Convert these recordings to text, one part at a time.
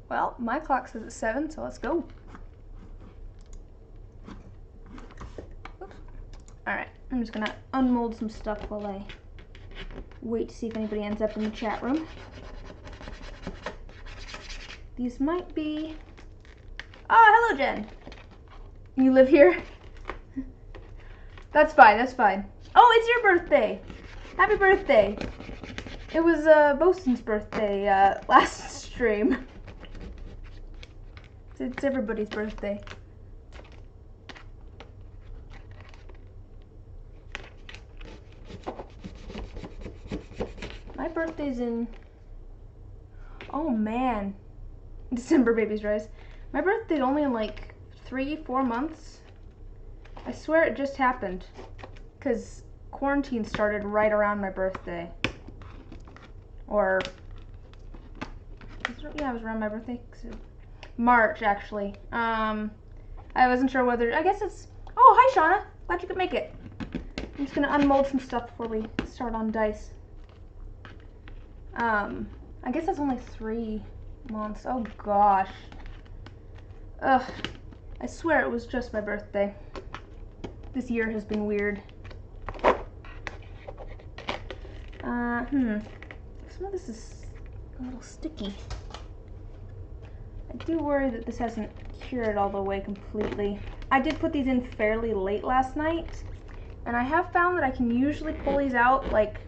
Well, my clock says it's 7, so let's go. Oops. Alright, I'm just gonna unmold some stuff while I wait to see if anybody ends up in the chat room. These might be... Oh, hello, Jen. You live here? That's fine, that's fine. Oh, it's your birthday. Happy birthday. It was Bosun's birthday last stream. It's everybody's birthday. My birthday's in... Oh man. December, babies rise. My birthday's only in like 3-4 months. I swear it just happened. Because quarantine started right around my birthday. Or... Yeah, it was around my birthday. March, actually. I wasn't sure whether... I guess it's... Oh, hi, Shauna. Glad you could make it. I'm just going to unmold some stuff before we start on dice. I guess that's only 3 months. Oh, gosh. Ugh. I swear it was just my birthday. This year has been weird. Some of this is a little sticky. I do worry that this hasn't cured all the way completely. I did put these in fairly late last night, and I have found that I can usually pull these out like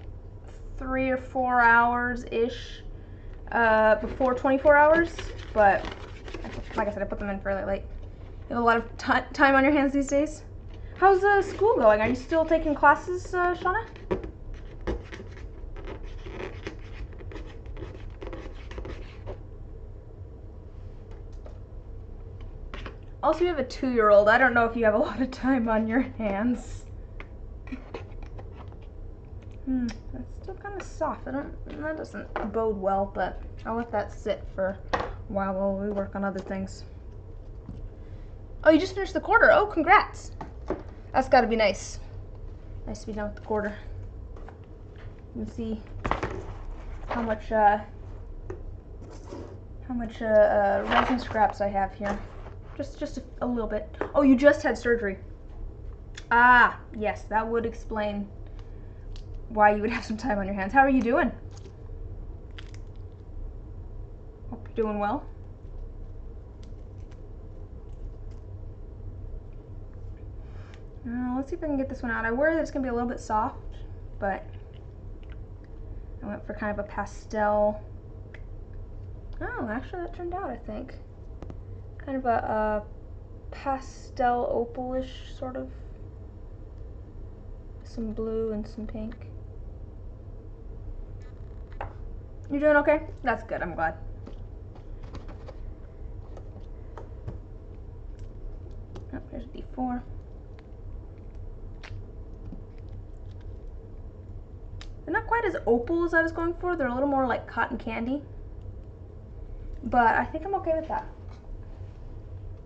3 or 4 hours-ish before 24 hours, but like I said, I put them in fairly late. You have a lot of time on your hands these days? How's school going? Are you still taking classes, Shauna? Also, you have a 2-year-old. I don't know if you have a lot of time on your hands. That's still kind of soft. That doesn't bode well, but I'll let that sit for a while we work on other things. Oh, you just finished the quarter. Oh, congrats. That's got to be nice. Nice to be done with the quarter. You can see how much resin scraps I have here. Just a little bit. Oh, you just had surgery. Ah, yes, that would explain why you would have some time on your hands. How are you doing? Hope you're doing well. Let's see if I can get this one out. I worry that it's going to be a little bit soft, but I went for kind of a pastel. Oh, actually that turned out, I think. Kind of a pastel opalish sort of. Some blue and some pink. You doing okay? That's good, I'm glad. Oh, there's a D4. They're not quite as opal as I was going for. They're a little more like cotton candy. But I think I'm okay with that.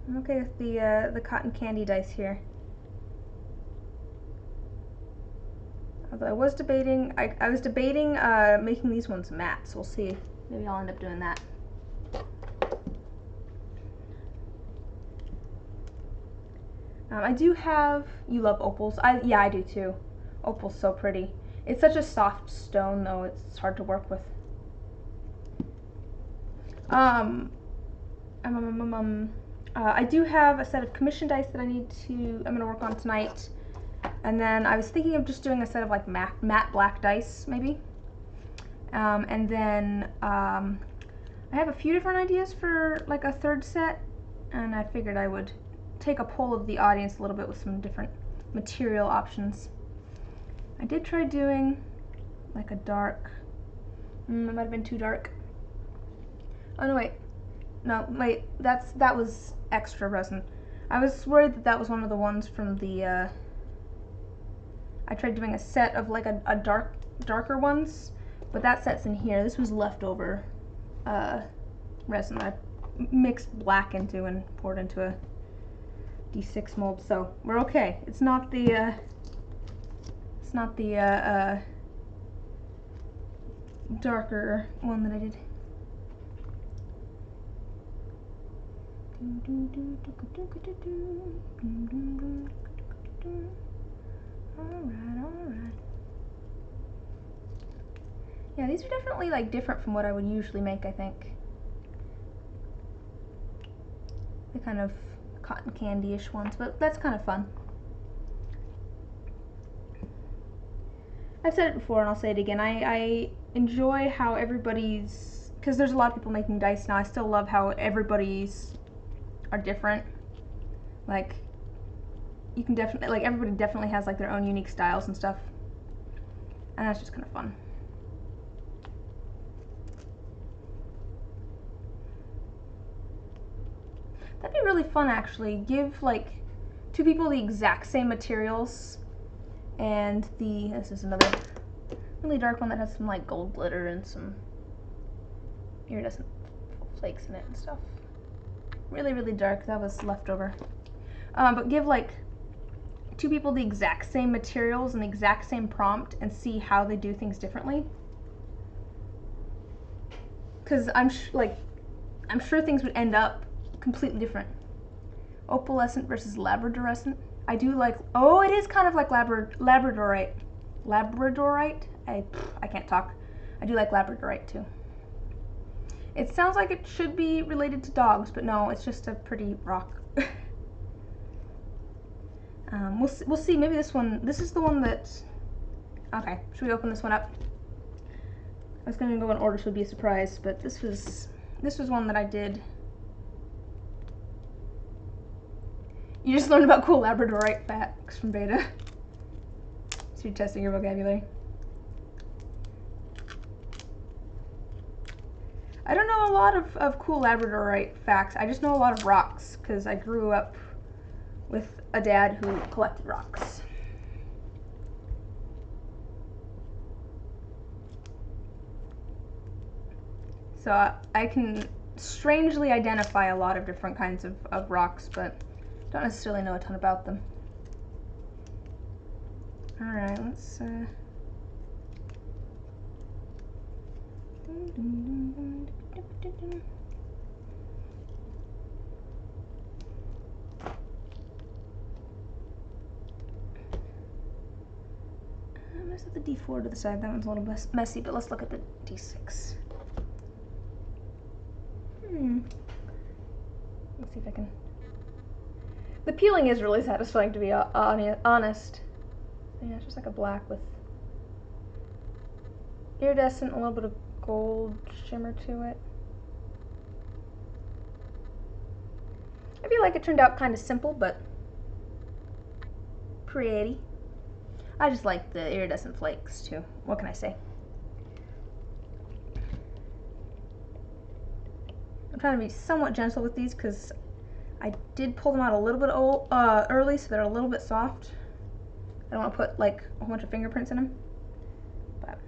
I'm okay with the cotton candy dice here. Although I was debating, making these ones matte, so we'll see. Maybe I'll end up doing that. I do have, you love opals. Yeah, I do too. Opal's so pretty. It's such a soft stone though, it's hard to work with. I do have a set of commission dice that I'm gonna work on tonight. And then I was thinking of just doing a set of like matte black dice, maybe. And then I have a few different ideas for like a third set, and I figured I would take a poll of the audience a little bit with some different material options. I did try doing like a dark, it might have been too dark. Oh no, wait. No, wait, that was extra resin. I was worried that was one of the ones from the, I tried doing a set of like a darker ones, but that set's in here. This was leftover resin that I mixed black into and poured into a D6 mold, so we're okay. It's not the darker one that I did. Alright. Yeah, these are definitely like different from what I would usually make, I think. The kind of cotton candy-ish ones, but that's kind of fun. I've said it before and I'll say it again. I enjoy how everybody's, because there's a lot of people making dice now, I still love how everybody's are different. Like, you can definitely, like, everybody definitely has like their own unique styles and stuff. And that's just kind of fun. That'd be really fun, actually. Give like two people the exact same materials, and this is another really dark one that has some like gold glitter and some iridescent flakes in it and stuff. Really, really dark. That was leftover. But give like two people the exact same materials and the exact same prompt and see how they do things differently. Because I'm sure things would end up completely different. Opalescent versus labradorescent. I do like, oh, it is kind of like labradorite. Labradorite? I can't talk. I do like labradorite too. It sounds like it should be related to dogs, but no, it's just a pretty rock. We'll see. Maybe this is the one that, okay, should we open this one up? I was going to go in order so it would be a surprise, but this was one that I did. You just learned about cool labradorite facts from beta. So you're testing your vocabulary. I don't know a lot of cool labradorite facts. I just know a lot of rocks because I grew up with a dad who collected rocks. So I can strangely identify a lot of different kinds of rocks, but don't necessarily know a ton about them. Alright, let's let's set the D4 to the side. That one's a little messy, but let's look at the D6. Let's see if I can. The peeling is really satisfying, to be honest. Yeah, it's just like a black with iridescent, a little bit of gold shimmer to it. I feel like it turned out kind of simple, but pretty. I just like the iridescent flakes too. What can I say? I'm trying to be somewhat gentle with these because I did pull them out a little bit early, so they're a little bit soft. I don't want to put like a whole bunch of fingerprints in them. But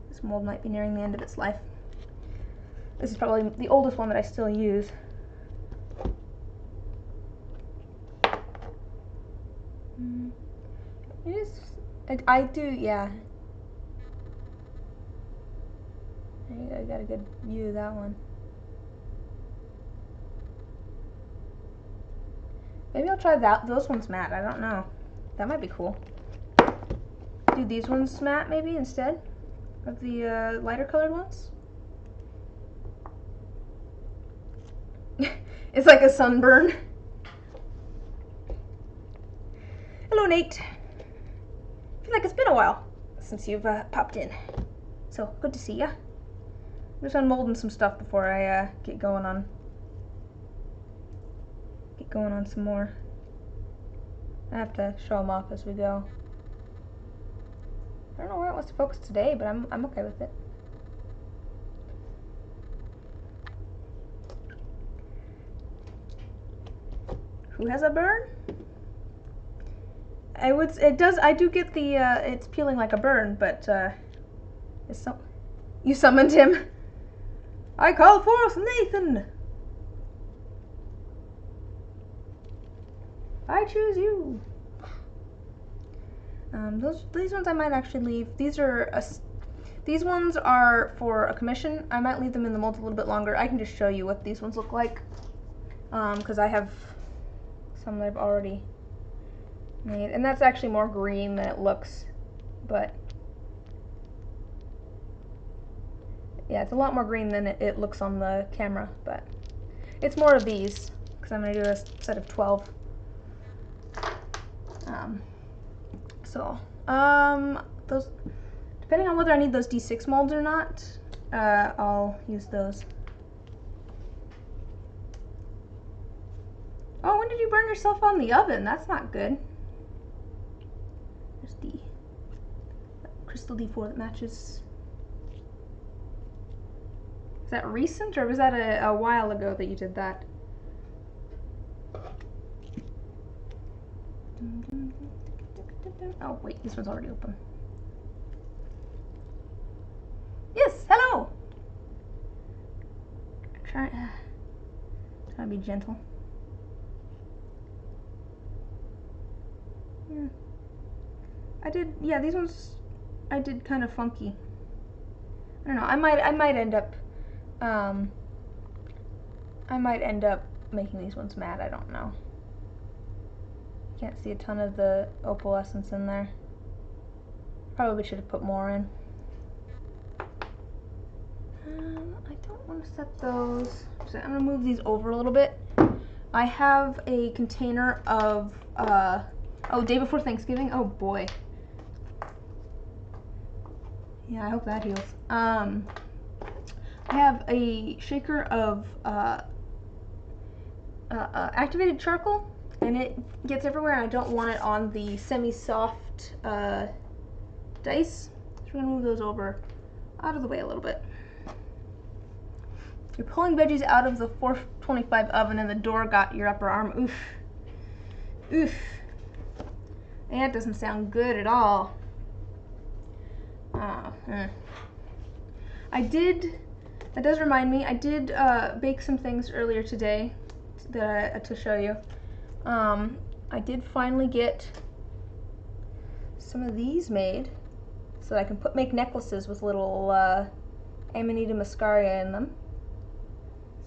this mold might be nearing the end of its life. This is probably the oldest one that I still use. It is. I do, yeah. I got a good view of that one. Maybe I'll try those ones matte. I don't know. That might be cool. Do these ones matte maybe instead of the lighter colored ones. It's like a sunburn. Hello, Nate. I feel like it's been a while since you've popped in. So, good to see ya. I'm just unmolding some stuff before I get going on some more. I have to show them off as we go. I don't know where it wants to focus today, but I'm okay with it. Who has a burn? I do get the it's peeling like a burn, but you summoned him. I call forth Nathan. I choose you. These ones I might actually leave. These are These ones are for a commission. I might leave them in the mold a little bit longer. I can just show you what these ones look like, because I have some that I've already made, and that's actually more green than it looks, but yeah, it's a lot more green than it looks on the camera, but it's more of these, because I'm going to do a set of 12. Those, depending on whether I need those D6 molds or not, I'll use those. Oh, when did you burn yourself on the oven? That's not good. There's the crystal D4 that matches. Is that recent, or was that a while ago that you did that? Oh wait, this one's already open. Yes, hello! Try to be gentle. Yeah. Yeah, these ones I did kind of funky. I don't know, I might end up making these ones matte, I don't know. Can't see a ton of the opalescence in there. Probably should have put more in. I don't want to set those, so I'm going to move these over a little bit. I have a container of, oh, day before Thanksgiving? Oh boy. Yeah, I hope that heals. I have a shaker of activated charcoal, and it gets everywhere, and I don't want it on the semi-soft dice. So we're going to move those over out of the way a little bit. You're pulling veggies out of the 425 oven and the door got your upper arm. Oof. Oof. That doesn't sound good at all. That does remind me, I did bake some things earlier today to show you. I did finally get some of these made so that I can make necklaces with little Amanita muscaria in them.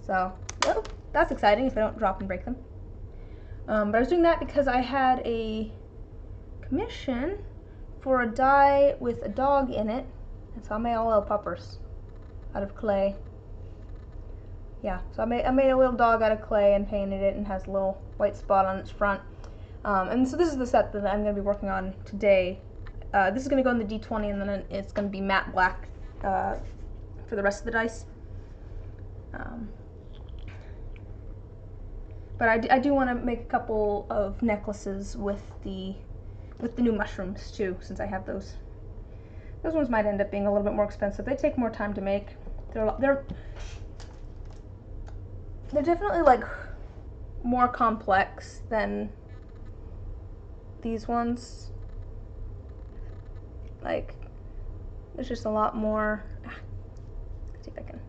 So, well, that's exciting if I don't drop and break them. But I was doing that because I had a commission for a die with a dog in it. And so I made all little puppers out of clay. Yeah, so I made a little dog out of clay and painted it, and has a little white spot on its front. And so this is the set that I'm going to be working on today. This is going to go in the D20, and then it's going to be matte black for the rest of the dice. But I do want to make a couple of necklaces with the new mushrooms too, since I have those. Those ones might end up being a little bit more expensive. They take more time to make. They're definitely like more complex than these ones. Like, there's just a lot more. Let's see if I can.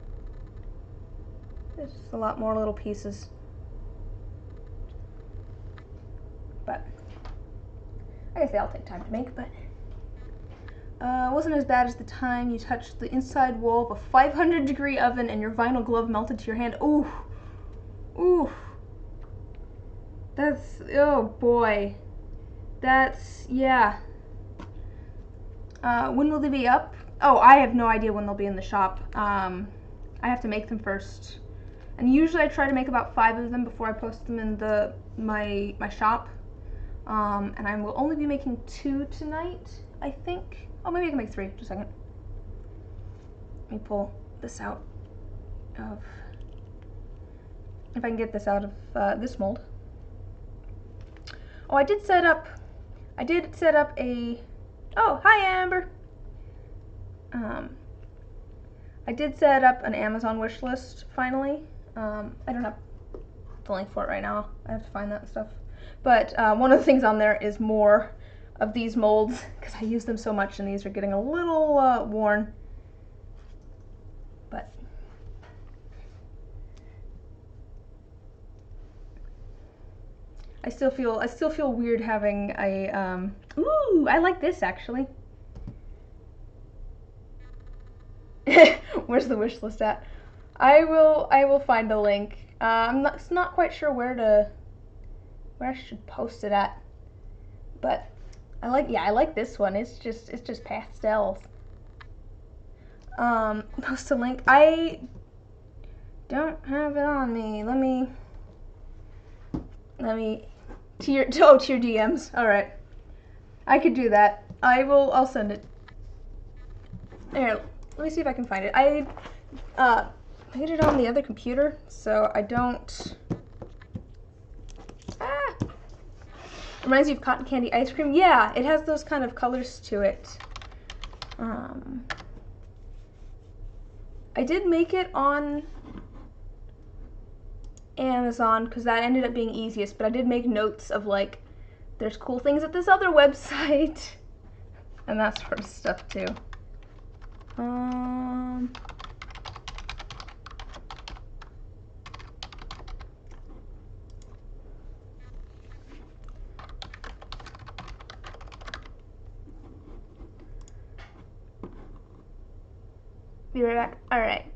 There's just a lot more little pieces. But I guess they all take time to make, but it wasn't as bad as the time you touched the inside wall of a 500-degree oven and your vinyl glove melted to your hand. Ooh, ooh. That's, oh boy. That's, yeah. When will they be up? Oh, I have no idea when they'll be in the shop. I have to make them first. And usually I try to make about 5 of them before I post them in my shop. And I will only be making 2 tonight, I think. Oh, maybe I can make 3. Just a second. Let me pull this out of, if I can get this out of this mold. Oh, I did set up a, oh, hi Amber. I did set up an Amazon wish list finally. I don't have the link for it right now. I have to find that stuff. But one of the things on there is more of these molds, because I use them so much and these are getting a little worn. But I still feel weird having a ooh, I like this actually. Where's the wish list at? I will find a link. I'm not quite sure where I should post it at, but I like this one. It's just pastels. Post a link. I don't have it on me. Let me to your DMs. All right, I could do that. I'll send it. Here, let me see if I can find it. I made it on the other computer, so I don't. Reminds you of cotton candy ice cream. Yeah, it has those kind of colors to it. I did make it on Amazon because that ended up being easiest, but I did make notes of like, there's cool things at this other website, and that sort of stuff too. Be right back. All right.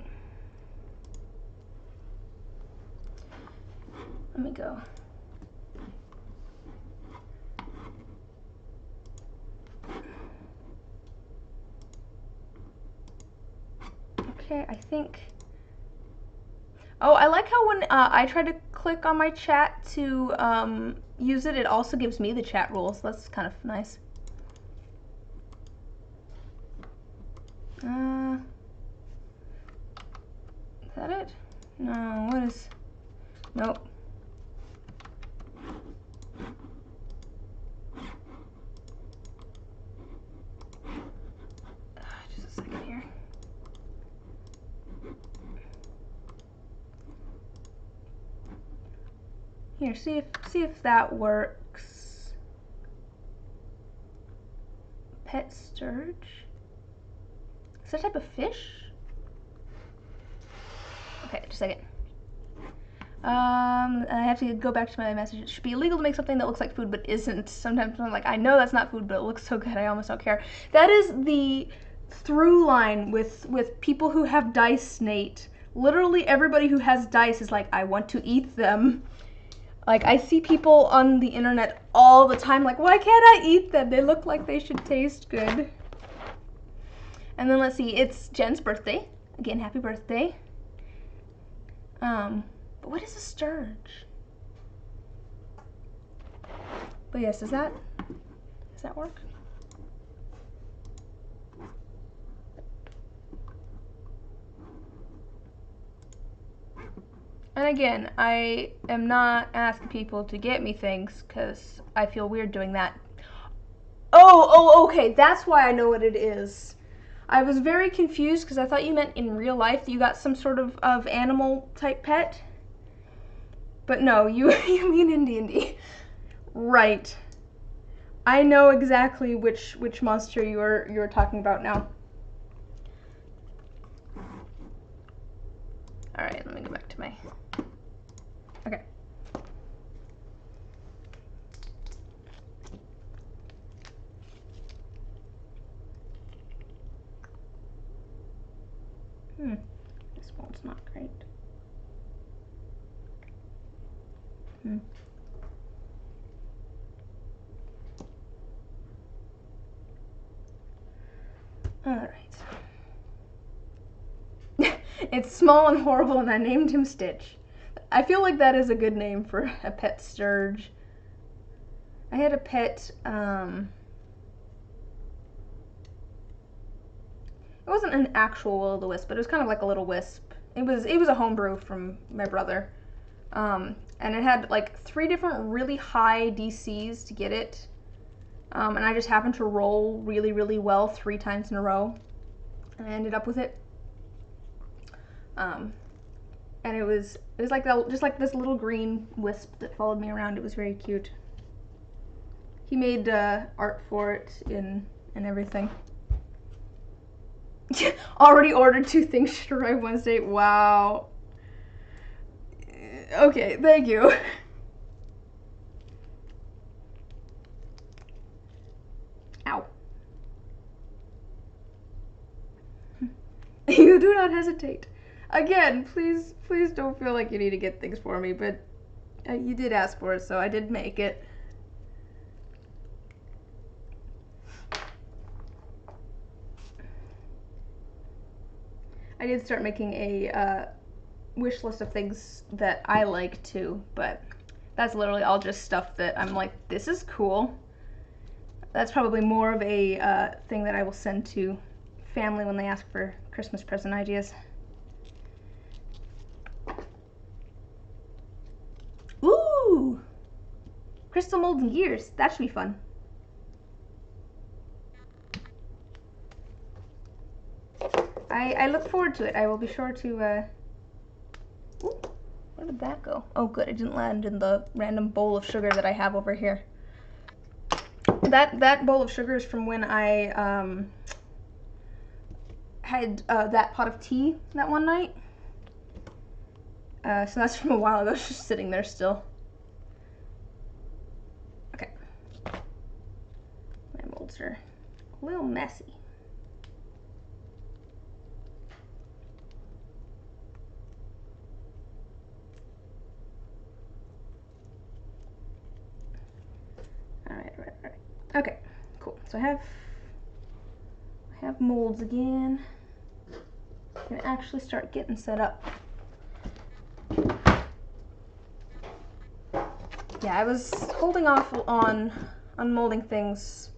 Let me go. Okay, I think. Oh, I like how when I try to click on my chat to use it, it also gives me the chat rules. That's kind of nice. Is that it? No, what is? Nope. Just a second here. Here, see if that works. Pet sturge. Is that a type of fish? Okay, just a second. I have to go back to my message. It should be illegal to make something that looks like food but isn't. Sometimes I'm like, I know that's not food, but it looks so good, I almost don't care. That is the through line with people who have dice, Nate. Literally everybody who has dice is like, I want to eat them. Like, I see people on the internet all the time like, why can't I eat them? They look like they should taste good. And then let's see, it's Jen's birthday. Again, happy birthday. But what is a sturge? But yes, does that work? And again, I am not asking people to get me things because I feel weird doing that. Oh, okay, that's why I know what it is. I was very confused because I thought you meant in real life that you got some sort of animal type pet. But no, you mean in D&D. Right. I know exactly which monster you're talking about now. Alright, let me go back to my... Okay. This one's not great. Alright. It's small and horrible and I named him Stitch. I feel like that is a good name for a pet sturge. I had a pet, it wasn't an actual will-o'-the-wisp, but it was kind of like a little wisp. It was a homebrew from my brother. And it had like 3 different really high DCs to get it. And I just happened to roll really, really well 3 times in a row. And I ended up with it. And it was like that, just like this little green wisp that followed me around. It was very cute. He made art for it and everything. Already ordered 2 things, should arrive Wednesday. Wow. Okay, thank you. Ow. do not hesitate. Again, please don't feel like you need to get things for me, but you did ask for it, so I did make it. I did start making a wish list of things that I like too, but that's literally all just stuff that I'm like, this is cool. That's probably more of a thing that I will send to family when they ask for Christmas present ideas. Ooh! Crystal molds and gears. That should be fun. I look forward to it. I will be sure to, ooh, where did that go? Oh good, it didn't land in the random bowl of sugar that I have over here. That bowl of sugar is from when I had that pot of tea that one night. So that's from a while ago, it's just sitting there still. Okay. My molds are a little messy. Alright. Okay, cool. So I have molds again. I'm gonna actually start getting set up. Yeah, I was holding off on molding things,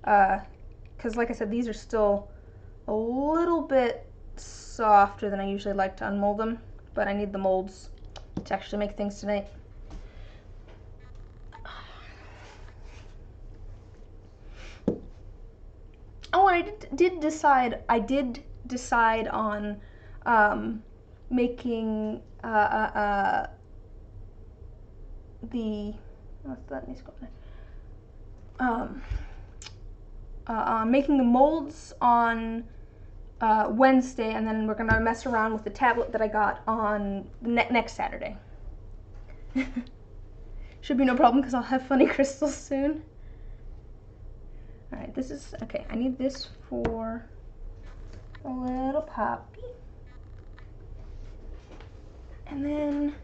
because like I said, these are still a little bit softer than I usually like to unmold them, but I need the molds to actually make things tonight. Oh, and I did decide on making the what's that? Making the molds on Wednesday, and then we're gonna mess around with the tablet that I got on next Saturday. Should be no problem because I'll have funny crystals soon. Alright, this is, okay, I need this for a little puppy. And then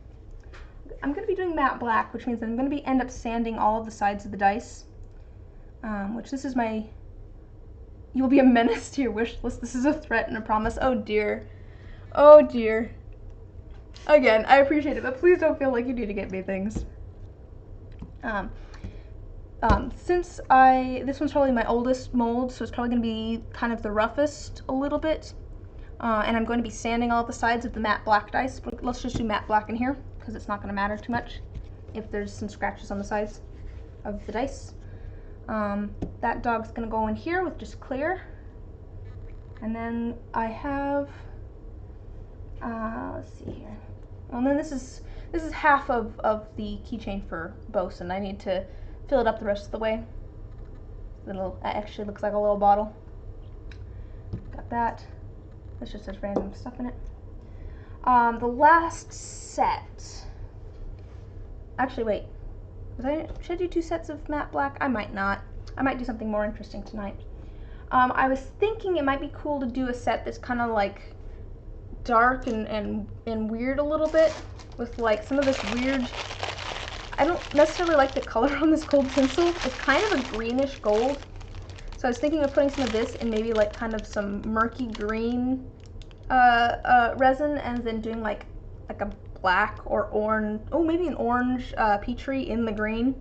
I'm going to be doing matte black, which means I'm going to end up sanding all of the sides of the dice. Which this is my, you will be a menace to your wish list. This is a threat and a promise. Oh dear. Oh dear. Again, I appreciate it, but please don't feel like you need to get me things. Since this one's probably my oldest mold, so it's probably going to be kind of the roughest a little bit, and I'm going to be sanding all the sides of the matte black dice. But let's just do matte black in here, because it's not going to matter too much if there's some scratches on the sides of the dice. That dog's going to go in here with just clear, and then I have, let's see here, well then this is half of the keychain for Bosun. I need to fill it up the rest of the way. It actually looks like a little bottle. Got that. This just has random stuff in it. The last set. Actually, wait. Should I do 2 sets of matte black? I might not. I might do something more interesting tonight. I was thinking it might be cool to do a set that's kind of like dark and weird a little bit, with like some of this weird, I don't necessarily like the color on this gold tinsel. It's kind of a greenish gold. So I was thinking of putting some of this in maybe like kind of some murky green resin, and then doing like a black or orange, oh maybe an orange Petri in the green.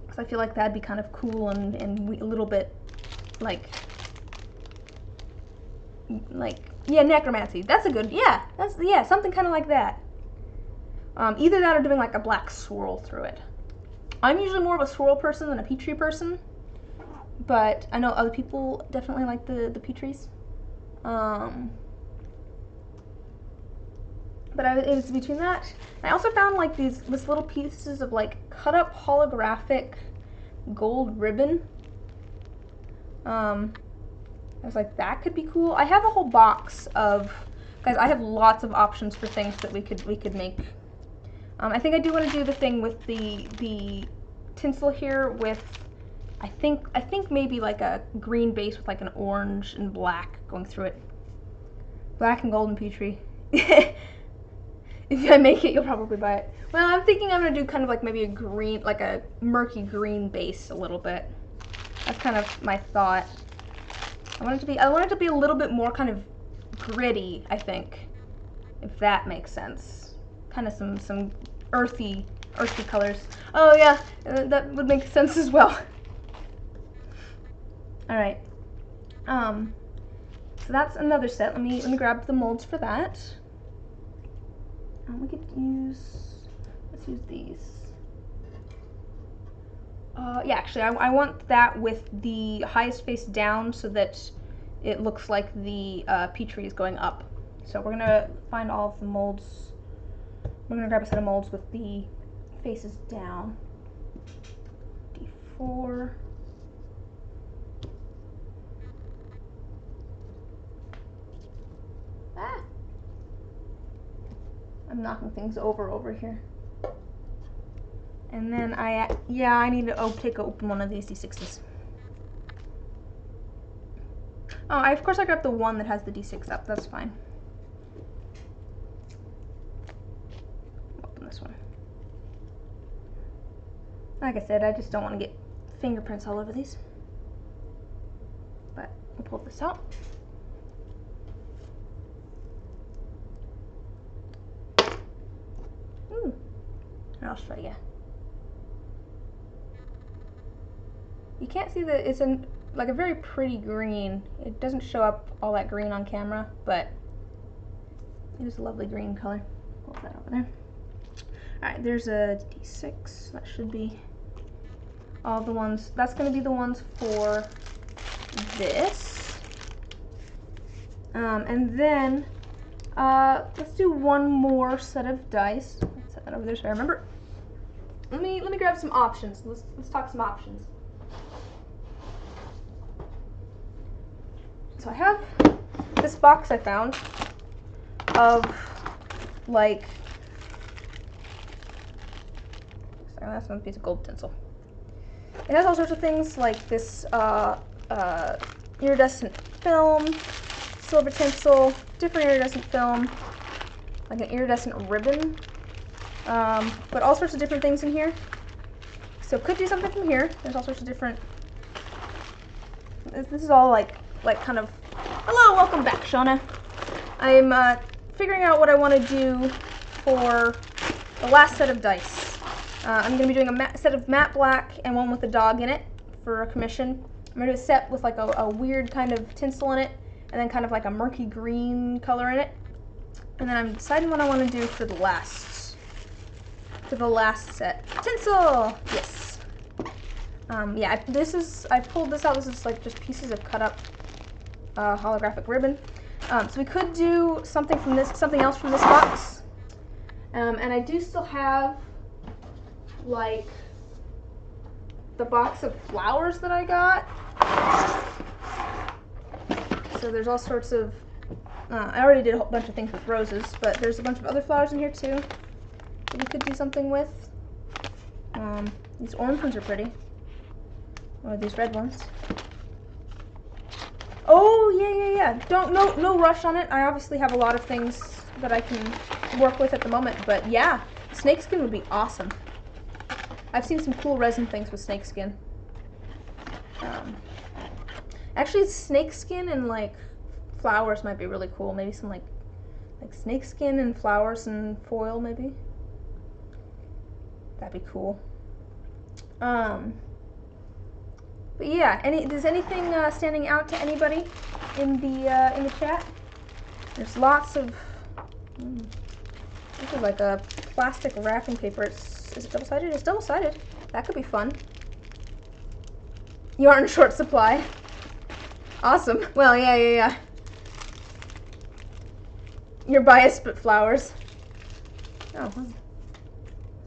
Because I feel like that'd be kind of cool and a little bit like yeah, necromancy. That's a good, yeah, something kind of like that. Either that or doing like a black swirl through it. I'm usually more of a swirl person than a Petri person, but I know other people definitely like the Petris. But it was between that. I also found like these little pieces of like cut up holographic gold ribbon. I was like, that could be cool. I have a whole box of, guys, I have lots of options for things that we could make. I think I do want to do the thing with the tinsel here with, I think maybe like a green base with like an orange and black going through it. Black and golden Petrie. If I make it, you'll probably buy it. Well, I'm thinking I'm gonna do kind of like maybe a green, like a murky green base a little bit. That's kind of my thought. I want it to be a little bit more kind of gritty, I think, if that makes sense. Kind of some earthy colors. Oh yeah, that would make sense as well. All right. So that's another set. Let me grab the molds for that. We could let's use these. Yeah, actually, I want that with the highest face down so that it looks like the Petrie is going up. So we're gonna find all of the molds. We're gonna grab a set of molds with the faces down. D4. Ah! I'm knocking things over here. And then I need to open one of these D6s. Oh, of course I grabbed the one that has the D6 up. That's fine. Open this one. Like I said, I just don't want to get fingerprints all over these. But we'll pull this out. I'll show you. You can't see that it's like a very pretty green. It doesn't show up all that green on camera, but it is a lovely green color. Hold that over there. Alright, there's a D6. That should be all the ones. That's going to be the ones for this. And then let's do one more set of dice. Let's set that over there so I remember. Let me grab some options. Let's talk some options. So I have this box I found of like, sorry, that's one piece of gold tinsel. It has all sorts of things like this iridescent film, silver tinsel, different iridescent film, like an iridescent ribbon, but all sorts of different things in here. So could do something from here. There's all sorts of different, this is all like kind of, hello, welcome back, Shauna. I'm figuring out what I want to do for the last set of dice. I'm going to be doing a set of matte black and one with a dog in it for a commission. I'm going to do a set with like a weird kind of tinsel in it, and then kind of like a murky green color in it. And then I'm deciding what I want to do for the last set. Tinsel! Yes. Yeah, I pulled this out. This is like just pieces of cut up holographic ribbon. So we could do something else from this box. And I do still have like the box of flowers that I got. So there's all sorts of, I already did a whole bunch of things with roses, but there's a bunch of other flowers in here too that we could do something with. These orange ones are pretty. Or these red ones. Oh, yeah. No rush on it. I obviously have a lot of things that I can work with at the moment, but yeah, snakeskin would be awesome. I've seen some cool resin things with snakeskin. Actually, snakeskin and like flowers might be really cool. Maybe some like snakeskin and flowers and foil, maybe. That'd be cool. But yeah, does anything standing out to anybody in the chat? There's lots of. This is like a plastic wrapping paper. Is it double-sided? It's double-sided. That could be fun. You are in short supply. Awesome. Well, yeah. You're biased, but flowers. Oh, well.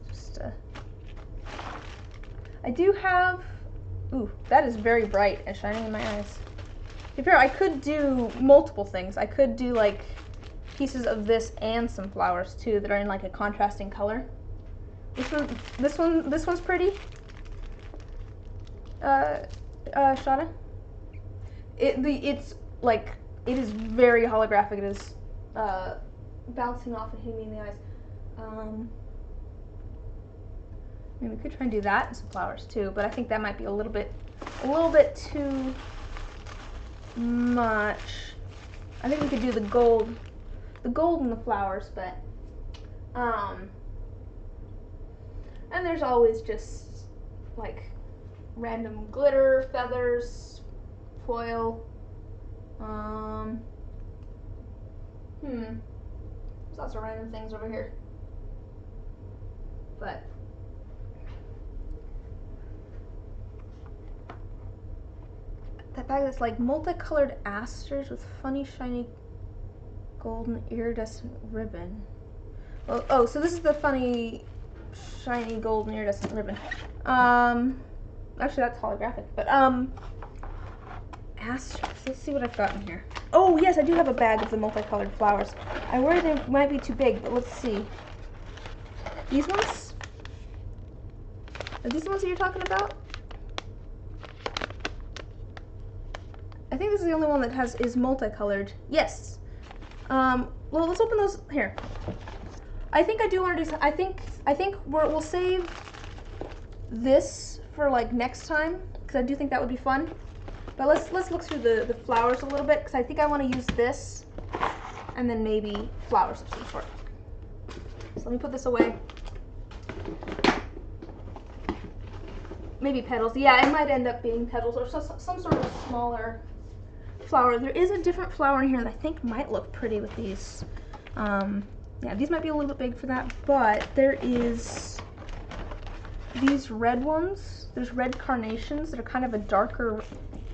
Just I do have. Ooh, that is very bright and shining in my eyes. To be fair, I could do multiple things. I could do like pieces of this and some flowers too that are in like a contrasting color. This one's pretty. Shada. It's like, it is very holographic. It is bouncing off and hitting me in the eyes. I mean, we could try and do that and some flowers too, but I think that might be a little bit too much. I think we could do the gold and the flowers, but and there's always just like random glitter, feathers, foil. There's lots of random things over here, but that bag is like multicolored asters with funny shiny golden iridescent ribbon. Oh, so this is the funny shiny golden iridescent ribbon. Actually that's holographic, but asters. Let's see what I've got in here. Oh yes, I do have a bag of the multicolored flowers. I worry they might be too big, but let's see. These ones? Are these the ones that you're talking about? I think this is the only one that is multicolored. Yes. Well, let's open those here. I think I do want to do. I think we'll save this for like next time, because I do think that would be fun. But let's look through the flowers a little bit, because I think I want to use this and then maybe flowers of some sort. So let me put this away. Maybe petals. Yeah, it might end up being petals or some sort of smaller flower. There is a different flower in here that I think might look pretty with these. Yeah, these might be a little bit big for that, but there is these red ones. There's red carnations that are kind of a darker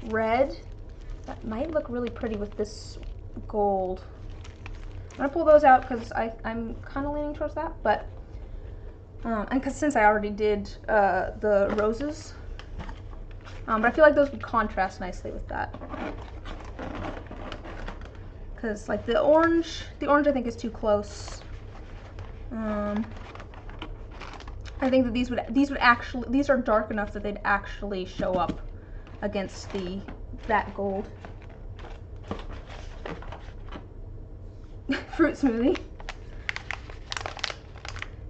red. That might look really pretty with this gold. I'm gonna pull those out because I'm kind of leaning towards that, but and because since I already did the roses, but I feel like those would contrast nicely with that. Because like the orange I think is too close. I think that these are dark enough that they'd actually show up against that gold. Fruit smoothie.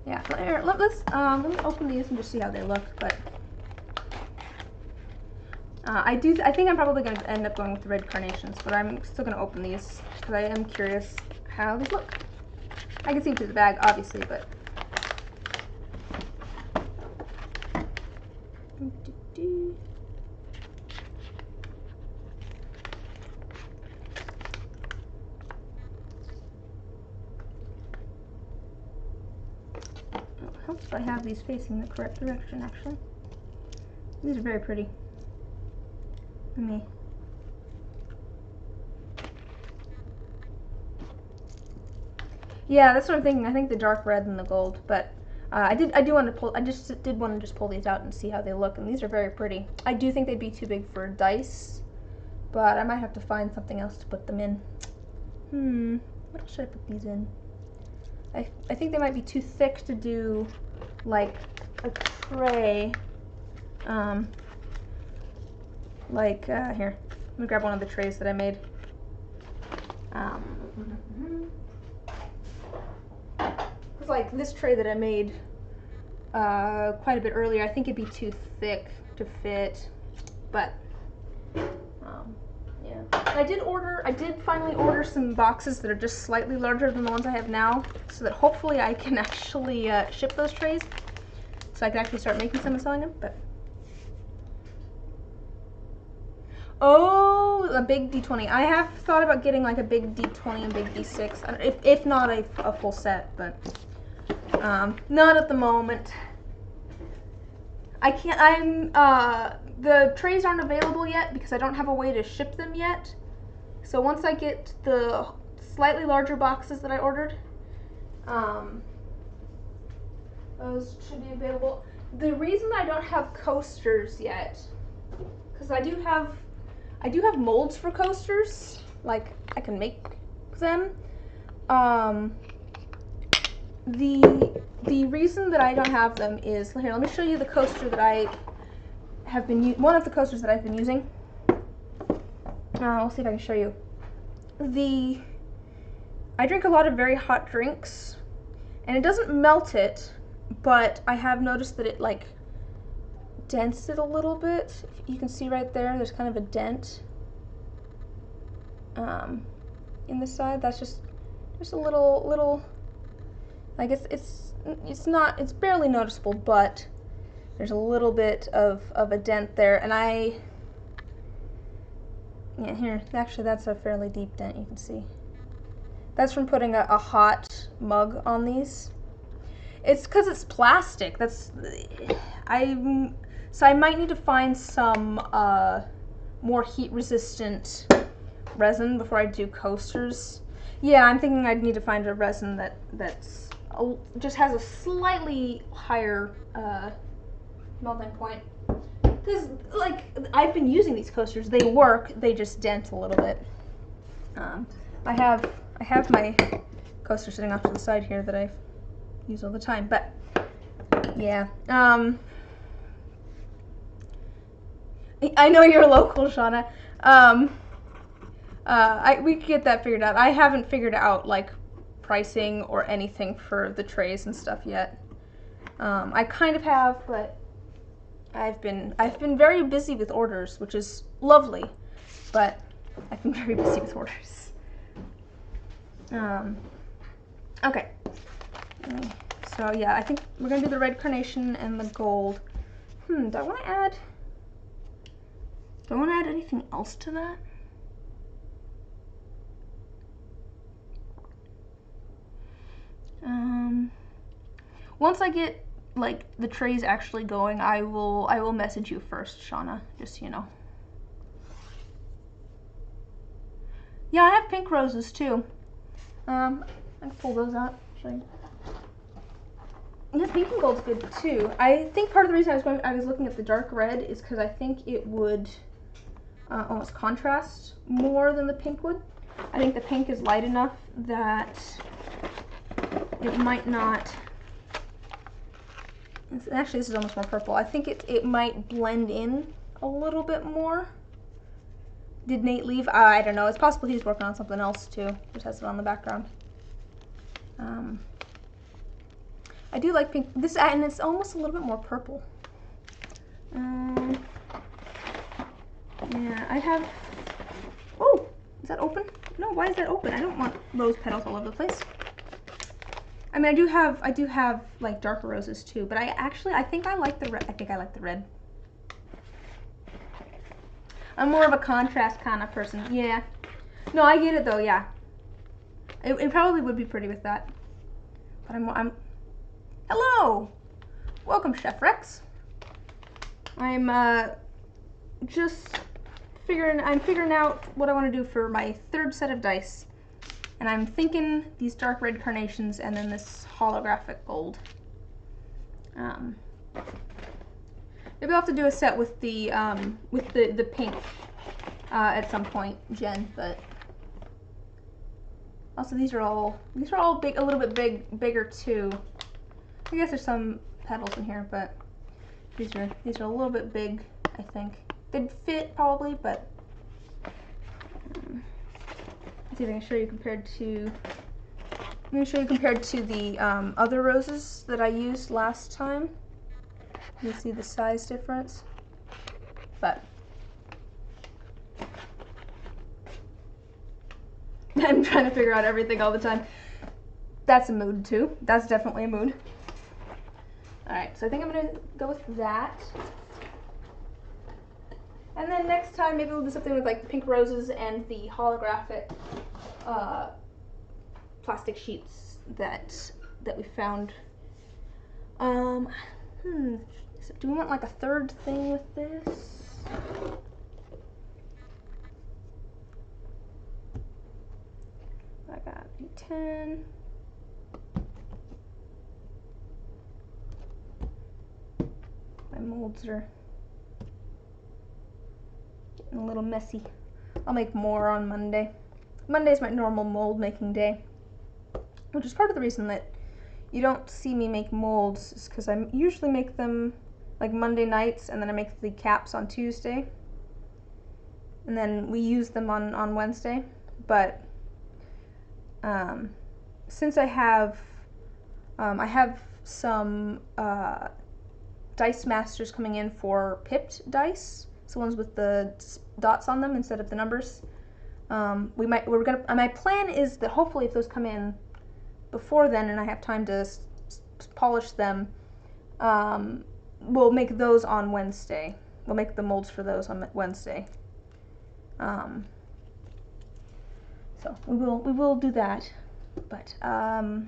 Yeah, let me open these and just see how they look. But I think I'm probably going to end up going with the red carnations, but I'm still going to open these because I am curious how these look. I can see through the bag, obviously, but it helps if I have these facing the correct direction, actually. These are very pretty. Let me. Yeah, that's what I'm thinking. I think the dark red and the gold, but I just did want to just pull these out and see how they look, and these are very pretty. I do think they'd be too big for dice, but I might have to find something else to put them in. What else should I put these in? I think they might be too thick to do like a tray. Here, let me grab one of the trays that I made. It's like this tray that I made quite a bit earlier. I think it'd be too thick to fit, but yeah. I did finally order some boxes that are just slightly larger than the ones I have now, so that hopefully I can actually ship those trays, so I can actually start making some and selling them. But oh, a big D20. I have thought about getting like a big D20 and big D6, if not a full set, but not at the moment. I can't. The trays aren't available yet because I don't have a way to ship them yet. So once I get the slightly larger boxes that I ordered, those should be available. The reason I don't have coasters yet, because I do have molds for coasters, like I can make them. The reason that I don't have them is, here, let me show you the coaster that I have been one of the coasters that I've been using. We'll see if I can show you. I drink a lot of very hot drinks, and it doesn't melt it, but I have noticed that it like dents it a little bit. You can see right there, there's kind of a dent in the side. That's just a little. Like it's barely noticeable, but there's a little bit of a dent there, and yeah, here, actually that's a fairly deep dent, you can see. That's from putting a hot mug on these. It's because it's plastic. So I might need to find some more heat-resistant resin before I do coasters. Yeah, I'm thinking I'd need to find a resin that's just has a slightly higher melting point. Because, like, I've been using these coasters. They work. They just dent a little bit. I have my coaster sitting off to the side here that I use all the time, but yeah. I know you're local, Shauna. We could get that figured out. I haven't figured out like pricing or anything for the trays and stuff yet. I kind of have, but I've been very busy with orders, which is lovely, but I've been very busy with orders. Okay. So yeah, I think we're gonna do the red carnation and the gold. Do I want to add anything else to that? Once I get like the trays actually going, I will message you first, Shauna, just so you know. Yeah, I have pink roses too. I can pull those out. Actually. The pink and gold's good too. I think part of the reason I was looking at the dark red is because I think it would almost contrast more than the pink would. I think the pink is light enough that it might not. Actually, this is almost more purple. I think it might blend in a little bit more. Did Nate leave? I don't know. It's possible he's working on something else too. Just has it on the background. I do like pink. This, and it's almost a little bit more purple. Yeah, I have. Oh, is that open? No, why is that open? I don't want rose petals all over the place. I mean, I do have like darker roses too, but I think I like the red. I think I like the red. I'm more of a contrast kind of person. Yeah. No, I get it though. Yeah. It probably would be pretty with that. But I'm. Hello. Welcome, Chef Rex. I'm just figuring out what I want to do for my third set of dice. And I'm thinking these dark red carnations and then this holographic gold. Maybe I'll have to do a set with the pink at some point, Jen. But also these are all big, a little bit bigger too. I guess there's some petals in here, but these are a little bit big. I think they'd fit probably, but. Let's see if I can show you compared to. I'm going to show you compared to the other roses that I used last time. You see the size difference, but I'm trying to figure out everything all the time. That's a mood too. That's definitely a mood. All right, so I think I'm going to go with that. And then next time, maybe we'll do something with like the pink roses and the holographic plastic sheets that we found. So do we want like a third thing with this? I got 10. My molds are getting a little messy. I'll make more on Monday. Monday's my normal mold making day, which is part of the reason that you don't see me make molds, is because I usually make them like Monday nights, and then I make the caps on Tuesday, and then we use them on Wednesday. But since I have some Dice Masters coming in for pipped dice, so ones with the dots on them instead of the numbers. My plan is that hopefully if those come in before then and I have time to polish them, we'll make those on Wednesday. We'll make the molds for those on Wednesday. So we will do that, but I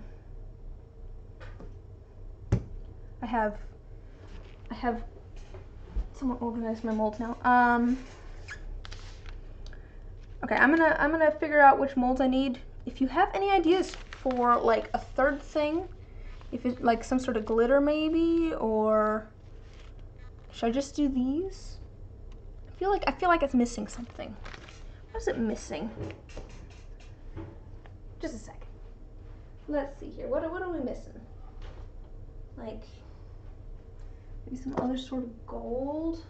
have somewhat organized my molds now. Okay, I'm gonna figure out which molds I need. If you have any ideas for like a third thing, if it's like some sort of glitter maybe, or should I just do these? I feel like it's missing something. What is it missing? Just a second. Let's see here. What are we missing? Like maybe some other sort of gold.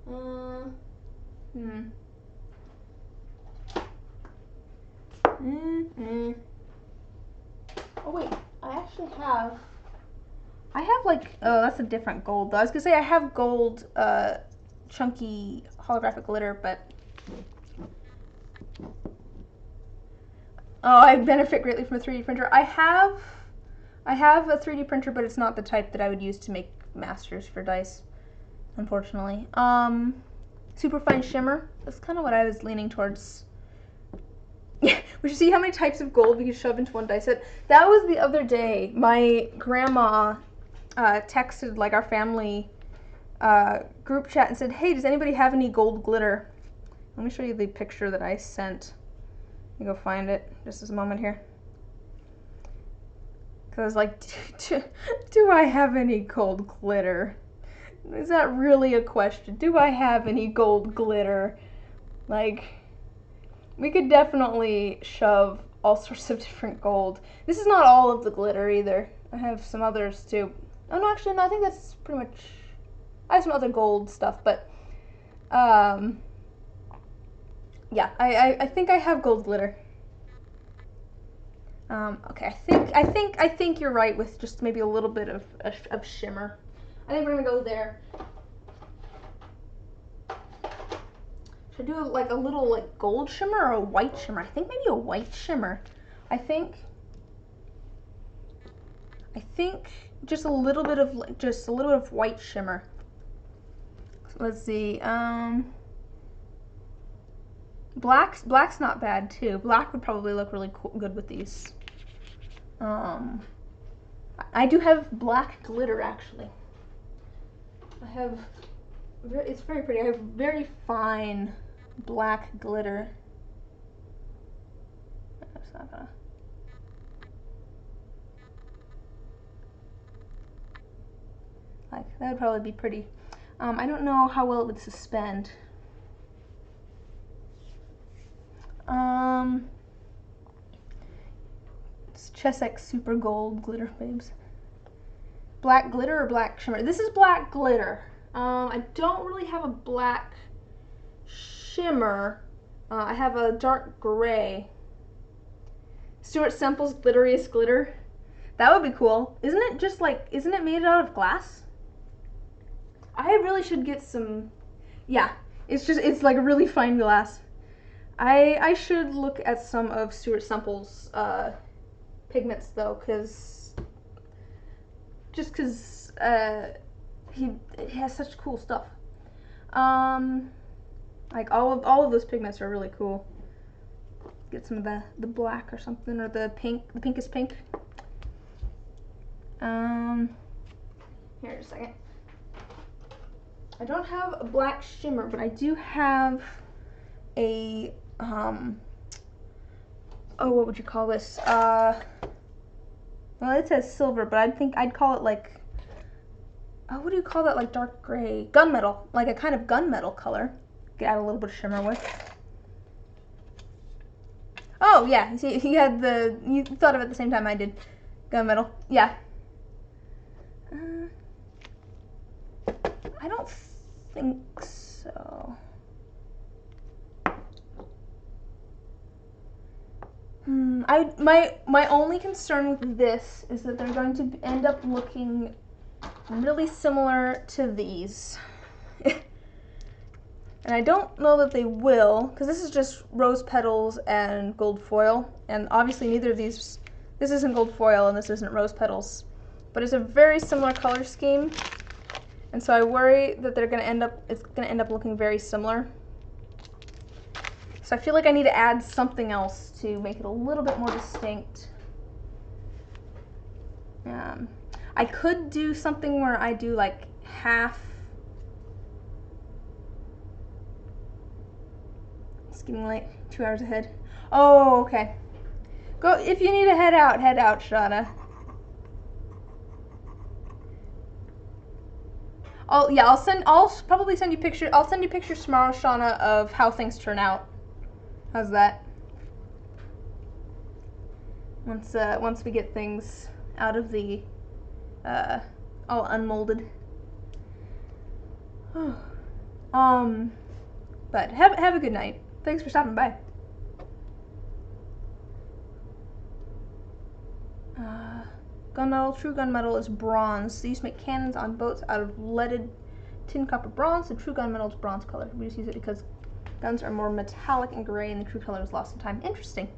Oh wait, I have like, oh, that's a different gold though. I was gonna say I have gold chunky holographic glitter, but oh, I benefit greatly from a 3D printer. I have a 3D printer, but it's not the type that I would use to make masters for dice, unfortunately. Superfine shimmer, that's kind of what I was leaning towards. We should see how many types of gold we can shove into one dice set. That was the other day. My grandma texted like our family group chat and said, "Hey, does anybody have any gold glitter?" Let me show you the picture that I sent. Let me go find it. Just as a moment here. Because I was like, do I have any gold glitter? Is that really a question? Do I have any gold glitter? Like, we could definitely shove all sorts of different gold. This is not all of the glitter either. I have some others too. Oh no, actually no, I think that's pretty much, I have some other gold stuff, but yeah, I think I have gold glitter. Okay, I think you're right with just maybe a little bit of shimmer. I think we're gonna go there. Should I do like a little like gold shimmer or a white shimmer? I think maybe a white shimmer. I think just a little bit of white shimmer. So let's see. Black's not bad too. Black would probably look really good with these. I do have black glitter actually. It's very pretty. I have very fine black glitter. That's not gonna. Like, that would probably be pretty. I don't know how well it would suspend. It's Chessex Super Gold Glitter Babes. Black glitter or black shimmer? This is black glitter. I don't really have a black shimmer. I have a dark gray. Stuart Semple's Glitteriest Glitter. That would be cool. Isn't it made out of glass? I really should get some, yeah, it's like a really fine glass. I should look at some of Stuart Semple's pigments though, just because he has such cool stuff. Like all of those pigments are really cool. Get some of the black or something, or the pinkest pink. Here, just a second. I don't have a black shimmer, but I do have a oh, what would you call this? Well, it says silver, but I'd call it like, oh, what do you call that? Like dark gray, gunmetal, like a kind of gunmetal color. Get add a little bit of shimmer with. Oh yeah, you see, you thought of it at the same time I did. Gunmetal, yeah. I don't think so. My only concern with this is that they're going to end up looking really similar to these. And I don't know that they will, because this is just rose petals and gold foil, and obviously neither of these, this isn't gold foil and this isn't rose petals, but it's a very similar color scheme, and so I worry that it's gonna end up looking very similar. So I feel like I need to add something else to make it a little bit more distinct. I could do something where I do like half. It's getting late, 2 hours ahead. Oh, okay. Go, if you need to head out, Shauna. I'll probably send you pictures. I'll send you pictures tomorrow, Shauna, of how things turn out. How's that? Once we get things out of the all unmolded. But have a good night. Thanks for stopping by. Gunmetal, true gunmetal is bronze. These make cannons on boats out of leaded tin, copper, bronze. The true gunmetal is bronze color. We just use it because guns are more metallic and gray and the true color is lost in time. Interesting.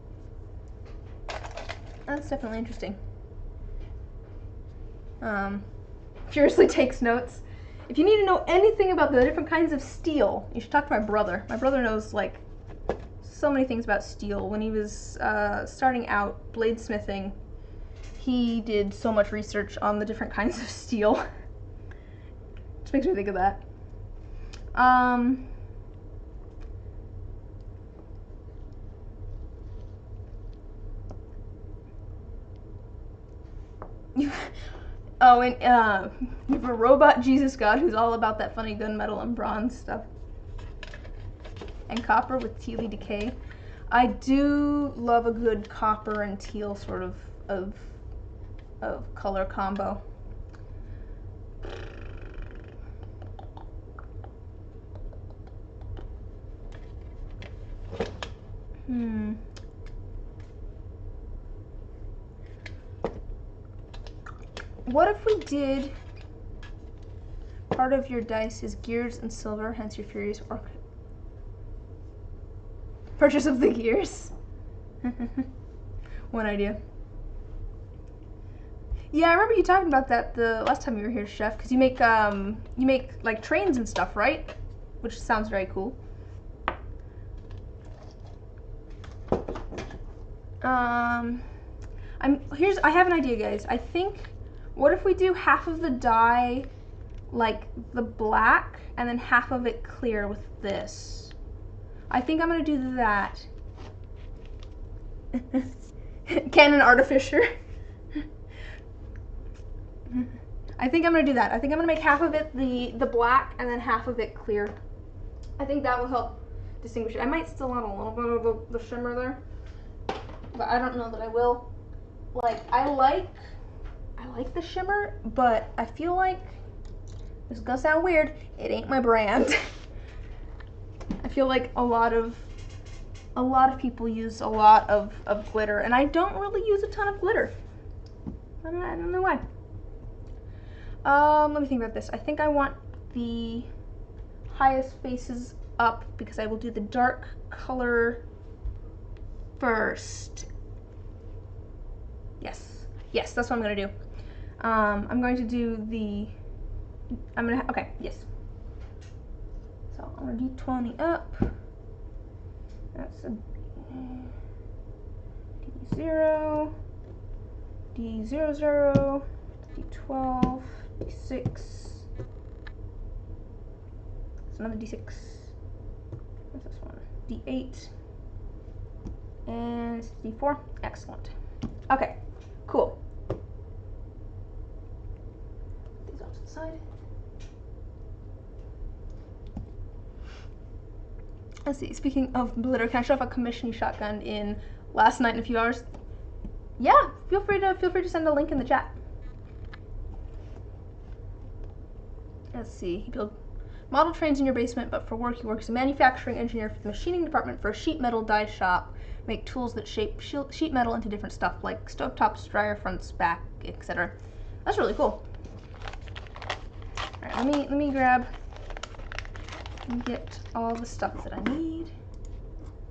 That's definitely interesting. Furiously takes notes. If you need to know anything about the different kinds of steel, you should talk to my brother. My brother knows like so many things about steel. When he was starting out bladesmithing, he did so much research on the different kinds of steel. Which makes me think of that. And you have a robot Jesus God who's all about that funny gunmetal and bronze stuff. And copper with tealy decay. I do love a good copper and teal sort of color combo. What if we did part of your dice is gears and silver, hence your furious orc purchase of the gears? One idea. Yeah, I remember you talking about that the last time you were here, Chef, because you make like trains and stuff, right? Which sounds very cool. I have an idea, guys. I think, what if we do half of the dye like the black and then half of it clear with this? I think I'm gonna do that. Canon Artificer. I think I'm gonna do that. I think I'm gonna make half of it the black and then half of it clear. I think that will help distinguish it. I might still add a little bit of the shimmer there, but I don't know that I will. Like, I like the shimmer, but I feel like, this is gonna sound weird, it ain't my brand. I feel like a lot of people use a lot of glitter, and I don't really use a ton of glitter. I don't know why. Let me think about this. I think I want the highest faces up because I will do the dark color first. Yes, that's what I'm gonna do. I'm going to do okay, yes. So I'm gonna do 20 up. That's a D0, D00, D12, D6. That's another D6. What's this one? D8. And D4. Excellent. Okay, cool. These off to the side. Let's see, speaking of glitter, can I show off a commission you shotgunned in last night in a few hours? Yeah, feel free to send a link in the chat. Let's see. He built model trains in your basement, but for work he works as a manufacturing engineer for the machining department for a sheet metal die shop. Make tools that shape sheet metal into different stuff like stovetops, dryer fronts, back, etc. That's really cool. All right, let me grab and get all the stuff that I need.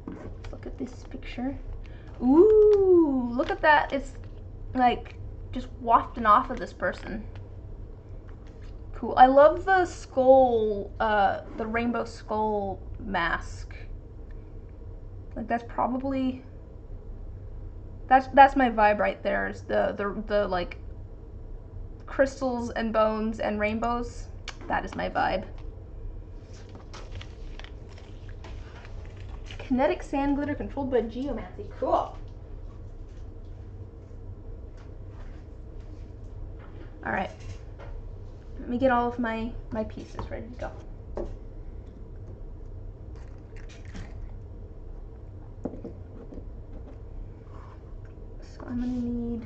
Let's look at this picture. Ooh, look at that. It's like just wafting off of this person. Cool. I love the skull, the rainbow skull mask. Like that's probably that's my vibe right there. Is the like crystals and bones and rainbows. That is my vibe. Kinetic sand glitter controlled by geomancy. Cool. All right. Let me get all of my pieces ready to go. So I'm gonna need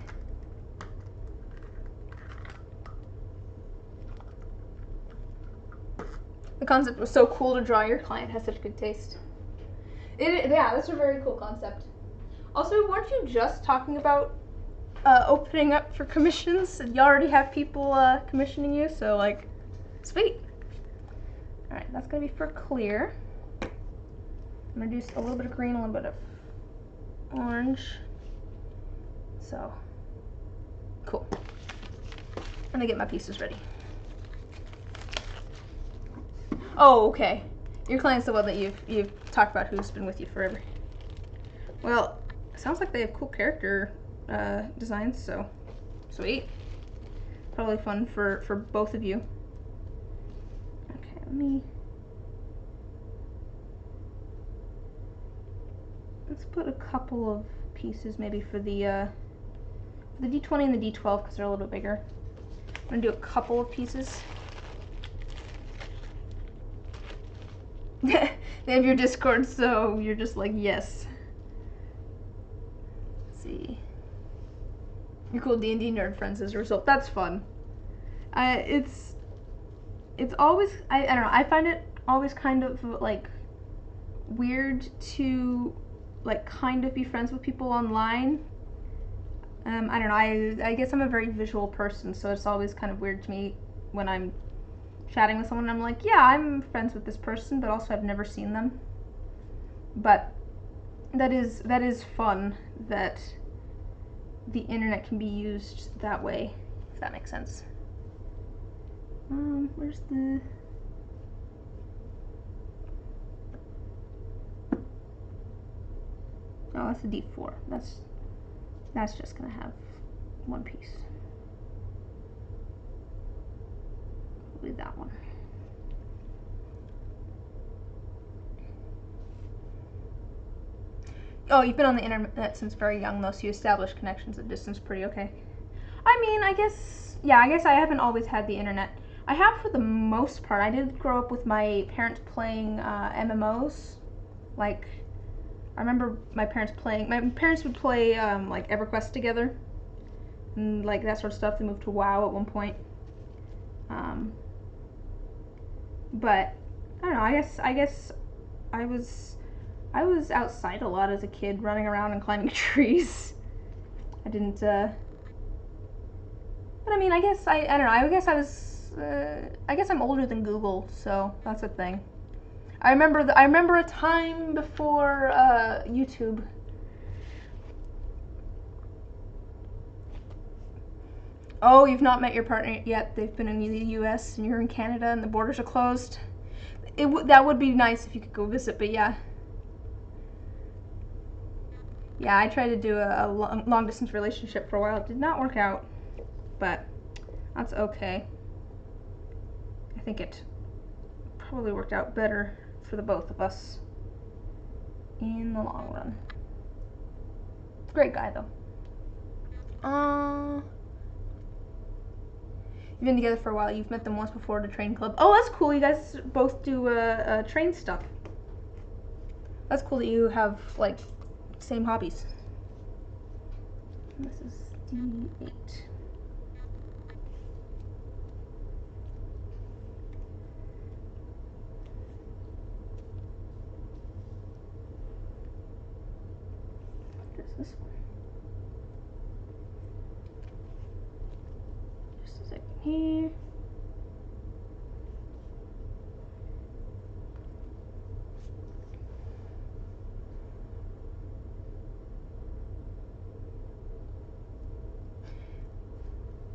the concept was so cool to draw. Your client has such good taste. Yeah, that's a very cool concept. Also, weren't you just talking about opening up for commissions? And you already have people commissioning you, so like, sweet. All right, that's gonna be for clear. I'm gonna do a little bit of green, a little bit of orange. So, cool. I'm gonna get my pieces ready. Oh, okay. Your client's the one that you've talked about who's been with you forever. Well, sounds like they have cool character designs, so sweet. Probably fun for both of you. Okay, let's put a couple of pieces maybe for the D20 and the D12 because they're a little bit bigger. I'm gonna do a couple of pieces. They have your Discord, so you're just like, yes. Let's see. Your cool D&D nerd friends as a result. That's fun. It's always, I don't know, I find it always kind of like weird to like kind of be friends with people online. I don't know, I guess I'm a very visual person, so it's always kind of weird to me when I'm chatting with someone and I'm like, yeah, I'm friends with this person, but also I've never seen them. But that is fun that the internet can be used that way, if that makes sense. Where's the... Oh, that's a D4. That's just gonna have one piece. Probably that one. Oh, you've been on the internet since very young, though, so you established connections at distance pretty okay. I mean, I guess I haven't always had the internet. I have for the most part. I did grow up with my parents playing MMOs. Like, I remember my parents would play like EverQuest together. And like that sort of stuff. They moved to WoW at one point. But, I don't know, I guess I was outside a lot as a kid, running around and climbing trees. I didn't, but I mean, I guess, I don't know, I guess I was, I guess I'm older than Google, so that's a thing. I remember a time before, YouTube. Oh, you've not met your partner yet. They've been in the US and you're in Canada and the borders are closed. That would be nice if you could go visit, but yeah. Yeah, I tried to do a long distance relationship for a while. It did not work out, but that's okay. I think it probably worked out better for the both of us in the long run. Great guy, though. You've been together for a while. You've met them once before at a train club. Oh, that's cool. You guys both do train stuff. That's cool that you have, like, same hobbies. This is D8. this one? Just a second here.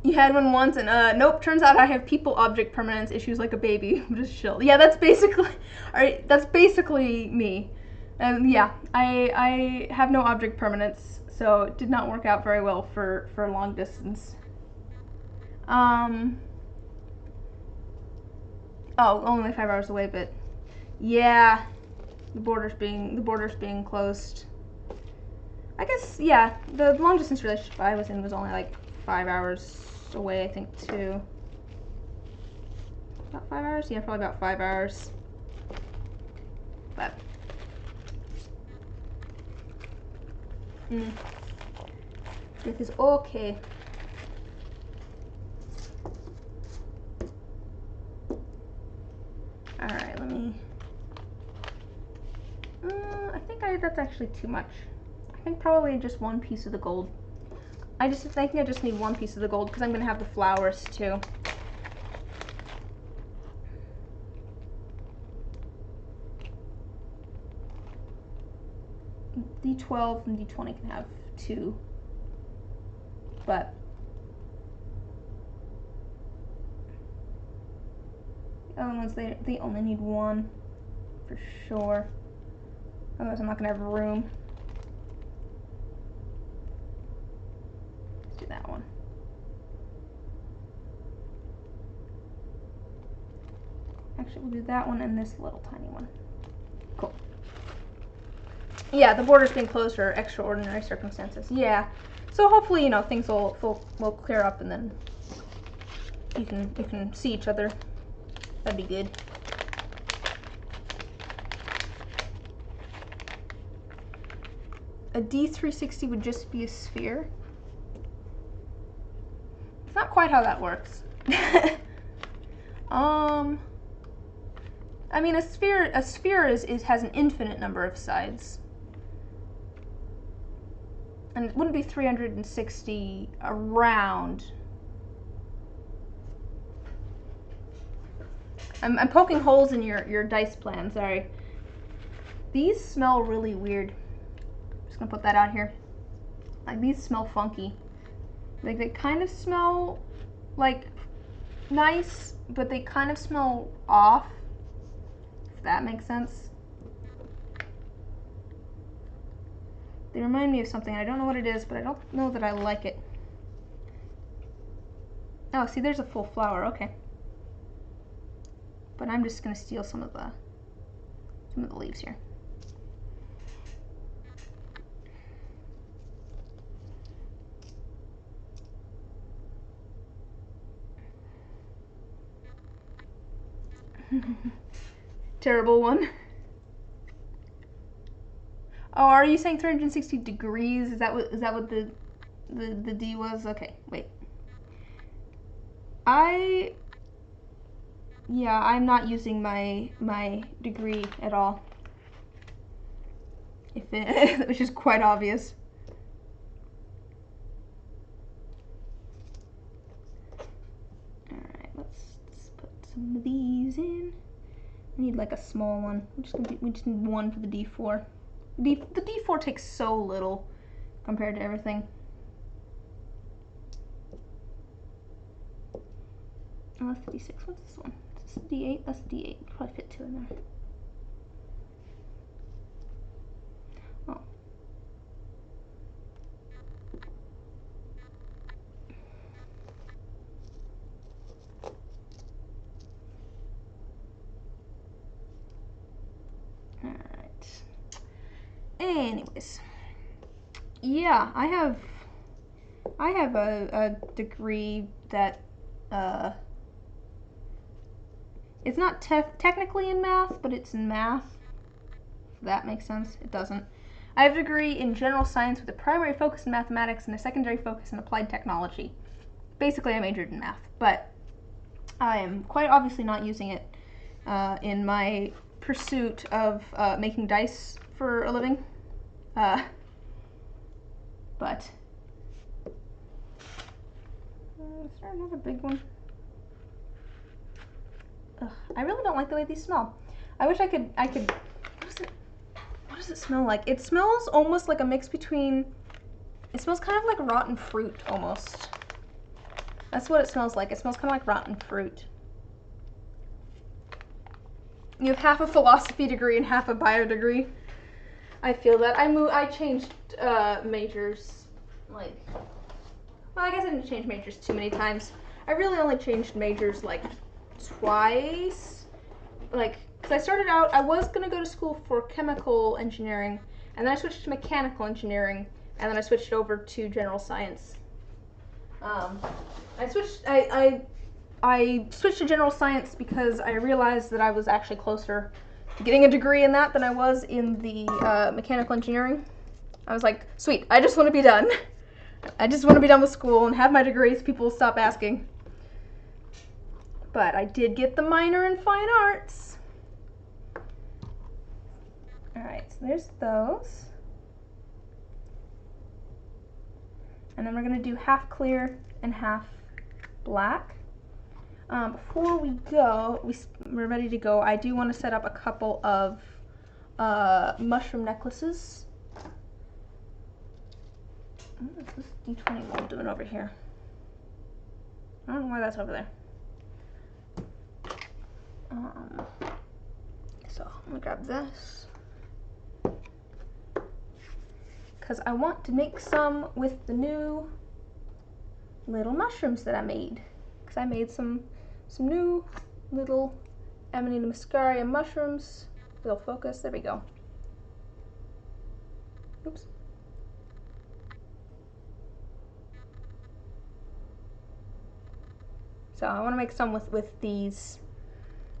You had one once, and nope. Turns out I have people object permanence issues like a baby. I'm just chill. Yeah, that's basically, alright. That's basically me. And yeah, I have no object permanence, so it did not work out very well for long distance. Oh, only 5 hours away, but yeah, the borders being closed. I guess yeah, the long distance relationship I was in was only like 5 hours away, I think, too. About 5 hours? Yeah, probably about 5 hours. But this is okay. Alright, let me I think that's actually too much. I think probably just one piece of the gold. I think I just need one piece of the gold because I'm going to have the flowers too. D12 and D20 can have 2. But the other ones, they only need 1 for sure. Otherwise I'm not going to have room. Let's do that one. Actually, we'll do that one and this little tiny one. Cool. Yeah, the borders being closed for extraordinary circumstances. Yeah. So hopefully, you know, things will clear up and then you can see each other. That'd be good. A D360 would just be a sphere. It's not quite how that works. I mean, a sphere has an infinite number of sides. And it wouldn't be 360 around. I'm poking holes in your dice plan, sorry. These smell really weird. I'm just gonna put that out here. Like, these smell funky. Like, they kind of smell like nice, but they kind of smell off, if that makes sense. They remind me of something. I don't know what it is, but I don't know that I like it. Oh, see, there's a full flower. Okay. But I'm just gonna steal some of the leaves here. Terrible one. Oh, are you saying 360 degrees? Is that what the D was? Okay, wait. Yeah, I'm not using my degree at all. Which is quite obvious. Alright, let's put some of these in. I need like a small one. We just need 1 for the D4. The D4 takes so little compared to everything. Oh, that's the D6. What's this one? Is this D8? That's D8. Probably fit 2 in there. Oh. Alright. Anyways. Yeah, I have a degree that it's not technically in math, but it's in math. If that makes sense. It doesn't. I have a degree in general science with a primary focus in mathematics and a secondary focus in applied technology. Basically, I majored in math, but I am quite obviously not using it in my pursuit of making dice for a living. But is there another big one? Ugh, I really don't like the way these smell. I wish I could. What does it smell like? It smells almost like a mix between. It smells kind of like rotten fruit almost. That's what it smells like. It smells kind of like rotten fruit. You have half a philosophy degree and half a bio degree. I feel that. I changed majors, like, well, I guess I didn't change majors too many times. I really only changed majors like twice. Like, because I started out, I was going to go to school for chemical engineering, and then I switched to mechanical engineering, and then I switched over to general science. I switched to general science because I realized that I was actually closer to getting a degree in that than I was in the mechanical engineering. I was like, sweet, I just want to be done. I just want to be done with school and have my degree so people will stop asking. But I did get the minor in fine arts. Alright, so there's those. And then we're going to do half clear and half black. Before we go, we're ready to go, I do want to set up a couple of mushroom necklaces. What is this D21 doing over here? I don't know why that's over there. So I'm gonna grab this because I want to make some with the new little mushrooms that I made. Because I made some new little Amanita muscaria mushrooms. They'll focus. There we go. Oops. So I want to make some with these,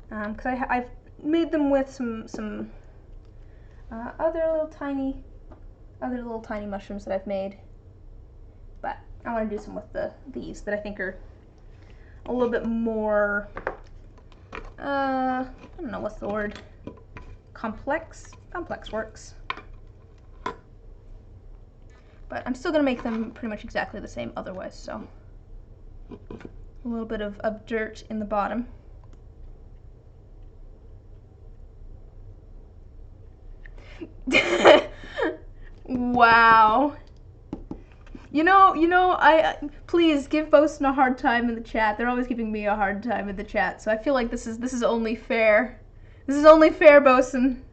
because I've made them with some other little tiny mushrooms that I've made, but I want to do some with these that I think are a little bit more, I don't know what's the word, complex. Complex works. But I'm still gonna make them pretty much exactly the same otherwise, so. A little bit of dirt in the bottom. Wow. You know, I please give Bosun a hard time in the chat. They're always giving me a hard time in the chat, so I feel like this is only fair. This is only fair, Bosun.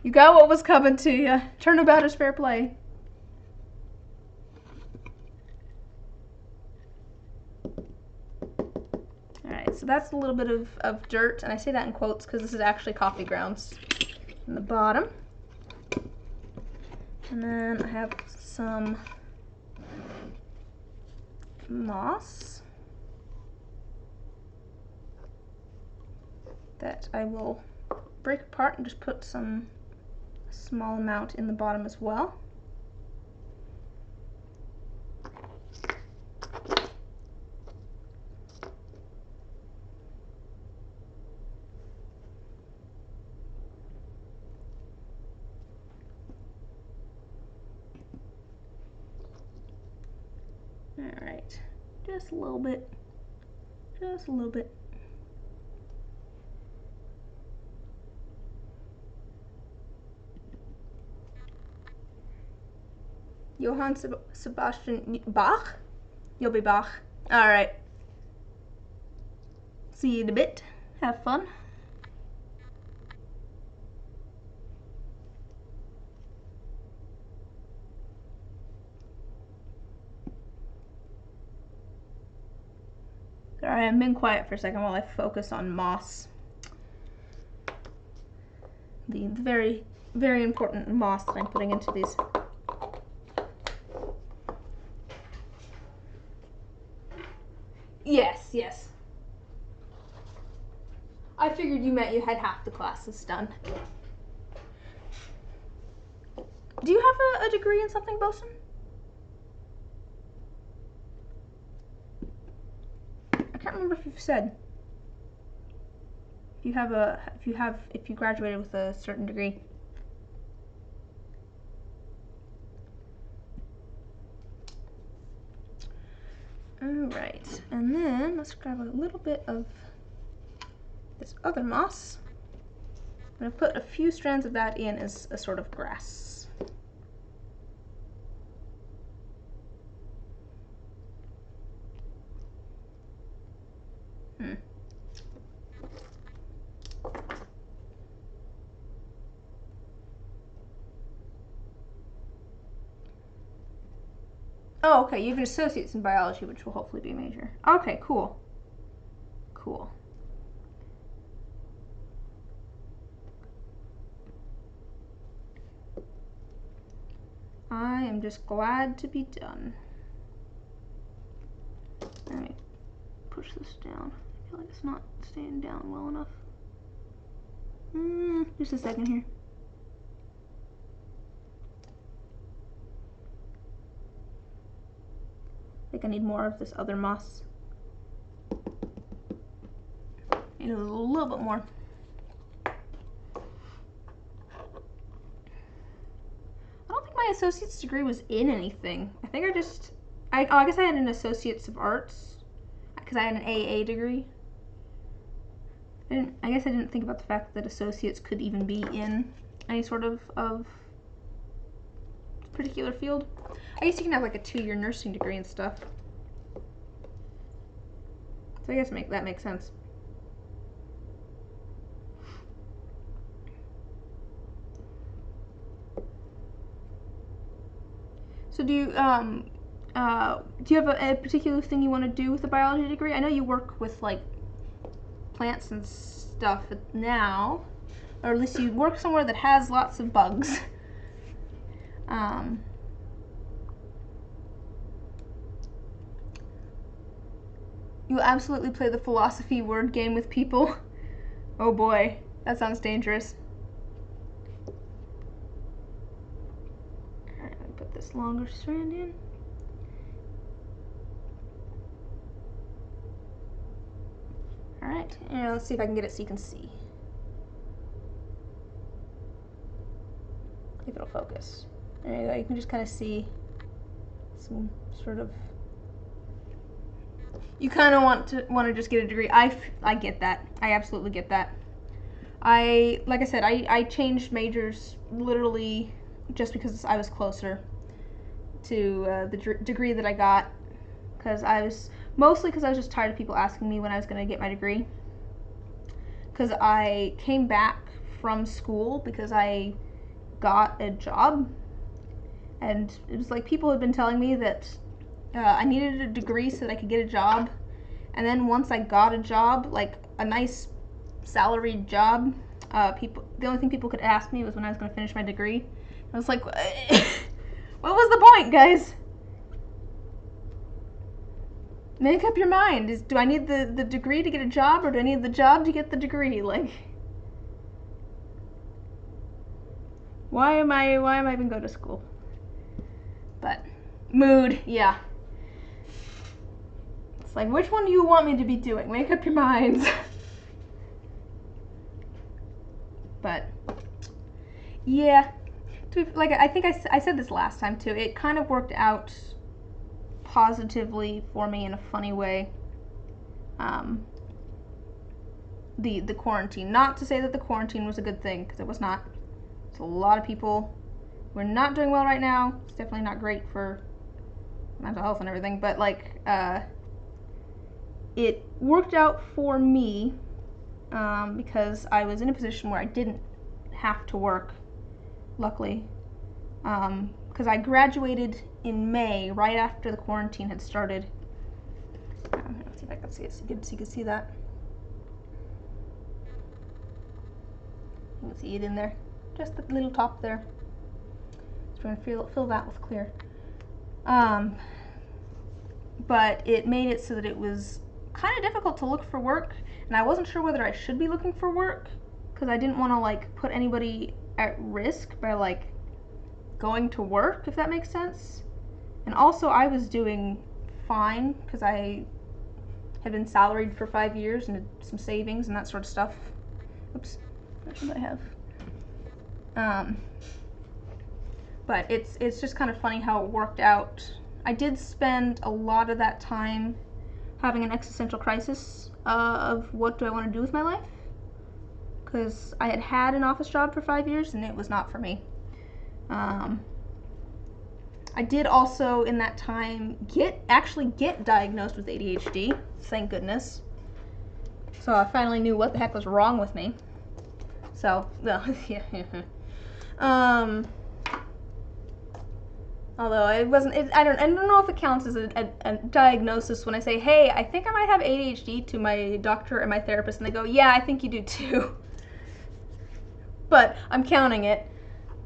You got what was coming to you. Turnabout is fair play. Alright, so that's a little bit of dirt, and I say that in quotes because this is actually coffee grounds in the bottom. And then I have some moss that I will break apart and just put some small amount in the bottom as well. Alright, just a little bit. Just a little bit. Johann Sebastian Bach? You'll be Bach. Alright. See you in a bit. Have fun. Sorry, I'm being quiet for a second while I focus on moss. The very, very important moss that I'm putting into these. Yes, yes. I figured you meant you had half the classes done. Do you have a degree in something, Bosun? I can't remember if you've said. If you graduated with a certain degree. Alright, and then let's grab a little bit of this other moss. I'm going to put a few strands of that in as a sort of grass. Oh, okay, you have an associate's in biology, which will hopefully be a major. Okay, cool. Cool. I am just glad to be done. Let me push this down. I feel like it's not staying down well enough. Just a second here. I think I need more of this other moss. Need a little bit more. I don't think my associate's degree was in anything. I think I guess I had an associate's of arts because I had an AA degree. I guess I didn't think about the fact that associates could even be in any sort of particular field. I guess you can have like a 2-year nursing degree and stuff. So I guess that makes sense. So do you have a particular thing you want to do with a biology degree? I know you work with like plants and stuff now, or at least you work somewhere that has lots of bugs. You absolutely play the philosophy word game with people. Oh boy, that sounds dangerous. Alright, let me put this longer strand in. Alright, and let's see if I can get it so you can see. If it'll focus. There you go, you can just kind of see some sort of... You kind of want to just get a degree. I get that. I absolutely get that. Like I said, I changed majors literally just because I was closer to the degree that I got. Mostly because I was just tired of people asking me when I was going to get my degree. Because I came back from school because I got a job. And it was like people had been telling me that I needed a degree so that I could get a job, and then once I got a job, like a nice salaried job, the only thing people could ask me was when I was going to finish my degree. I was like, what was the point, guys? Make up your mind. Do I need the degree to get a job, or do I need the job to get the degree? Like, why am I even going to school? But mood, yeah. Like, which one do you want me to be doing? Make up your minds. But yeah, like I think I said this last time too. It kind of worked out positively for me in a funny way. The quarantine. Not to say that the quarantine was a good thing, because it was not. It's a lot of people. We're not doing well right now. It's definitely not great for mental health and everything. But like. It worked out for me because I was in a position where I didn't have to work, luckily, because I graduated in May, right after the quarantine had started. Let's see if I can see it so you can see that. You can see it in there, just the little top there. Just trying to fill that with clear. But it made it so that it was kind of difficult to look for work, and I wasn't sure whether I should be looking for work because I didn't want to like put anybody at risk by like going to work, if that makes sense. And also I was doing fine because I had been salaried for 5 years and had some savings and that sort of stuff. Oops, what should I have? But it's just kind of funny how it worked out I did spend a lot of that time having an existential crisis of what do I want to do with my life, because I had had an office job for 5 years and it was not for me. I did also in that time actually get diagnosed with ADHD, thank goodness. So I finally knew what the heck was wrong with me. So, well, yeah. Although it wasn't, I don't know if it counts as a diagnosis when I say, hey, I think I might have ADHD to my doctor and my therapist, and they go, yeah, I think you do too. But I'm counting it,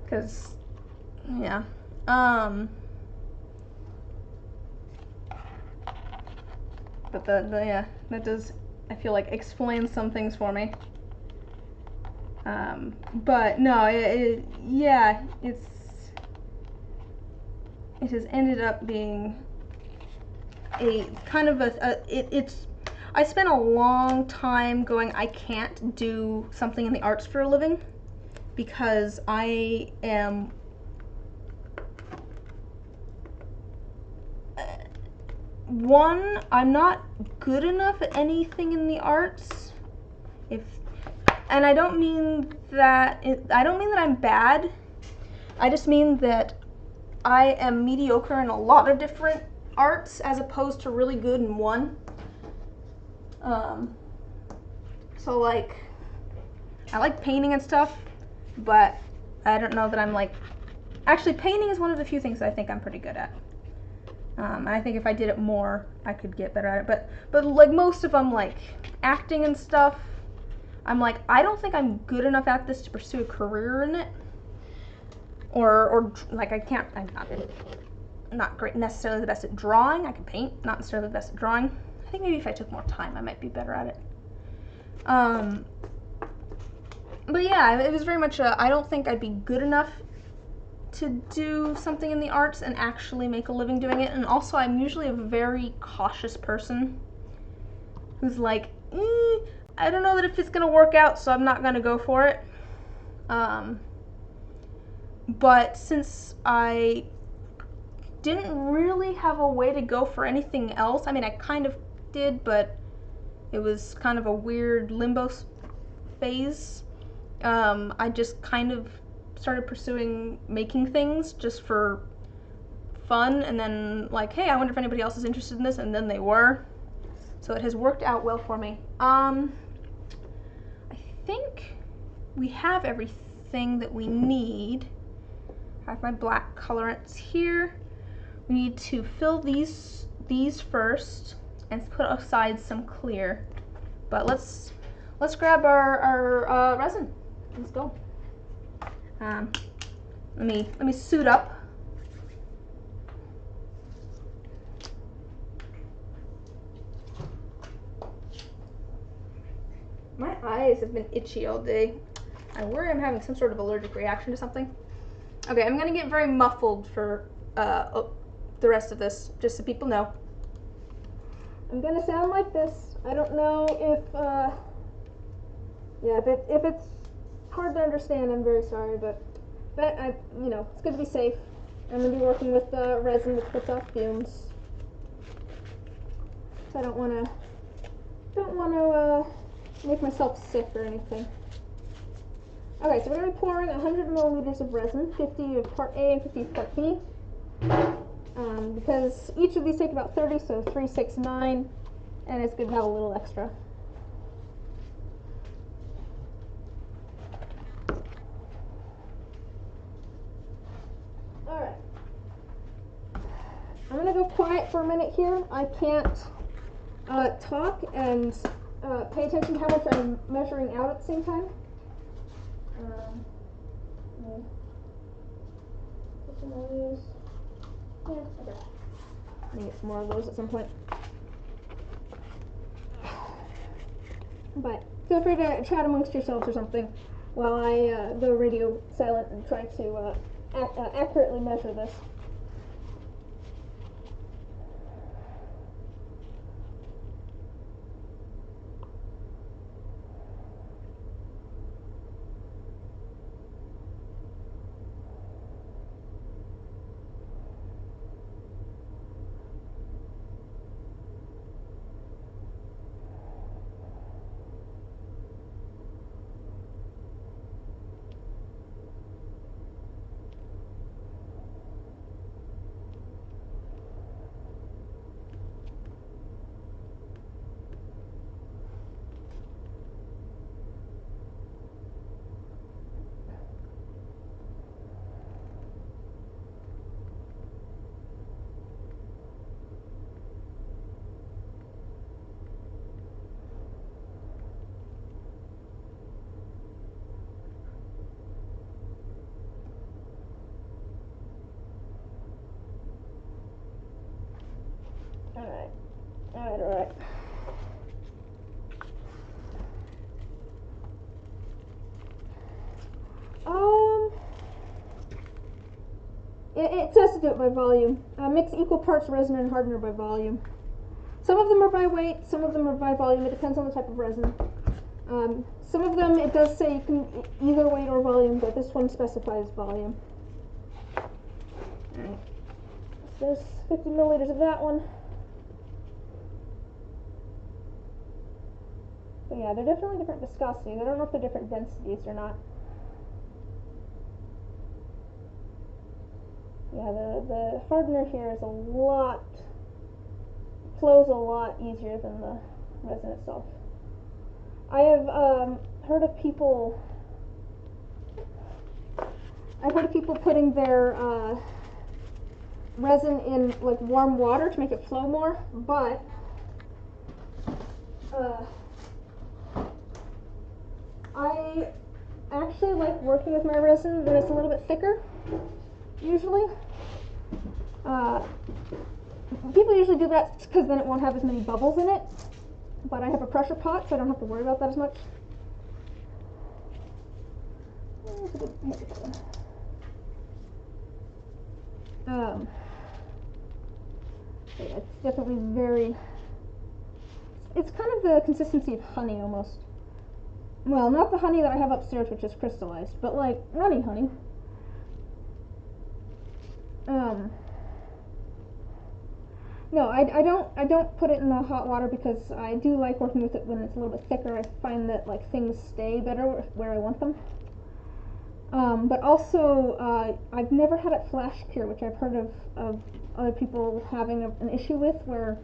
because, yeah. But yeah, that does, I feel like, explain some things for me. But no, yeah, it has ended up being a kind of it's, I spent a long time going, I can't do something in the arts for a living because I am one, I'm not good enough at anything in the arts. And I don't mean that I'm bad. I just mean that I am mediocre in a lot of different arts as opposed to really good in one. So like, I like painting and stuff, but I don't know that I'm like, actually painting is one of the few things I think I'm pretty good at. And I think if I did it more, I could get better at it. But like most of them, like acting and stuff, I'm like, I don't think I'm good enough at this to pursue a career in it. Or like I'm not great necessarily the best at drawing. I can paint, not necessarily the best at drawing. I think maybe if I took more time, I might be better at it. But yeah, it was very much I don't think I'd be good enough to do something in the arts and actually make a living doing it. And also, I'm usually a very cautious person who's like, I don't know that if it's gonna work out, so I'm not gonna go for it. But since I didn't really have a way to go for anything else, I mean, I kind of did, but it was kind of a weird limbo phase. I just kind of started pursuing making things just for fun, and then like, hey, I wonder if anybody else is interested in this, and then they were. So it has worked out well for me. I think we have everything that we need. I have my black colorants here. We need to fill these first and put aside some clear. But let's grab our resin. Let's go. Let me suit up. My eyes have been itchy all day. I worry I'm having some sort of allergic reaction to something. Okay, I'm gonna get very muffled for the rest of this, just so people know. I'm gonna sound like this. I don't know if it's hard to understand, I'm very sorry, but it's good to be safe. I'm gonna be working with resin that puts off fumes. So I don't wanna make myself sick or anything. Okay, so we're gonna be pouring 100 milliliters of resin, 50 of part A and 50 of part B. Because each of these take about 30, so 3, 6, 9, and it's good to have a little extra. Alright. I'm gonna go quiet for a minute here. I can't talk and pay attention to how much I'm measuring out at the same time. Put some of these. Yeah, okay. I'm gonna get some more of those at some point. But feel free to chat amongst yourselves or something while I go radio silent and try to accurately measure this. it says to do it by volume. Mix equal parts resin and hardener by volume. Some of them are by weight, some of them are by volume. It depends on the type of resin. Some of them it does say you can either weight or volume, but this one specifies volume. Alright. So there's 50 milliliters of that one. But yeah, they're definitely different viscosities. I don't know if they're different densities or not. Yeah, the hardener here is flows a lot easier than the resin itself. I have heard of people putting their resin in like warm water to make it flow more, but I actually like working with my resin when it's a little bit thicker, usually. People usually do that because then it won't have as many bubbles in it, but I have a pressure pot, so I don't have to worry about that as much. Yeah, it's definitely it's kind of the consistency of honey almost. Well, not the honey that I have upstairs, which is crystallized, but like runny honey. No, I don't put it in the hot water because I do like working with it when it's a little bit thicker. I find that like things stay better where I want them. But also, I've never had it flash cure, which I've heard of other people having an issue with, where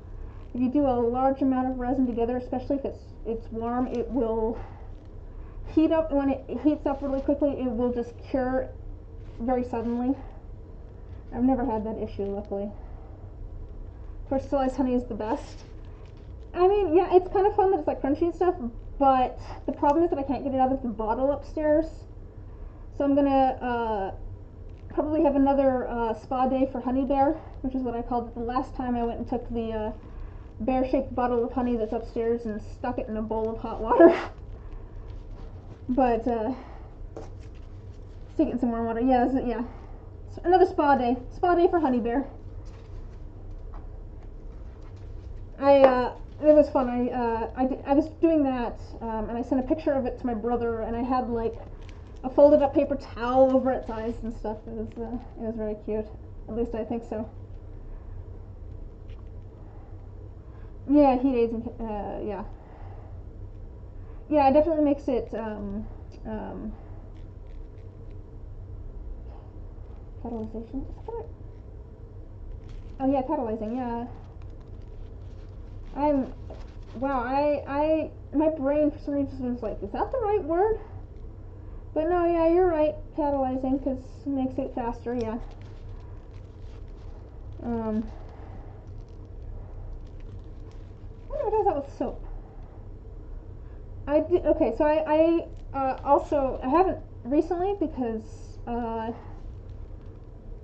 if you do a large amount of resin together, especially if it's warm, it will heat up. When it heats up really quickly, it will just cure very suddenly. I've never had that issue, luckily. Crystallized honey is the best. I mean, yeah, it's kind of fun that it's like crunchy and stuff, but the problem is that I can't get it out of the bottle upstairs. So I'm gonna probably have another spa day for Honey Bear, which is what I called it the last time I went and took the bear-shaped bottle of honey that's upstairs and stuck it in a bowl of hot water. But stick it in some warm water. Yeah, yeah. So another spa day for Honey Bear. It was fun. I was doing that, and I sent a picture of it to my brother, and I had like a folded up paper towel over its eyes and stuff. It was very cute. At least I think so. Yeah, heat aids and yeah. Yeah, it definitely makes it catalyzation. Is that right? Oh yeah, catalyzing. Yeah. Wow. My brain for some reason was like, is that the right word? But no, yeah, you're right. Catalyzing, because it makes it faster. Yeah. I wonder what does that with soap. Okay, so I also I haven't recently because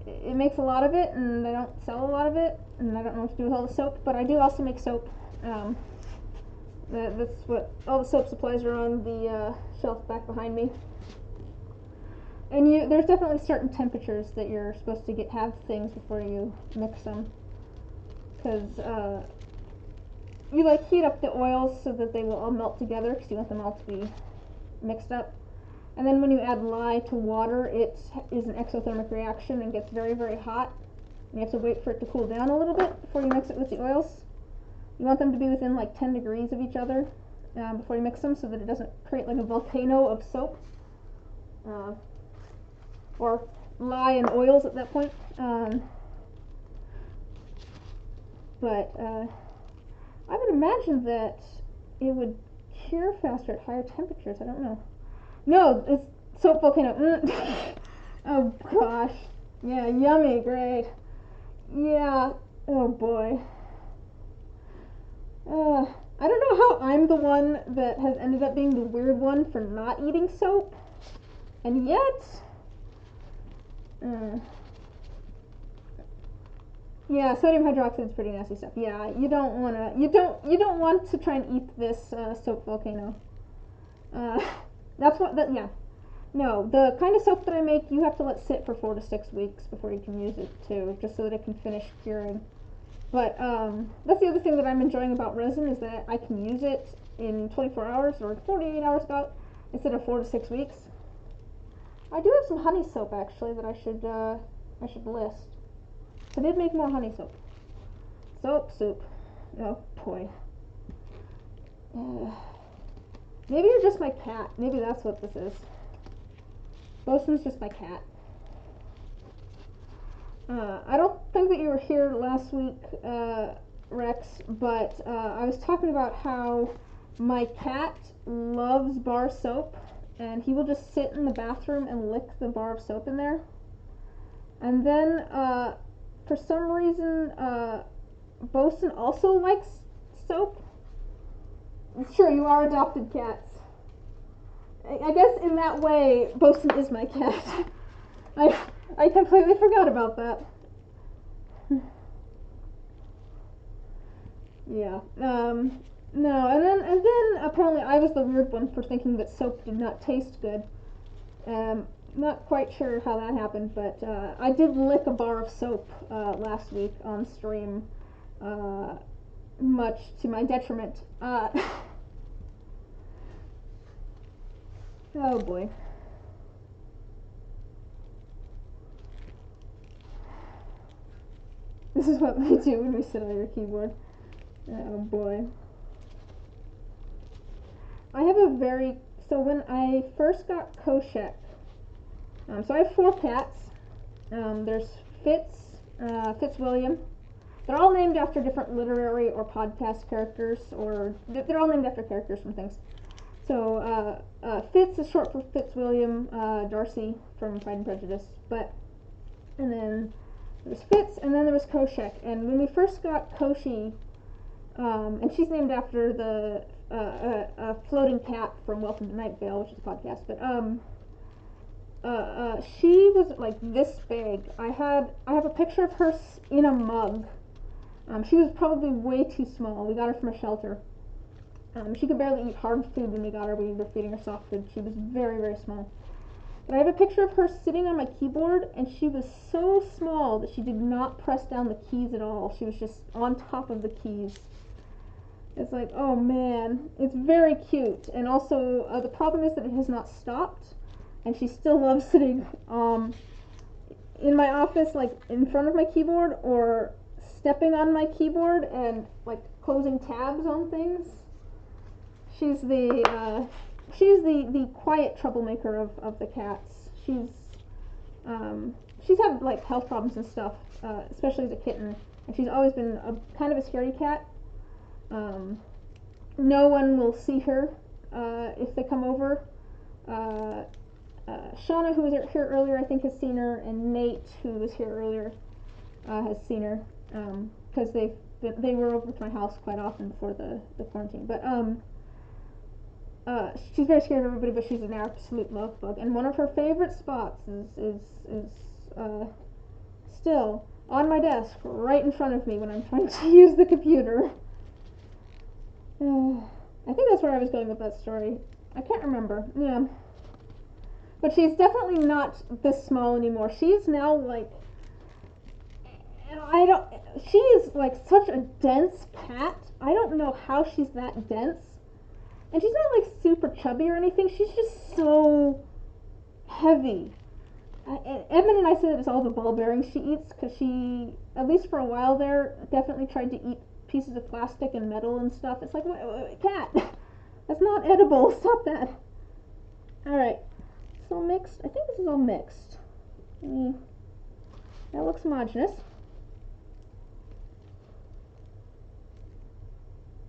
it makes a lot of it, and I don't sell a lot of it, and I don't know what to do with all the soap. But I do also make soap. That's what all the soap supplies are on the shelf back behind me. And there's definitely certain temperatures that you're supposed to have things before you mix them, because you like heat up the oils so that they will all melt together, because you want them all to be mixed up. And then when you add lye to water, it is an exothermic reaction and gets very, very hot. And you have to wait for it to cool down a little bit before you mix it with the oils. You want them to be within like 10 degrees of each other before you mix them, so that it doesn't create like a volcano of soap or lye and oils at that point. But I would imagine that it would cure faster at higher temperatures. I don't know. No, it's soap volcano. Oh gosh. Yeah, yummy, great. Yeah. Oh boy. I don't know how I'm the one that has ended up being the weird one for not eating soap, and yet, yeah, sodium hydroxide is pretty nasty stuff. Yeah, you don't want to try and eat this soap volcano. That's what yeah. No, the kind of soap that I make, you have to let sit for 4 to 6 weeks before you can use it too, just so that it can finish curing. But that's the other thing that I'm enjoying about resin is that I can use it in 24 hours or 48 hours about instead of 4 to 6 weeks. I do have some honey soap actually that I should list. So I did make more honey soap. Soap soup. Oh boy. Maybe you're just my cat. Maybe that's what this is. Bosun's just my cat. I don't think that you were here last week, Rex, but I was talking about how my cat loves bar soap, and he will just sit in the bathroom and lick the bar of soap in there. And then, for some reason, Bosun also likes soap. Sure, you are adopted cats. I guess in that way, Bosun is my cat. I completely forgot about that. Yeah. No, and then apparently I was the weird one for thinking that soap did not taste good. Not quite sure how that happened, but I did lick a bar of soap last week on stream, much to my detriment. Oh boy. This is what we do when we sit on your keyboard. Oh boy. I have so when I first got Koshek, so I have 4 cats. There's Fitzwilliam. They're all named after different literary or podcast characters, or they're all named after characters from things. So Fitz is short for Fitzwilliam Darcy from Pride and Prejudice, and then there was Fitz, and then there was Koshek. And when we first got Koshi, and she's named after the floating cat from Welcome to Night Vale, which is a podcast, but she was like this big. I have a picture of her in a mug. She was probably way too small. We got her from a shelter. She could barely eat hard food when we got her. We were feeding her soft food. She was very, very small. But I have a picture of her sitting on my keyboard, and she was so small that she did not press down the keys at all. She was just on top of the keys. It's like, oh man, it's very cute. And also, the problem is that it has not stopped, and she still loves sitting in my office, like in front of my keyboard, or stepping on my keyboard and like closing tabs on things. She's the quiet troublemaker of the cats. She's had like health problems and stuff, especially as a kitten, and she's always been kind of a scaredy cat. No one will see her if they come over. Shauna, who was here earlier, I think has seen her, and Nate, who was here earlier, has seen her because they were over to my house quite often before the quarantine. But she's very scared of everybody, but she's an absolute love bug. And one of her favorite spots is still on my desk, right in front of me when I'm trying to use the computer. I think that's where I was going with that story. I can't remember. Yeah. But she's definitely not this small anymore. She's now like, she is like such a dense cat. I don't know how she's that dense. And she's not like super chubby or anything. She's just so heavy. Edmund and I say that it's all the ball bearings she eats, because she, at least for a while there, definitely tried to eat pieces of plastic and metal and stuff. It's like, wait, cat, that's not edible. Stop that. Alright, it's all mixed. I think this is all mixed. That looks homogeneous.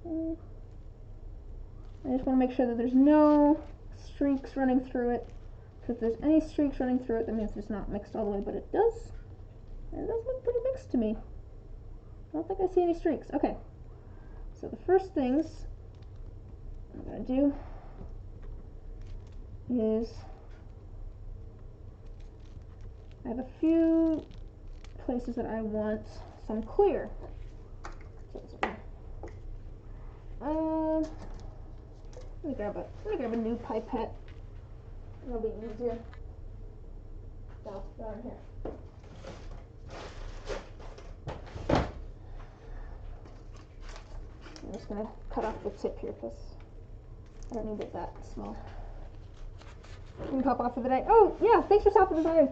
I just want to make sure that there's no streaks running through it. Because if there's any streaks running through it, that means it's not mixed all the way, but it does. It does look pretty mixed to me. I don't think I see any streaks. Okay. So the first things I'm going to do is I have a few places that I want some clear. Let me grab a new pipette. It'll be easier. No, down here. I'm just gonna cut off the tip here because I don't need it that small. You can pop off for the day. Oh, yeah, thanks for stopping by.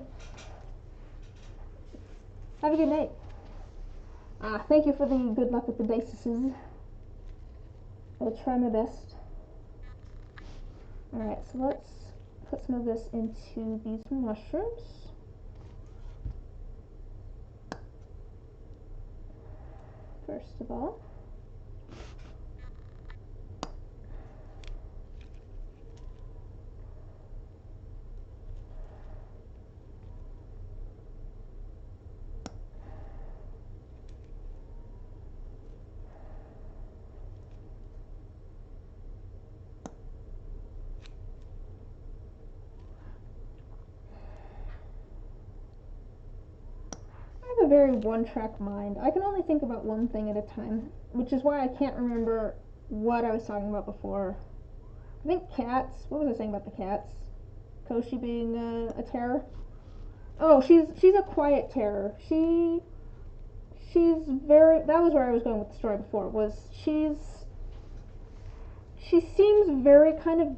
Have a good night. Thank you for the good luck with the dices. I'll try my best. Alright, so let's put some of this into these mushrooms. First of all. A very one-track mind. I can only think about one thing at a time, which is why I can't remember what I was talking about before. I think cats. What was I saying about the cats? Koshi being a terror. Oh, she's a quiet terror. She's very. That was where I was going with the story before. She seems very kind of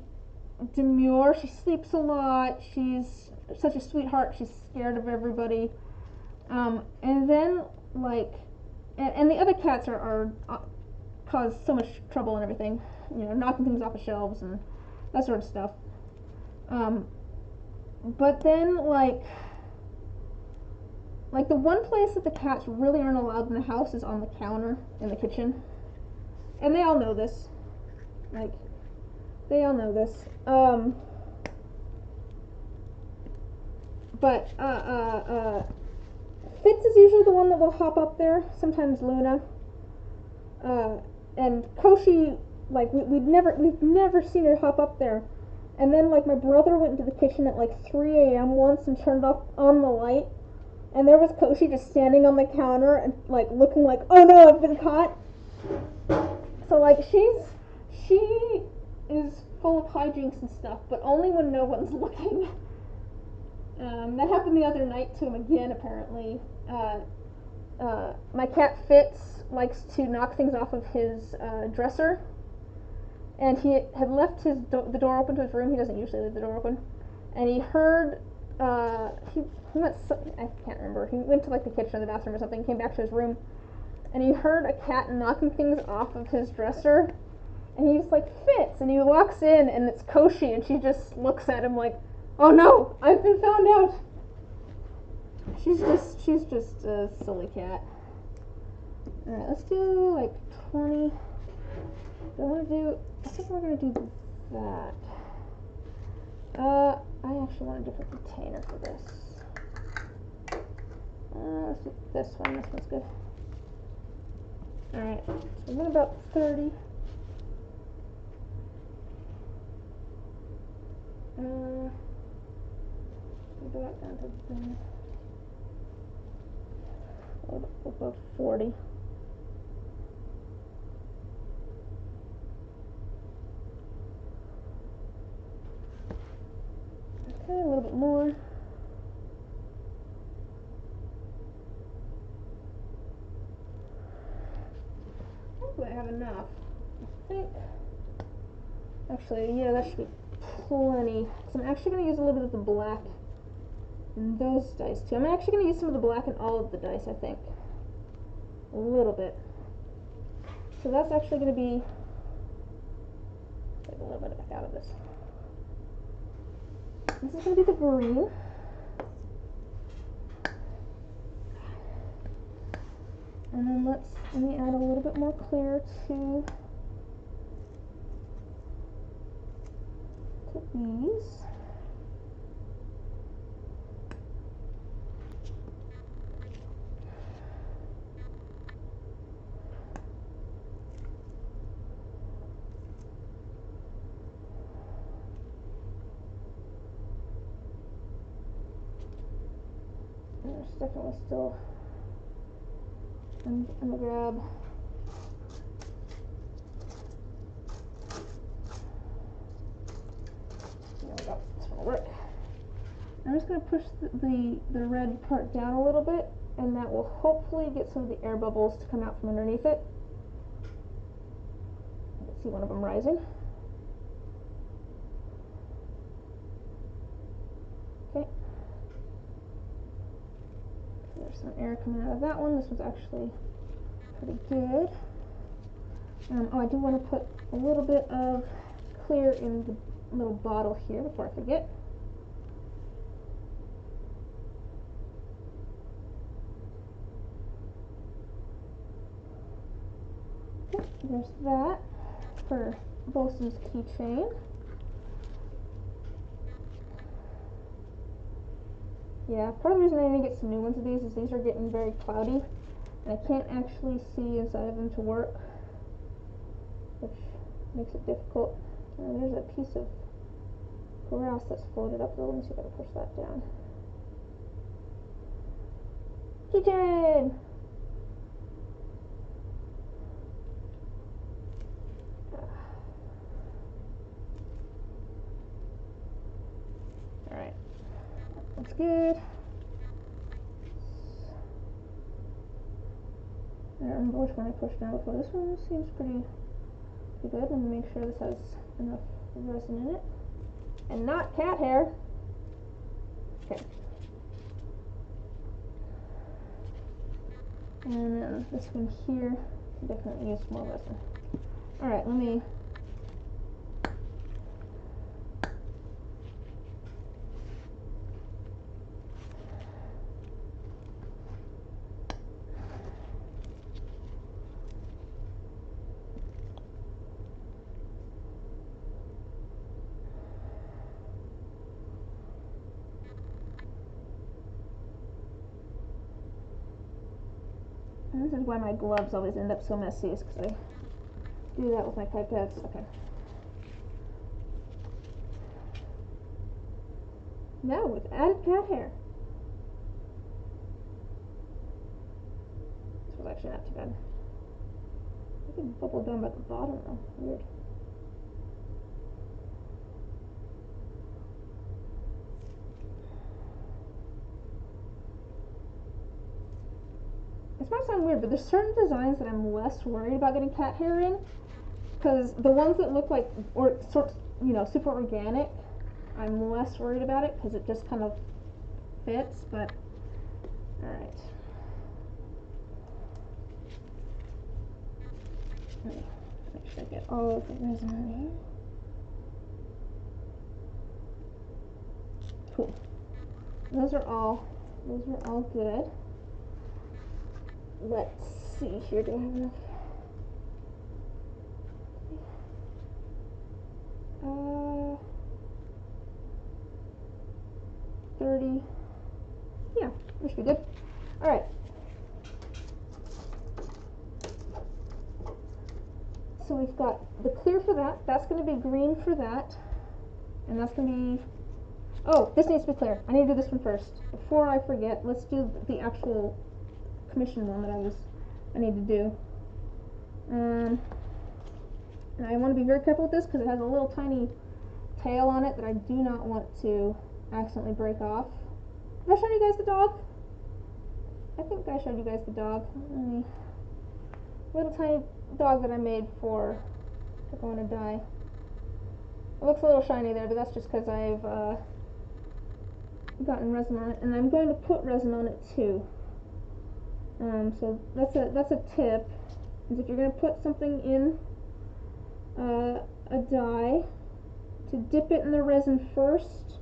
demure. She sleeps a lot. She's such a sweetheart. She's scared of everybody. And then, like, and the other cats are cause so much trouble and everything, you know, knocking things off of shelves and that sort of stuff. But then, like the one place that the cats really aren't allowed in the house is on the counter in the kitchen. And they all know this. Like, they all know this. But, Fitz is usually the one that will hop up there, sometimes Luna. And Koshi, like, we've never seen her hop up there. And then, like, my brother went into the kitchen at, like, 3 a.m. once and turned on the light. And there was Koshi just standing on the counter and, like, looking like, oh no, I've been caught. So, like, she is full of hijinks and stuff, but only when no one's looking. That happened the other night to him again, apparently. My cat Fitz likes to knock things off of his dresser, and he had left the door open to his room. He doesn't usually leave the door open, and he heard he went. I can't remember. He went to like the kitchen or the bathroom or something. Came back to his room, and he heard a cat knocking things off of his dresser, and he's like, Fitz, and he walks in, and it's Koshi, and she just looks at him like, oh no, I've been found out. She's just a silly cat. Alright, let's do like 20. I think we're gonna do that. I actually want a different container for this. Let's do this one. This one's good. Alright, so I'm at about 30. Go back down to above 40. Okay, a little bit more. Hopefully I have enough. I think. Actually, yeah, that should be plenty. So I'm actually going to use a little bit of the black in those dice too. I'm actually going to use some of the black in all of the dice, I think. A little bit. So that's actually going to be. Take a little bit back out of this. This is going to be the green. And then let me add a little bit more clear to these. There's definitely still. I'm gonna grab. There we go. This one will work. just going to push the red part down a little bit, and that will hopefully get some of the air bubbles to come out from underneath it. Let's see one of them rising. Okay. There's some air coming out of that one. This one's actually pretty good. Oh, I do want to put a little bit of clear in the little bottle here before I forget. Okay, there's that for Bolson's keychain. Yeah, part of the reason I need to get some new ones of these is these are getting very cloudy, and I can't actually see inside of them to work, which makes it difficult. There's a piece of grass that's floated up though. Let me see if I can push that down. Keychain! Alright. That's good. I don't remember which one I pushed down before. This one seems pretty good. Let me make sure this has enough resin in it. And not cat hair. Okay. And then this one here, definitely use more resin. Alright, let me and this is why my gloves always end up so messy, is because I do that with my pipettes. Okay. Now with added cat hair. This was actually not too bad. I can bubble down by the bottom though. Weird. This might sound weird, but there's certain designs that I'm less worried about getting cat hair in, because the ones that look like, or sort of, you know, super organic, I'm less worried about it because it just kind of fits. But all right, let me make sure I get all of the resin in here. Cool. Those are all good. Let's see here. Do I have enough? 30. Yeah, that should be good. All right. So we've got the clear for that. That's going to be green for that, and that's going to be. Oh, this needs to be clear. I need to do this one first before I forget. Let's do the actual commission one that I need to do. And I want to be very careful with this because it has a little tiny tail on it that I do not want to accidentally break off. Have I shown you guys the dog? I think I showed you guys the dog. Little tiny dog that I made for Going to Die. It looks a little shiny there, but that's just because I've gotten resin on it, and I'm going to put resin on it too. So that's a tip. Is if you're going to put something in a dye, to dip it in the resin first,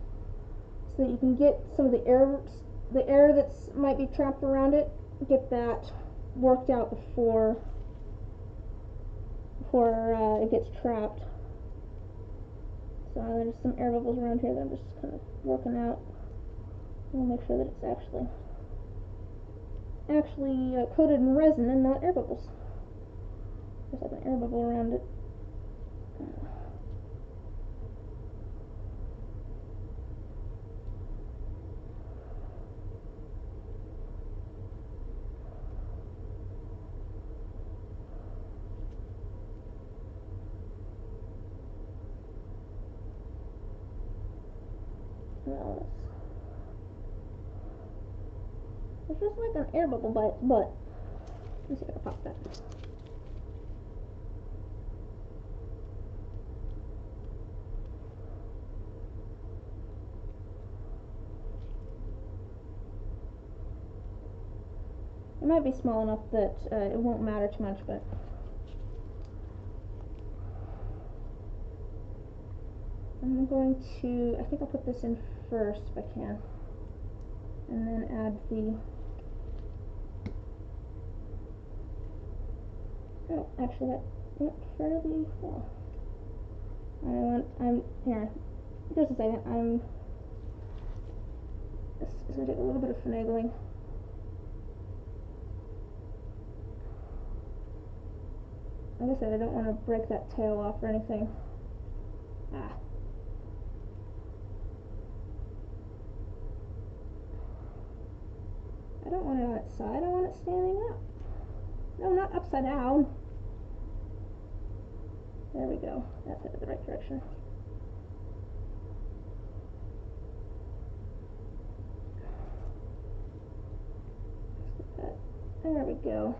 so that you can get some of the air that's might be trapped around it. Get that worked out before it gets trapped. So there's some air bubbles around here that I'm just kind of working out. We'll make sure that it's actually coated in resin and not air bubbles. There's like an air bubble around it. Well, It's just like an air bubble by its butt. Let me see if I can pop that. It might be small enough that it won't matter too much, but I'm going to, I think I'll put this in first if I can, and then add the, oh, actually that went fairly well. Here, just a second, this is going to take a little bit of finagling. Like I said, I don't want to break that tail off or anything. I don't want it on its side, I want it standing up. No, not upside down. There we go. That's headed the right direction. There we go.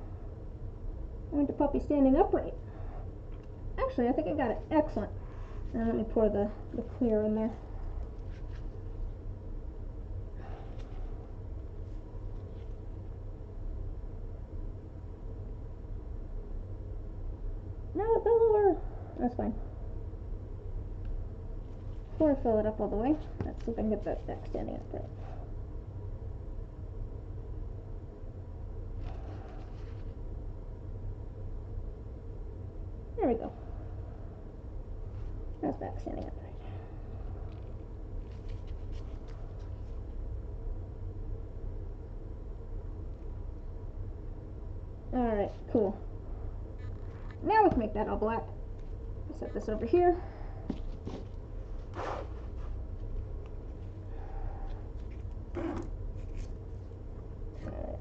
I want the puppy standing upright. Actually, I think I got it. Excellent. Now let me pour the clear in there. No, it fell over. That's fine. Before I fill it up all the way, let's see if I can get that back standing upright. There we go. That's back standing upright. Alright, cool. Now we can make that all black. I'll set this over here. Alright.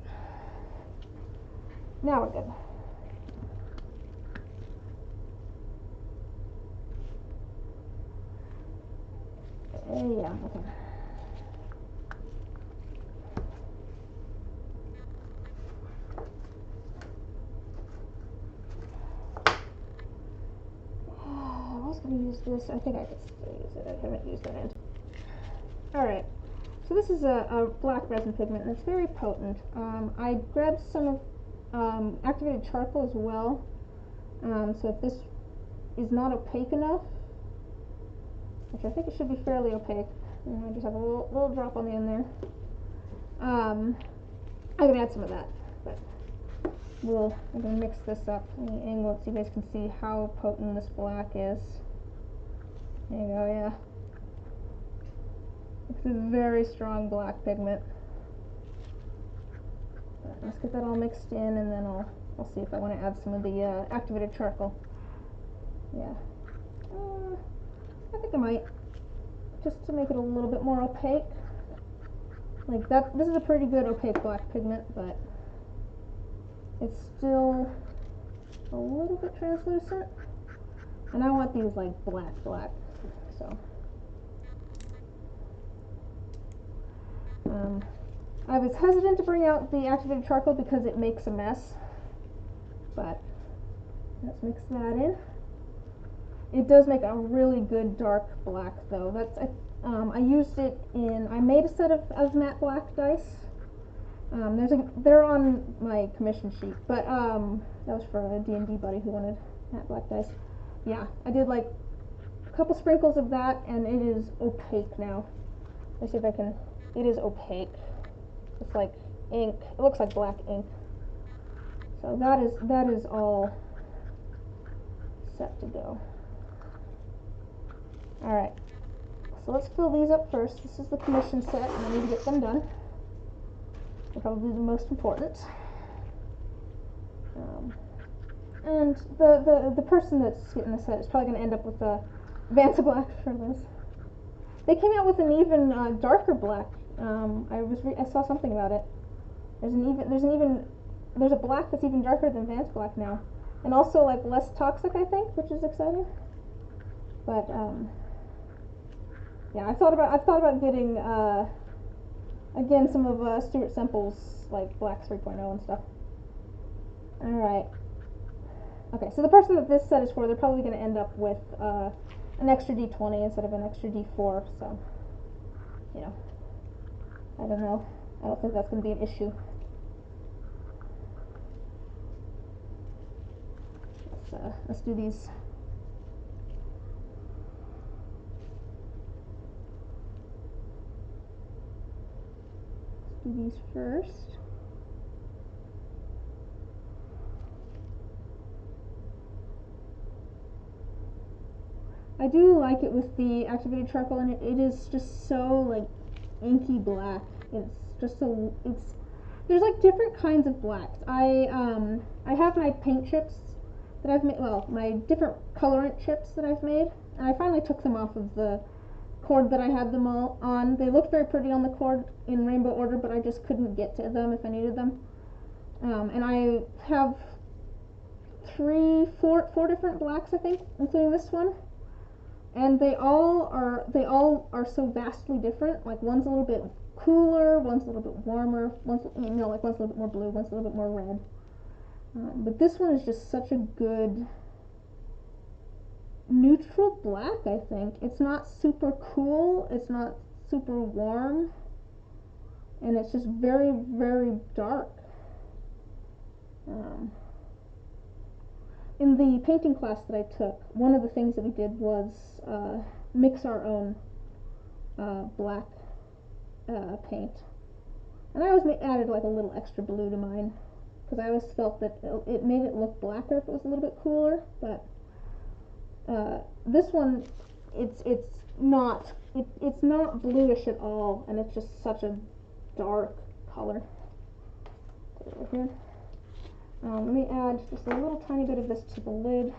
Now we're good. Yeah, okay. I was going to use this. I think I could still use it. I haven't used that end. Alright, so this is a black resin pigment, and it's very potent. I grabbed some of activated charcoal as well. So if this is not opaque enough, which I think it should be fairly opaque, and I just have a little drop on the end there. I can add some of that, but I'm going to mix this up. Let me angle it so you guys can see how potent this black is. There you go, yeah. It's a very strong black pigment. Let's get that all mixed in, and then I'll see if I want to add some of the activated charcoal. Yeah. I think I might, just to make it a little bit more opaque. Like that, this is a pretty good opaque black pigment, but it's still a little bit translucent. And I want these like black, so. I was hesitant to bring out the activated charcoal because it makes a mess, but let's mix that in. It does make a really good dark black though. I used it I made a set of matte black dice. They're on my commission sheet, but that was for a D&D buddy who wanted matte black dice. Yeah, I did like a couple sprinkles of that, and it is opaque now. Let's see if I can. It is opaque. It's like ink. It looks like black ink. So that is all set to go. Alright, so let's fill these up first. This is the commission set, and I need to get them done. They're probably the most important. And the person that's getting the set is probably going to end up with a Vanta Black for this. They came out with an even darker black. I saw something about it. There's a black that's even darker than Vanta Black now, and also like less toxic, I think, which is exciting. But yeah, I've thought about getting Again, some of Stuart Semple's like black 3.0 and stuff. Alright. Okay, so the person that this set is for, they're probably going to end up with an extra d20 instead of an extra d4, so, you know, I don't know. I don't think that's going to be an issue. Let's do these. Let's do these first. I do like it with the activated charcoal in it. It is just so like inky black. It's just so there's like different kinds of blacks. I have my paint chips that I've made, well, my different colorant chips that I've made, and I finally took them off of the cord that I had them all on. They looked very pretty on the cord in rainbow order, but I just couldn't get to them if I needed them. And I have four different blacks, I think, including this one. And they all are so vastly different. Like one's a little bit cooler, one's a little bit warmer, one's like one's a little bit more blue, one's a little bit more red. But this one is just such a good neutral black, I think. It's not super cool, it's not super warm, and it's just very, very dark. In the painting class that I took, one of the things that we did was mix our own black paint. And I always added like a little extra blue to mine, because I always felt that it made it look blacker if it was a little bit cooler. But this one, it's not bluish at all, and it's just such a dark color. Put it over here. Let me add just a little tiny bit of this to the lid.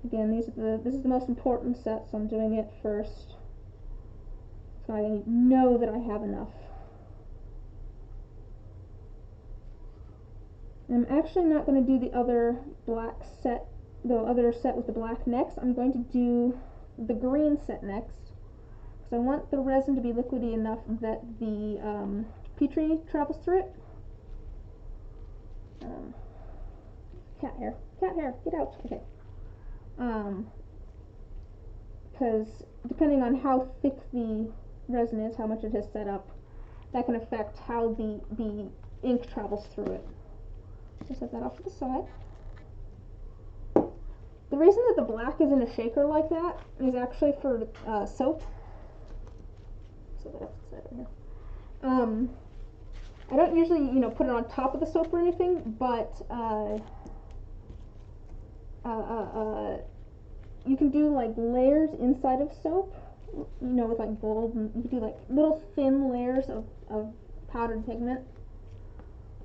Again, this is the most important set, so I'm doing it first, so I know that I have enough. I'm actually not going to do the other other set with the black next. I'm going to do the green set next, because I want the resin to be liquidy enough that the Petri travels through it. Cat hair, get out. Okay. Because depending on how thick the resin is, how much it has set up, that can affect how the ink travels through it. Just set that off to the side. The reason that the black is in a shaker like that is actually for soap. So that over here. I don't usually, put it on top of the soap or anything, but you can do like layers inside of soap, with like gold, and you can do like little thin layers of powdered pigment.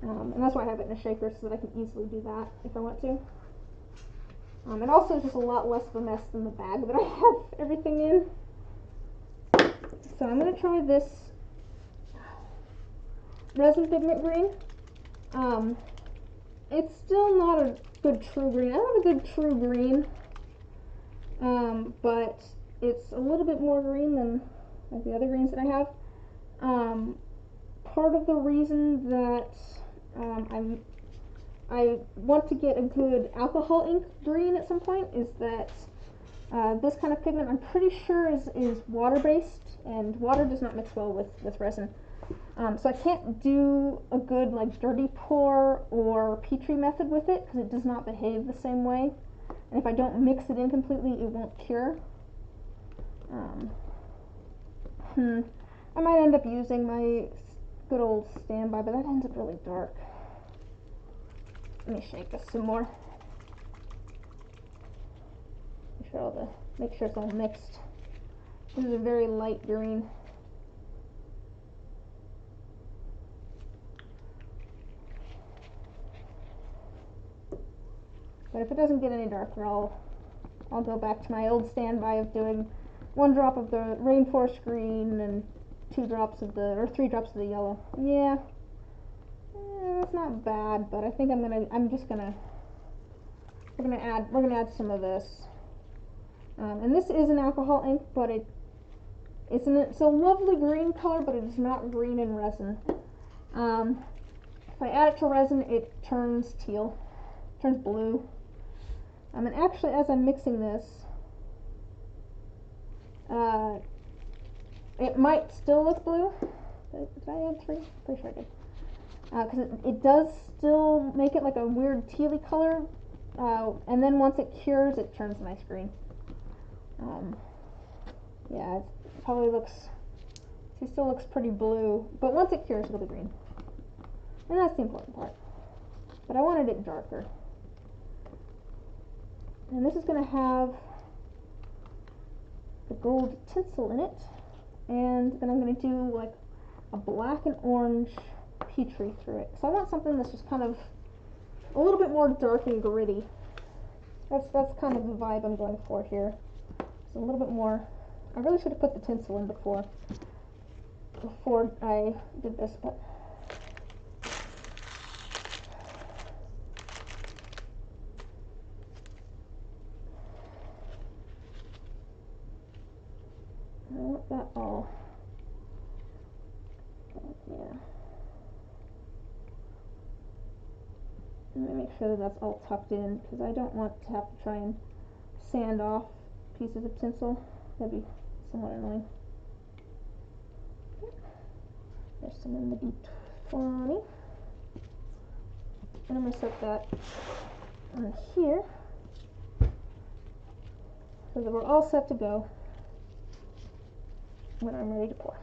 And that's why I have it in a shaker, so that I can easily do that if I want to. It also is just a lot less of a mess than the bag that I have everything in. So I'm going to try this resin pigment green. It's still not a good true green. I don't have a good true green, but it's a little bit more green than like the other greens that I have. Part of the reason that I want to get a good alcohol ink green at some point is that this kind of pigment, I'm pretty sure, is water-based, and water does not mix well with resin. So I can't do a good like dirty pour or Petri method with it, because it does not behave the same way. And if I don't mix it in completely, it won't cure. I might end up using my good old standby, but that ends up really dark. Let me shake this some more. Make sure it's all mixed. This is a very light green. But if it doesn't get any darker, I'll go back to my old standby of doing 1 drop of the rainforest green and 3 drops of the yellow. Yeah, that's not bad, but I think we're gonna add some of this. And this is an alcohol ink, but It's a lovely green color, but it is not green in resin. If I add it to resin, it turns teal, turns blue. And actually, as I'm mixing this, it might still look blue. Did I add 3? Pretty sure I did. Because it does still make it like a weird tealy color, and then once it cures, it turns nice green. Yeah, it probably looks, it still looks pretty blue, but once it cures, it'll be green. And that's the important part. But I wanted it darker. And this is going to have the gold tinsel in it, and then I'm going to do like a black and orange Petri through it. So I want something that's just kind of a little bit more dark and gritty. That's kind of the vibe I'm going for here. It's a little bit more. I really should have put the tinsel in before I did this, but I want that all. Yeah. Let me make sure that that's all tucked in, because I don't want to have to try and sand off pieces of tinsel. That'd be somewhat annoying. There's some in the D20. And I'm going to set that on here so that we're all set to go when I'm ready to pour.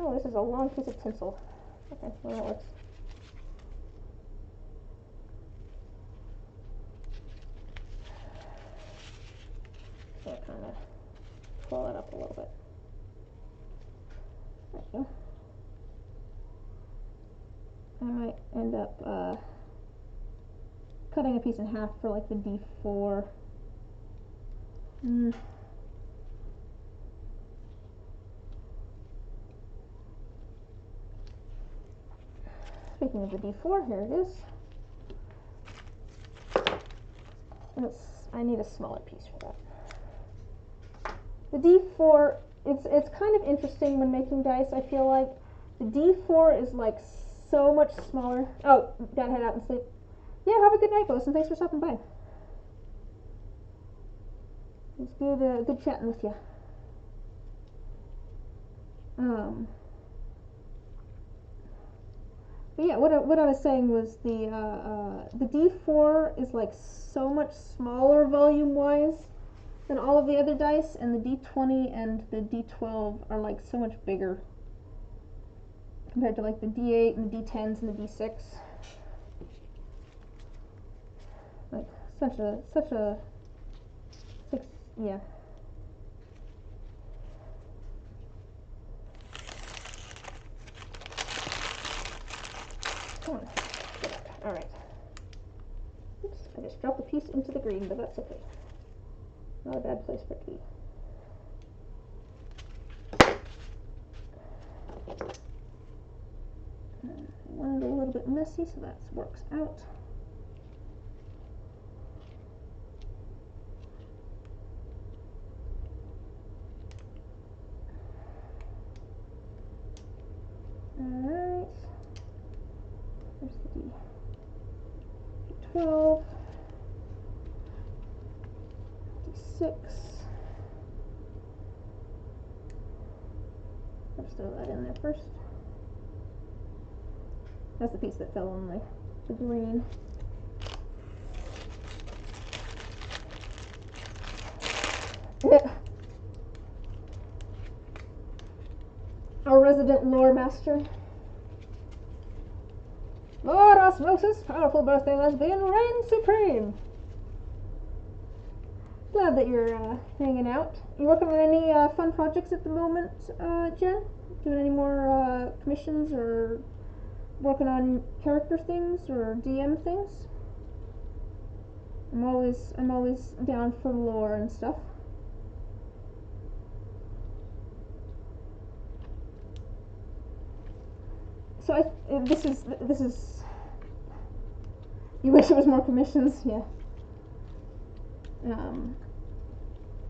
Oh, this is a long piece of tinsel. Okay, well that works. So I kind of pull it up a little bit. There you go. I might end up cutting a piece in half for like the D4. Speaking of the D4, here it is. I need a smaller piece for that. The D4, it's kind of interesting when making dice. I feel like the D4 is like so much smaller. Oh, gotta head out and sleep. Yeah, have a good night, folks, and thanks for stopping by. It's good chatting with you. But yeah, what I was saying was the D4 is like so much smaller volume-wise than all of the other dice, and the D20 and the D12 are like so much bigger compared to like the D8 and the D10s and the D6. Like such a yeah. Come on. Alright. Oops, I just dropped a piece into the green, but that's okay. Not a bad place for it to be. I wanted a little bit messy, so that works out. Alright. There's the D12. D6. Let's throw that in there first. That's the piece that fell on the green. Our resident lore master. Lord Osmosis, powerful birthday lesbian, reign supreme. Glad that you're hanging out. You working on any fun projects at the moment, Jen? Doing any more commissions or working on character things or DM things? I'm always down for lore and stuff. So this is. You wish it was more commissions, yeah.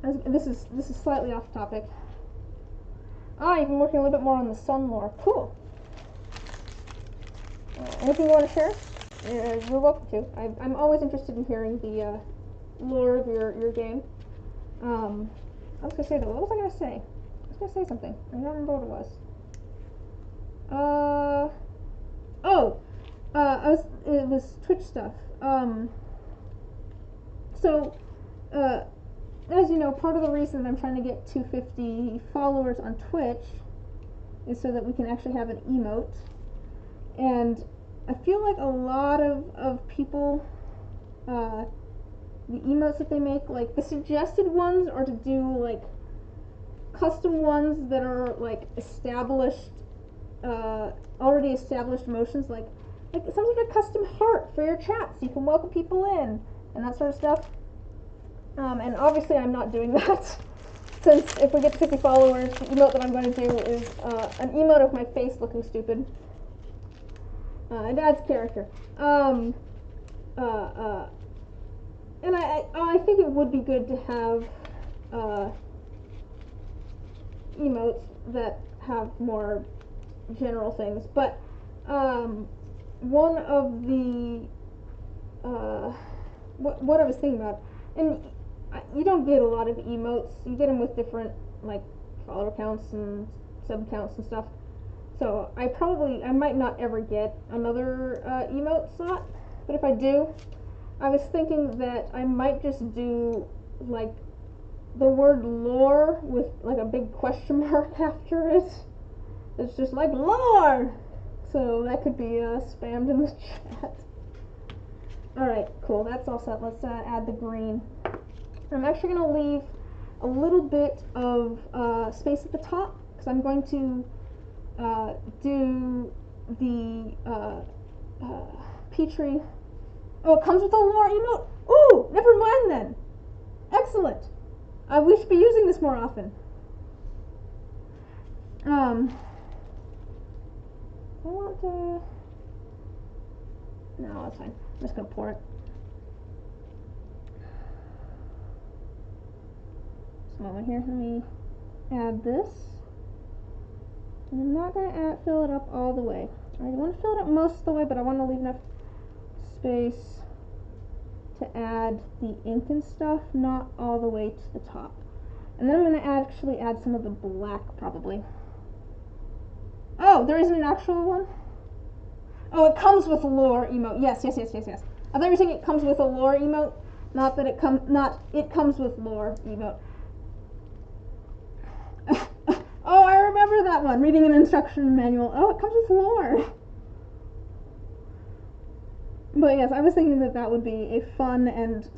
This is slightly off topic. You've been working a little bit more on the sun lore. Cool. Anything you want to share? You're welcome to. I'm always interested in hearing the lore of your game. I was gonna say that. What was I gonna say? I was gonna say something. I don't remember what it was. It was Twitch stuff. As you know, part of the reason I'm trying to get 250 followers on Twitch is so that we can actually have an emote. And I feel like a lot of people, the emotes that they make, like the suggested ones are to do like custom ones that are like established, already established motions, like some sort of custom heart for your chat so you can welcome people in and that sort of stuff. And obviously I'm not doing that, since if we get to 50 followers, the emote that I'm going to do is an emote of my face looking stupid. It adds character. And I think it would be good to have emotes that have more general things, but one of the what I was thinking about, and you don't get a lot of emotes. You get them with different like follower counts and sub counts and stuff. So I might not ever get another emote slot, but if I do, I was thinking that I might just do like the word lore with like a big question mark after it. It's just like lore. So that could be spammed in the chat. Alright, cool, that's all set. Let's add the green. I'm actually going to leave a little bit of space at the top, because I'm going to do the Petrie. Oh, it comes with a lore emote. Ooh, never mind then. Excellent. We should be using this more often. I want to... No, that's fine. I'm just going to pour it. Just a moment here. Let me add this. And I'm not going to fill it up all the way. I want to fill it up most of the way, but I want to leave enough space to add the ink and stuff, not all the way to the top. And then I'm going to actually add some of the black, probably. Oh, there isn't an actual one? Oh, it comes with a lore emote. Yes. I thought you were saying it comes with a lore emote, not that it comes with lore emote. Oh, I remember that one. Reading an instruction manual. Oh, it comes with lore. But yes, I was thinking that that would be a fun and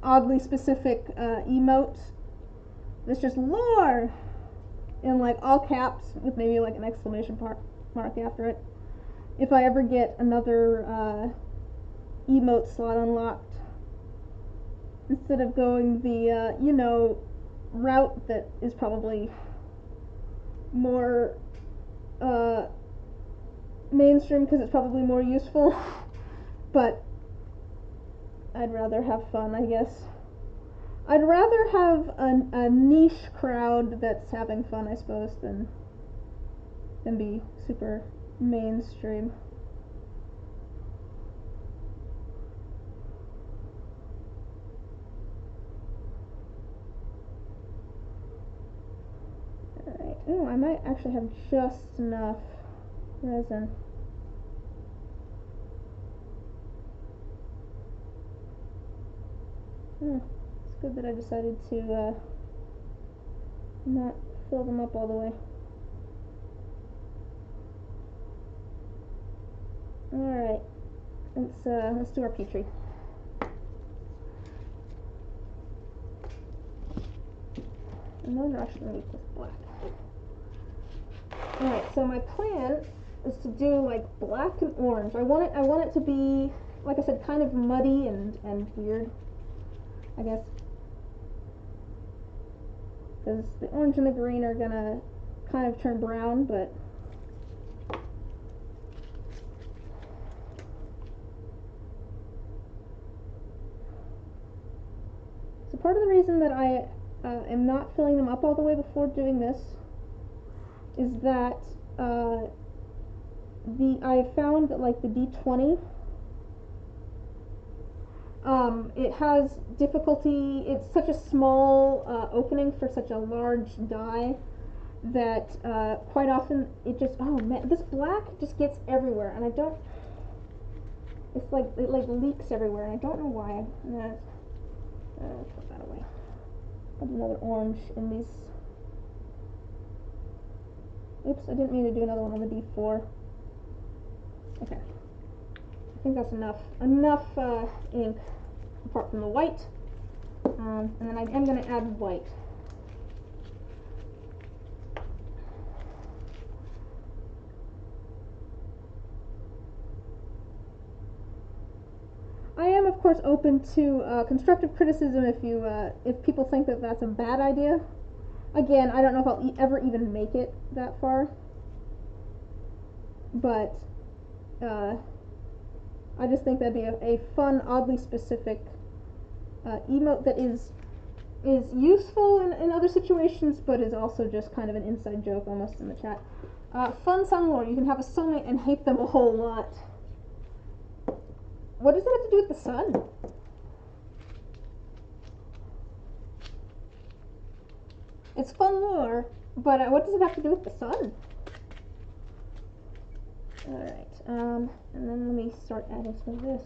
oddly specific emote. That's just lore in like all caps with maybe like an exclamation mark after it. If I ever get another emote slot unlocked, instead of going the route that is probably more mainstream because it's probably more useful, but I'd rather have fun, I guess. I'd rather have a niche crowd that's having fun, I suppose, than be super mainstream. Alright. Oh, I might actually have just enough resin. It's good that I decided to not fill them up all the way. Alright, let's do our Petrie. And those are actually going to be with black. Alright, so my plan is to do like black and orange. I want it to be, like I said, kind of muddy and weird, I guess. Because the orange and the green are going to kind of turn brown, but so part of the reason that I am not filling them up all the way before doing this is that I found that like the D20, it has difficulty. It's such a small opening for such a large die that quite often it just, oh man, this black just gets everywhere, and I don't. It's like it like leaks everywhere, and I don't know why. Put that away. Put another orange in these. Oops, I didn't mean to do another one on the D4. Okay, I think that's enough ink, apart from the white, and then I am going to add white. I am, of course, open to constructive criticism if people think that that's a bad idea. Again, I don't know if I'll ever even make it that far, but I just think that'd be a fun, oddly specific emote that is useful in other situations, but is also just kind of an inside joke almost in the chat. Fun Sunlord, you can have a soulmate and hate them a whole lot. What does that have to do with the sun? It's fun lore, but what does it have to do with the sun? Alright, and then let me start adding some of this.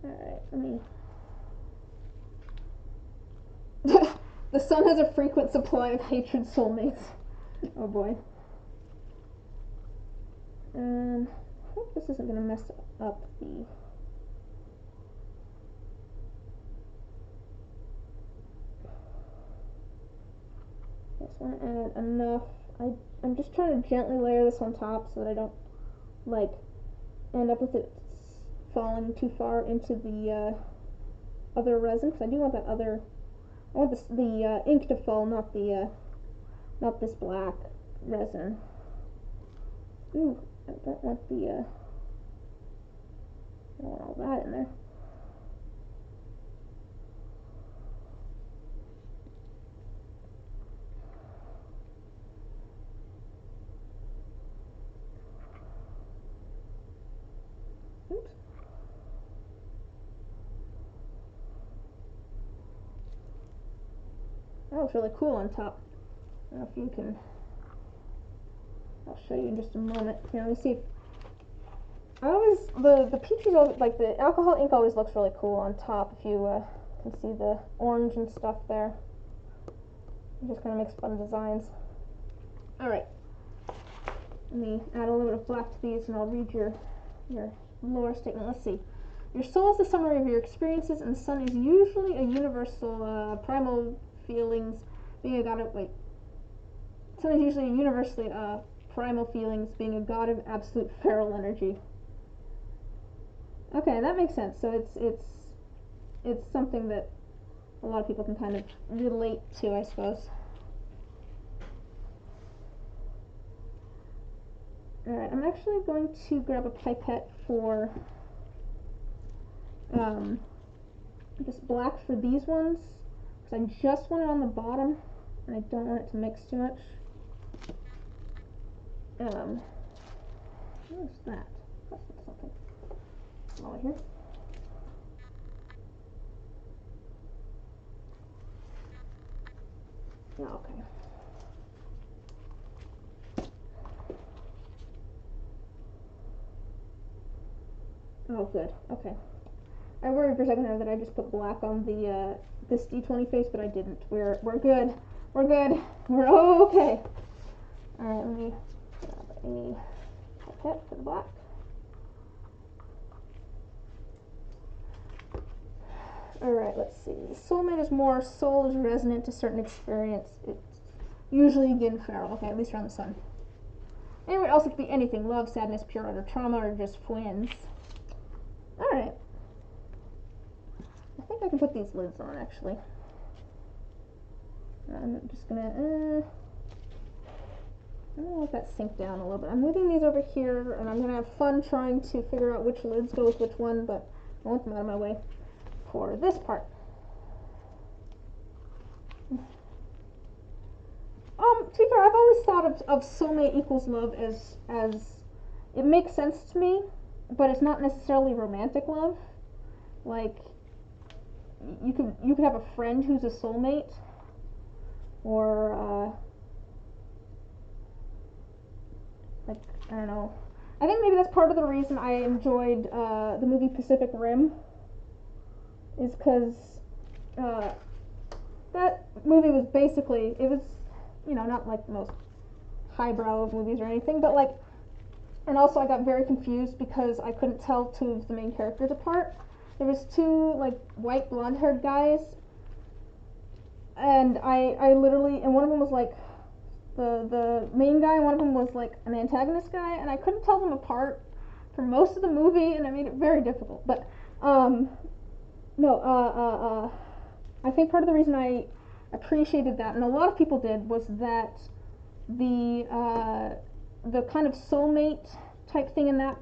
Alright, let me... The sun has a frequent supply of hatred soulmates. Oh boy. I hope this isn't going to mess up the... I just want to add enough. I'm just trying to gently layer this on top so that I don't, like, end up with it falling too far into the other resin, because I do want that other... I want the ink to fall, not this black resin. Ooh, I don't want I don't want all that in there. Oops. That looks really cool on top. I don't know if you can... I'll show you in just a moment. Here, let me see if... I always... The peaches, like the alcohol ink always looks really cool on top if you can see the orange and stuff there. It just kind of makes fun designs. Alright. Let me add a little bit of black to these and I'll read your lore statement. Let's see. Your soul is the summary of your experiences, and the sun is usually a universal, primal feelings, being a god of, sun is usually a universally, primal feelings, being a god of absolute feral energy. Okay, that makes sense. So it's something that a lot of people can kind of relate to, I suppose. Alright, I'm actually going to grab a pipette for this black for these ones, because I just want it on the bottom, and I don't want it to mix too much. What's that? That's something. Over here. Oh, okay. Oh, good. Okay. I worried for a second there that I just put black on the this D20 face, but I didn't. We're good. We're good. We're okay. All right. Let me grab a pipette for the black. Alright, let's see. Soulmate is more, soul is resonant to certain experience. It's usually again feral, okay, at least around the sun. Anywhere else it could be anything. Love, sadness, pure utter trauma, or just twins. Alright. can put these lids on, actually. I'm just gonna, I'm gonna let that sink down a little bit. I'm moving these over here, and I'm gonna have fun trying to figure out which lids go with which one, but I want them out of my way for this part. To be fair, I've always thought of soulmate equals love as it makes sense to me, but it's not necessarily romantic love. Like, you could have a friend who's a soulmate, or like, I don't know. I think maybe that's part of the reason I enjoyed the movie Pacific Rim, is because that movie was basically, it was, you know, not like the most highbrow of movies or anything, but like, and also I got very confused because I couldn't tell two of the main characters apart. There was two like white blonde haired guys, and I literally, and one of them was like the main guy, and one of them was like an antagonist guy, and I couldn't tell them apart for most of the movie, and it made it very difficult. But no, I think part of the reason I appreciated that, and a lot of people did, was that the kind of soulmate type thing in that,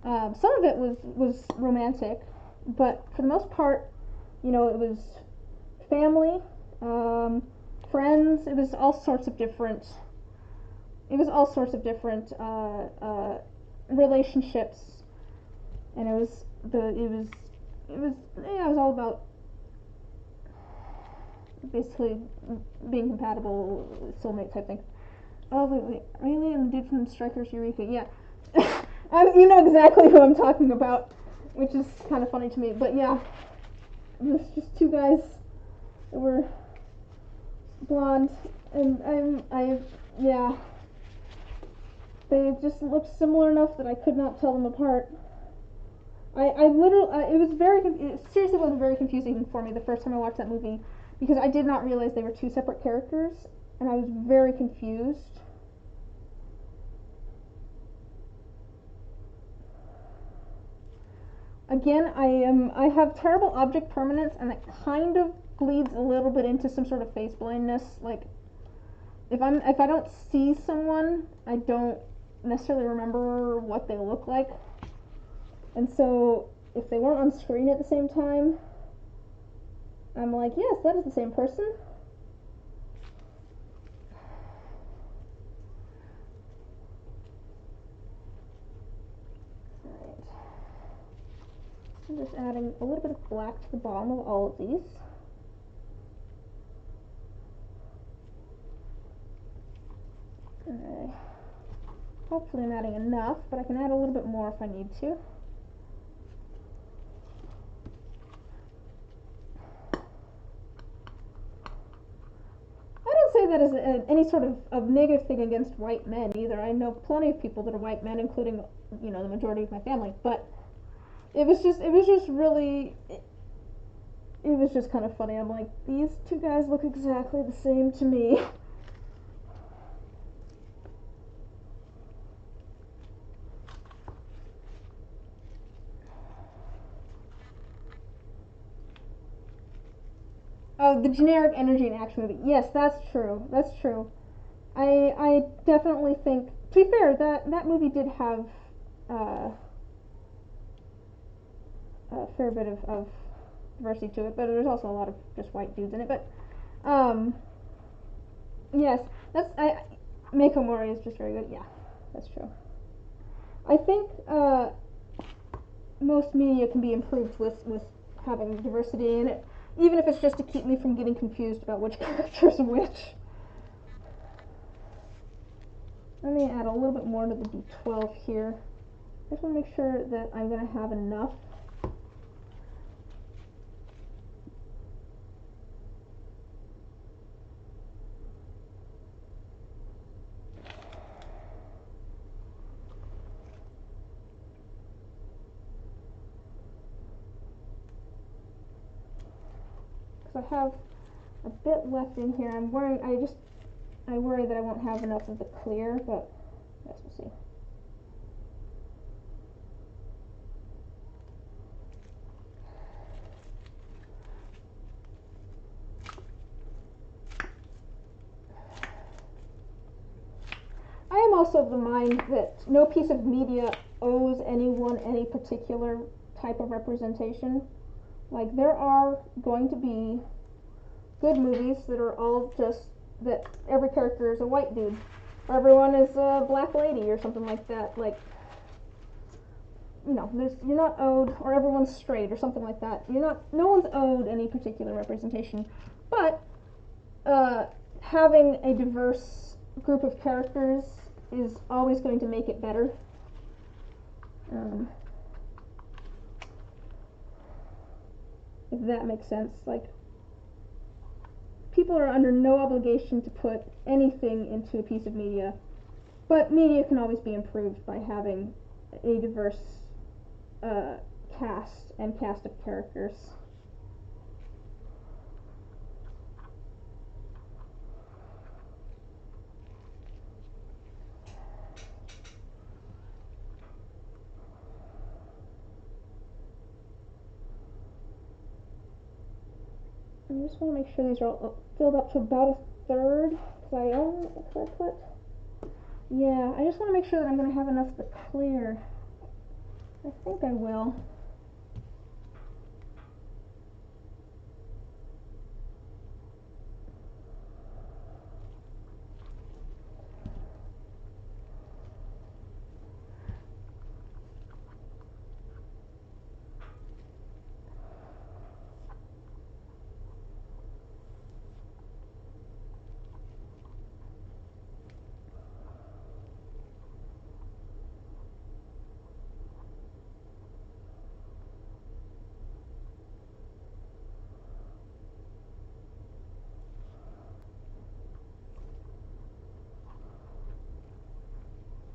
some of it was romantic, but for the most part, you know, it was family, friends. It was all sorts of different. It was all sorts of different relationships, and it was all about basically being compatible, soulmate type thing. Oh wait, really? And the dude from Strikers Eureka, yeah. You know exactly who I'm talking about, which is kind of funny to me. But yeah, there's just two guys that were blonde, and yeah, they just looked similar enough that I could not tell them apart. I literally, it seriously was very confusing for me the first time I watched that movie, because I did not realize they were two separate characters, and I was very confused. Again, I have terrible object permanence, and it kind of bleeds a little bit into some sort of face blindness. Like, if I don't see someone, I don't necessarily remember what they look like. And so if they weren't on screen at the same time, I'm like, yes, that is the same person. Alright. I'm just adding a little bit of black to the bottom of all of these. Okay. Hopefully I'm adding enough, but I can add a little bit more if I need to. I don't say that as any sort of negative thing against white men either. I know plenty of people that are white men, including, you know, the majority of my family, but it was just kind of funny. I'm like, these two guys look exactly the same to me. Oh, the generic energy in action movie. Yes, that's true. That's true. I definitely think, to be fair, that movie did have a fair bit of diversity to it, but there's also a lot of just white dudes in it. But yes, Meiko Mori is just very good. Yeah, that's true. I think most media can be improved with having diversity in it, even if it's just to keep me from getting confused about which character's which. Let me add a little bit more to the D12 here. I just want to make sure that I'm going to have enough. Because I have a bit left in here. I worry that I won't have enough of the clear, but I guess we'll see. also of the mind that no piece of media owes anyone any particular type of representation. Like, there are going to be good movies that are all just that every character is a white dude, or everyone is a black lady, or something like that. Like, you know, you're not owed, or everyone's straight, or something like that. No one's owed any particular representation, but having a diverse group of characters is always going to make it better. If that makes sense. Like, people are under no obligation to put anything into a piece of media, but media can always be improved by having a diverse cast of characters. I just want to make sure these are all filled up to about a third, because I just want to make sure that I'm going to have enough to clear. I think I will.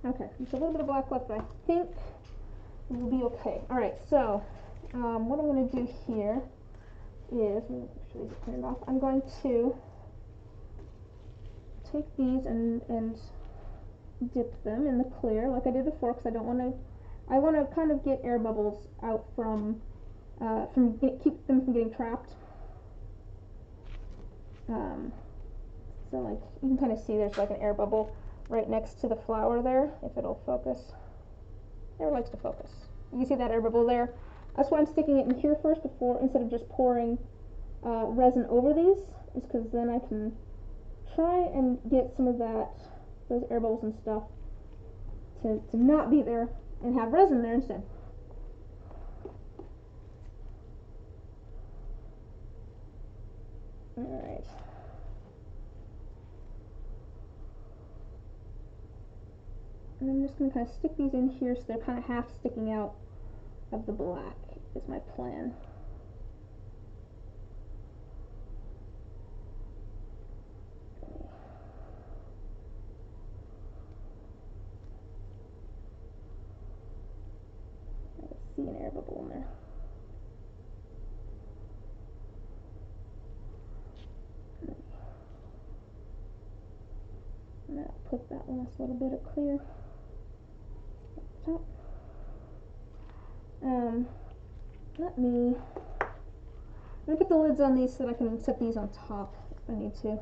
Okay, there's a little bit of black left, but I think it will be okay. Alright, so what I'm going to do here is, let me make sure these are cleared off. I'm going to take these and dip them in the clear like I did before, because I want to kind of get air bubbles out keep them from getting trapped. So like, you can kind of see there's like an air bubble right next to the flower there, if it'll focus. It likes to focus. You can see that air bubble there. That's why I'm sticking it in here first instead of just pouring resin over these, is because then I can try and get some of those air bubbles and stuff to not be there and have resin there instead. Alright. And I'm just going to kind of stick these in here so they're kind of half sticking out of the black, is my plan. I can see an air bubble in there. And I'll put that last little bit of clear at the top. I'm gonna put the lids on these so that I can set these on top if I need to.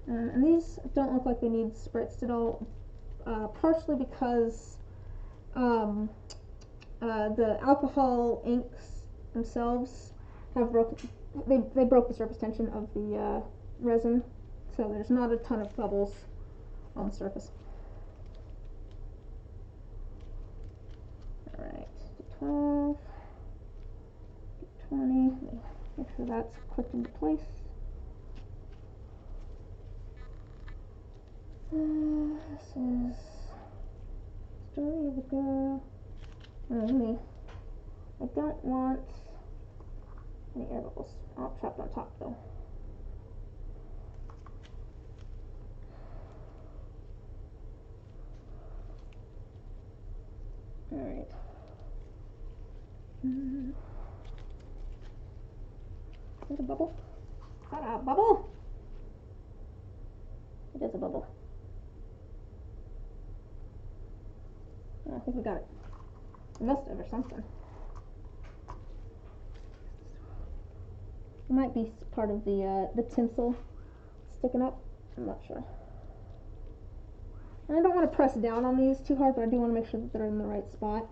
And these don't look like they need spritzed at all, partially because the alcohol inks themselves have they broke the surface tension of the resin, so there's not a ton of bubbles on the surface. Alright, 12, 20, make sure that's clicked into place. This is Story of a Girl. I don't want any air bubbles. All trapped on top though. Alright. Is that a bubble? Is that a bubble? It is a bubble. Oh, I think we got it. We must have, or something. It might be part of the tinsel sticking up. I'm not sure. And I don't want to press down on these too hard, but I do want to make sure that they're in the right spot.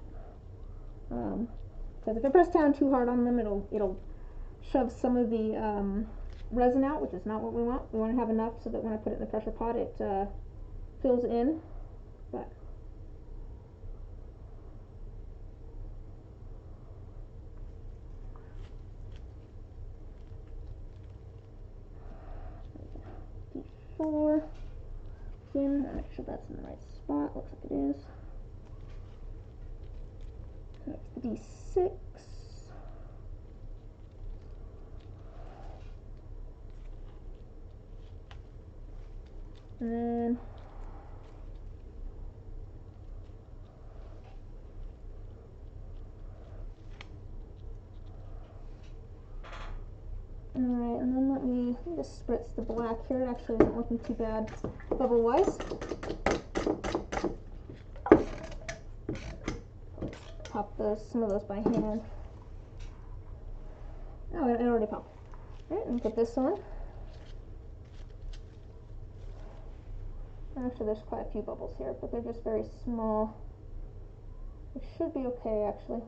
Because if I press down too hard on them, it'll shove some of the resin out, which is not what we want. We want to have enough so that when I put it in the pressure pot, it fills in. But D4. Again, I'll make sure that's in the right spot. Looks like it is. Next, the D6. And then alright, and then let me just spritz the black here. It actually isn't looking too bad bubble wise. Pop some of those by hand. Oh, it already popped. Alright, and put this on. Actually, there's quite a few bubbles here, but they're just very small. It should be okay, actually.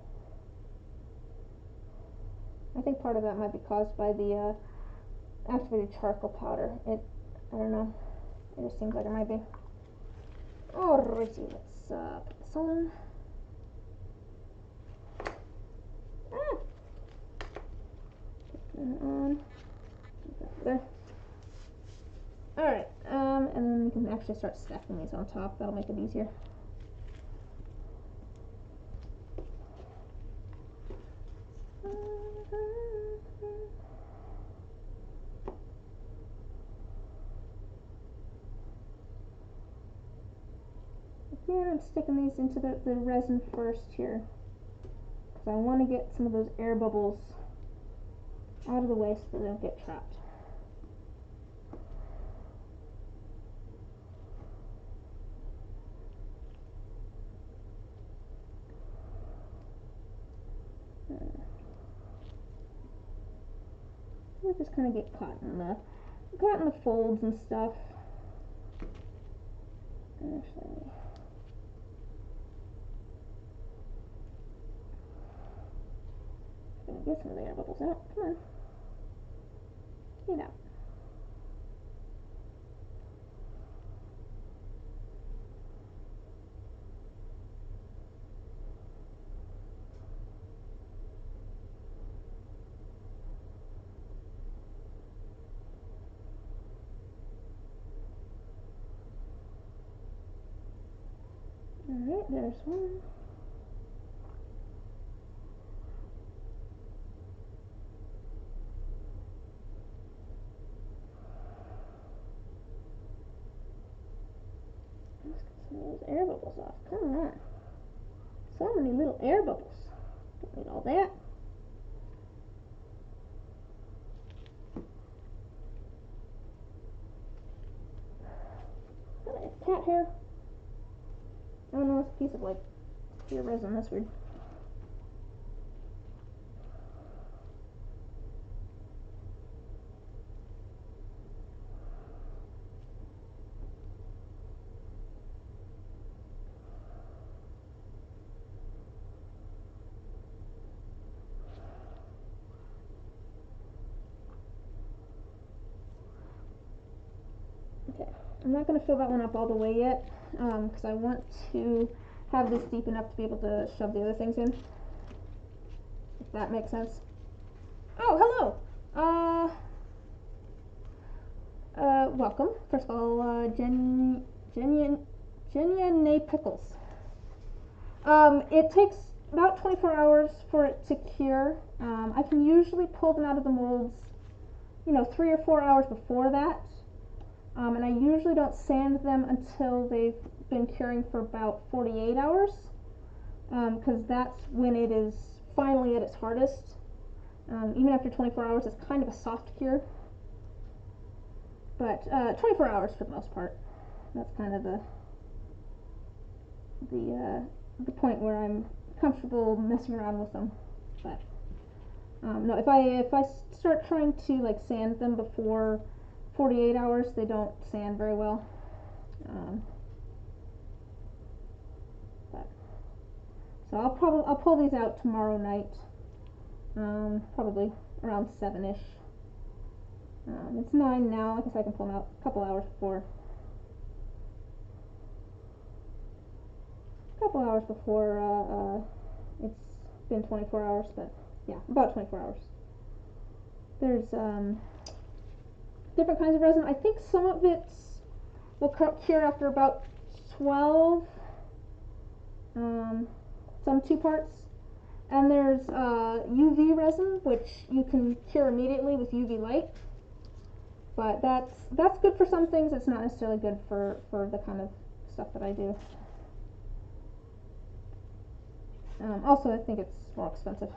I think part of that might be caused by the activated charcoal powder. I don't know. It just seems like it might be. Alrighty, let's put this on. Ah! Put that on. There. Alright, and then we can actually start stacking these on top. That'll make it easier. Again, I'm sticking these into the resin first here, because I want to get some of those air bubbles out of the way so they don't get trapped. They just kind of get caught in the folds and stuff. Actually, I'm gonna get some of the air bubbles out. Come on, get out. Alright, there's one. Let's get some of those air bubbles off. Come on. So many little air bubbles. Don't need all that. Cat hair. Oh no, it's a piece of like clear resin. That's weird. Okay, I'm not going to fill that one up all the way yet, because I want to have this deep enough to be able to shove the other things in, if that makes sense. Oh, hello! Welcome. First of all, Jenya Pickles. It takes about 24 hours for it to cure. I can usually pull them out of the molds, 3 or 4 hours before that. And I usually don't sand them until they've been curing for about 48 hours, because that's when it is finally at its hardest. Even after 24 hours, it's kind of a soft cure. But 24 hours for the most part. That's kind of the point where I'm comfortable messing around with them. But no, if I start trying to like sand them before 48 hours, they don't sand very well. So I'll pull these out tomorrow night, probably around 7ish. It's 9 now. Like I said, I can pull them out a couple hours before. It's been 24 hours, but yeah, about 24 hours. There's different kinds of resin. I think some of it will cure after about 12. Some 2 parts. And there's UV resin, which you can cure immediately with UV light. But that's good for some things. It's not necessarily good for the kind of stuff that I do. Also, I think it's more expensive.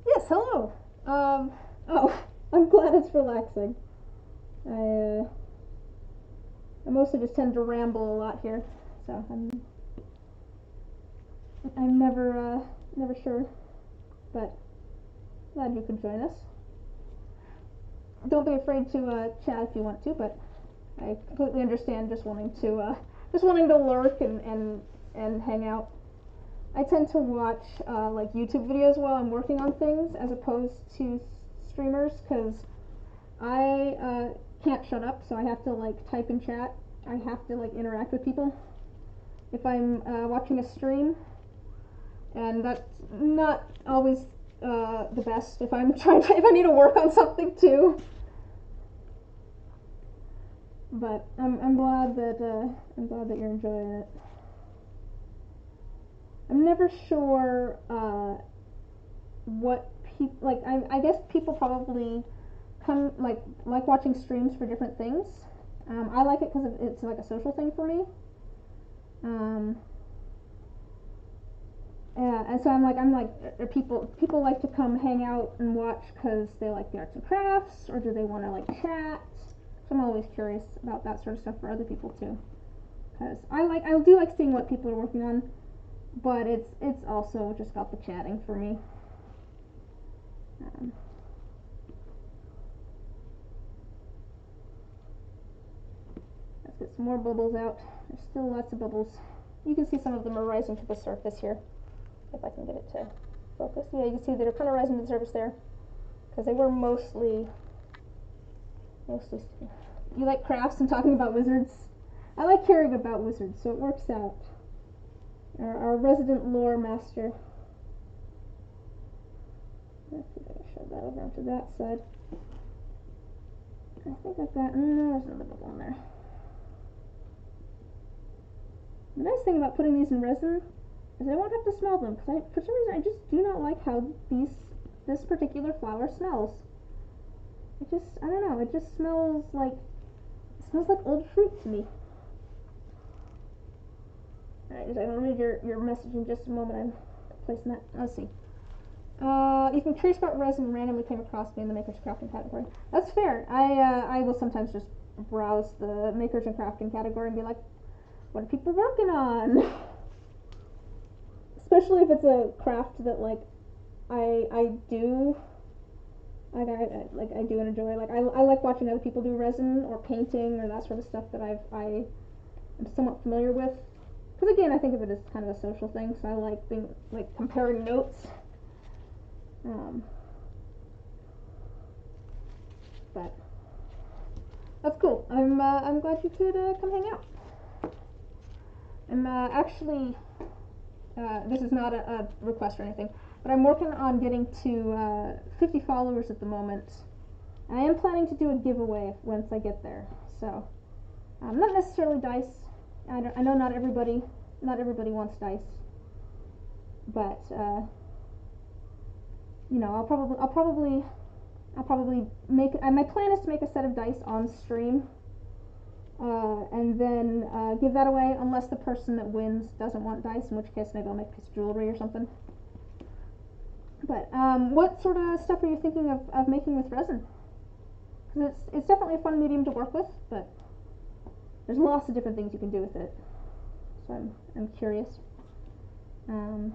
Yes, hello. Oh, I'm glad it's relaxing. I mostly just tend to ramble a lot here, so I'm never sure, but glad you could join us. Don't be afraid to chat if you want to, but I completely understand just wanting to lurk and hang out. I tend to watch like YouTube videos while I'm working on things as opposed to streamers, because I can't shut up, so I have to like type and chat. I have to like interact with people if I'm watching a stream, and that's not always the best if I'm if I need to work on something too. But I'm glad that you're enjoying it. I'm never sure what people like. I guess people probably come like watching streams for different things. I like it because it's like a social thing for me. And so I'm like, people like to come hang out and watch because they like the arts and crafts, or do they want to like chat? So I'm always curious about that sort of stuff for other people too, because I do like seeing what people are working on, but it's also just about the chatting for me. Let's get some more bubbles out. There's still lots of bubbles. You can see some of them are rising to the surface here. If I can get it to focus. Yeah, you can see they're kind of rising to the surface there, because they were mostly. You like crafts and talking about wizards? I like hearing about wizards, so it works out. Our resident lore master. Let's see if I can shove that over onto that side. I think I've got. No, there's another bubble in there. The nice thing about putting these in resin is I won't have to smell them, because for some reason I just do not like how this particular flower smells. I don't know, it just smells like old fruit to me. Alright, I'm gonna read your message in just a moment. I'm placing that. Let's see. You can curious about resin randomly came across me in the Makers Crafting category. That's fair. I will sometimes just browse the Makers and Crafting category and be like, what are people working on? Especially if it's a craft that like I do I do enjoy. Like I like watching other people do resin or painting or that sort of stuff that I am somewhat familiar with. Because again, I think of it as kind of a social thing, so I like being like comparing notes. But that's cool. I'm glad you could come hang out. I'm actually this is not a request or anything, but I'm working on getting to 50 followers at the moment. And I am planning to do a giveaway once I get there. So not necessarily dice. I know not everybody wants dice, but you know, I'll probably make. My plan is to make a set of dice on stream, and then give that away unless the person that wins doesn't want dice, in which case maybe I'll make a piece of jewelry or something. But what sort of stuff are you thinking of making with resin? Because it's definitely a fun medium to work with, but there's lots of different things you can do with it. So I'm curious. I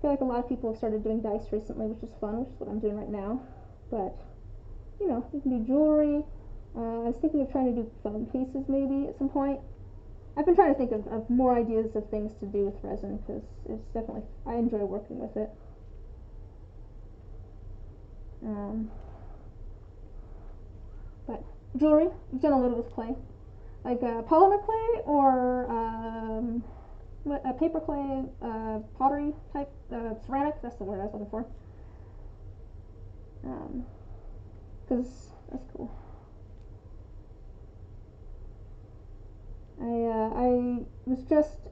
feel like a lot of people have started doing dice recently, which is fun, which is what I'm doing right now. But you know, you can do jewelry. I was thinking of trying to do phone cases maybe at some point. I've been trying to think of more ideas of things to do with resin because it's definitely, I enjoy working with it. But jewelry, I've done a little with clay, like polymer clay or paper clay, pottery type, ceramics. That's the word I was looking for. Because that's cool.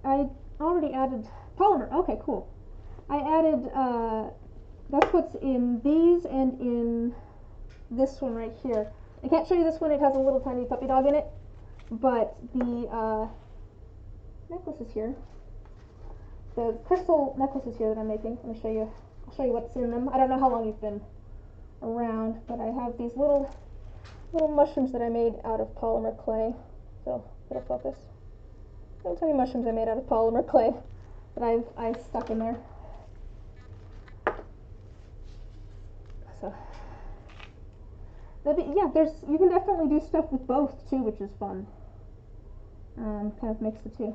I already added polymer. Okay, cool. I added, that's what's in these and in this one right here. I can't show you this one, it has a little tiny puppy dog in it, but the necklaces here, the crystal necklaces here that I'm making, let me show you, I'll show you what's in them. I don't know how long you've been around, but I have these little mushrooms that I made out of polymer clay. So it'll focus. Little tiny mushrooms I made out of polymer clay that I stuck in there. So yeah, you can definitely do stuff with both too, which is fun. Kind of mix the two.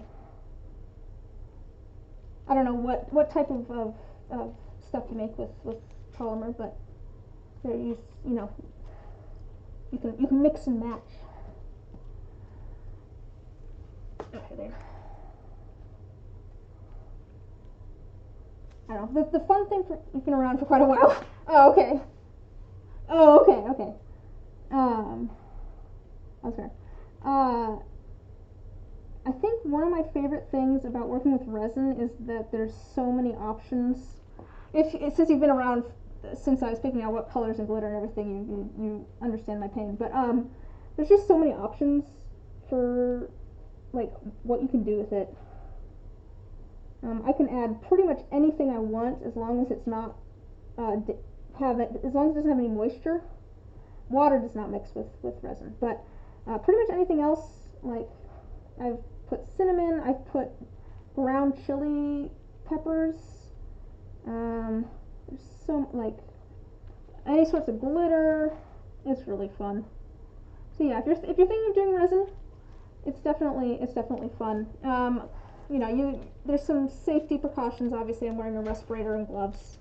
I don't know what type of stuff you make with polymer, but you know, you can mix and match. Okay, there. I don't know. The fun thing for, you've been around for quite a while. Oh, okay. Oh, okay. Okay. I think one of my favorite things about working with resin is that there's so many options. Since you've been around since I was picking out what colors and glitter and everything, you understand my pain. But there's just so many options for like what you can do with it. I can add pretty much anything I want as long as it's not as long as it doesn't have any moisture. Water does not mix with resin, but pretty much anything else. Like I've put cinnamon, I've put ground chili peppers. There's so like any sorts of glitter. It's really fun. So yeah, if you're thinking of doing resin, it's definitely fun. You know, there's some safety precautions. Obviously, I'm wearing a respirator and gloves.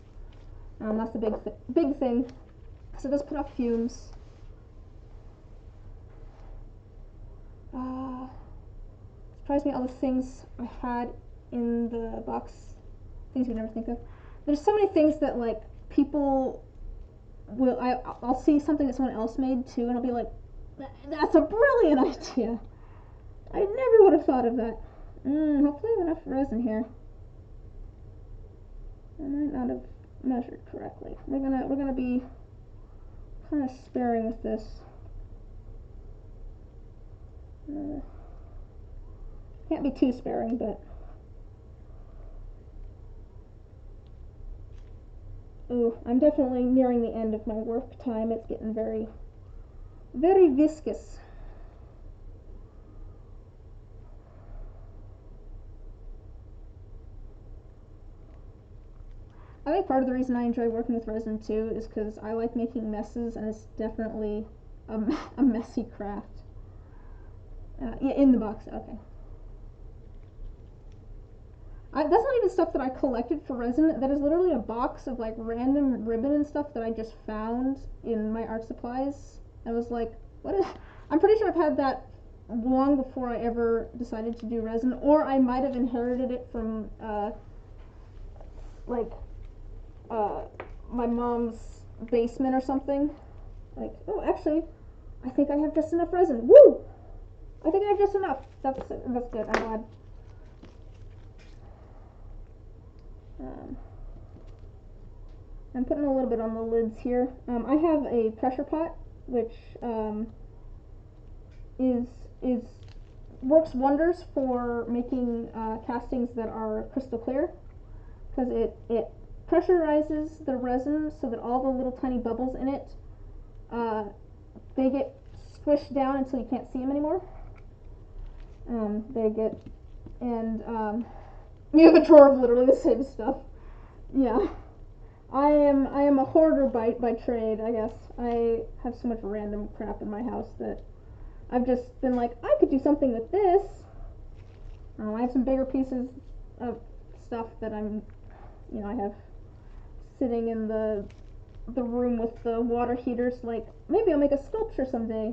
That's the big thing. So it does put off fumes. Surprised me all the things I had in the box. Things you'd never think of. There's so many things that like people will. I'll see something that someone else made too, and I'll be like, "That's a brilliant idea. I never would have thought of that." Hopefully I have enough resin here. I might not have measured correctly. We're gonna be kind of sparing with this. Can't be too sparing, but ooh, I'm definitely nearing the end of my work time. It's getting very, very viscous. I think part of the reason I enjoy working with resin too is because I like making messes, and it's definitely a messy craft. Yeah, in the box. Okay. That's not even stuff that I collected for resin. That is literally a box of like random ribbon and stuff that I just found in my art supplies. I was like, what is... I'm pretty sure I've had that long before I ever decided to do resin, or I might have inherited it from my mom's basement or something. Like, oh, actually, I think I have just enough resin. Woo! I think I have just enough. That's good. I'm glad. I'm putting a little bit on the lids here. I have a pressure pot, which is works wonders for making castings that are crystal clear, because it pressurizes the resin so that all the little tiny bubbles in it they get squished down until you can't see them anymore. You have a drawer of literally the same stuff. Yeah. I am a hoarder by trade, I guess. I have so much random crap in my house that I've just been like, I could do something with this. I have some bigger pieces of stuff that I have sitting in the room with the water heaters. Like, maybe I'll make a sculpture someday.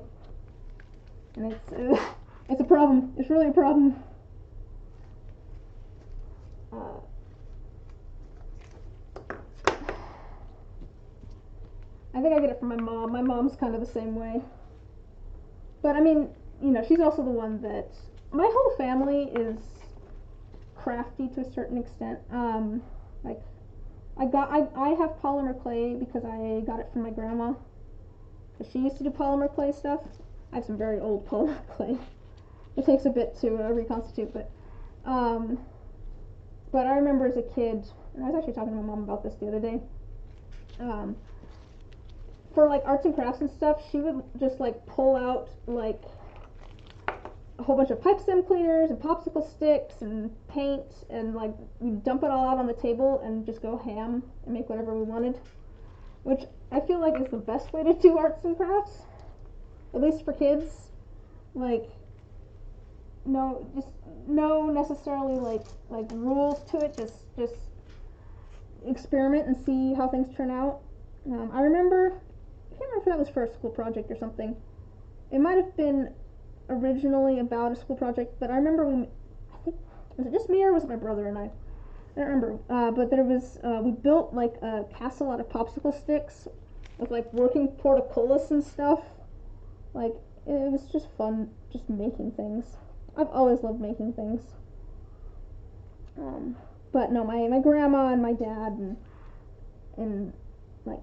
And it's a problem. It's really a problem. I think I get it from my mom. My mom's kind of the same way. But I mean, she's also the one that, my whole family is crafty to a certain extent. Like, I have polymer clay because I got it from my grandma. She used to do polymer clay stuff. I have some very old polymer clay. It takes a bit to reconstitute, but I remember as a kid, and I was actually talking to my mom about this the other day. For like arts and crafts and stuff, she would just like pull out like a whole bunch of pipe stem cleaners and popsicle sticks and paint, and like we'd dump it all out on the table and just go ham and make whatever we wanted, which I feel like is the best way to do arts and crafts, at least for kids. Like, no necessarily like rules to it, just experiment and see how things turn out. I can't remember if that was for a school project or something. It might have been originally about a school project, but I remember I think, was it just me or was it my brother and I? I don't remember. But there was, we built like a castle out of popsicle sticks with like working portcullis and stuff. Like, it was just fun, just making things. I've always loved making things. But no, my grandma and my dad and like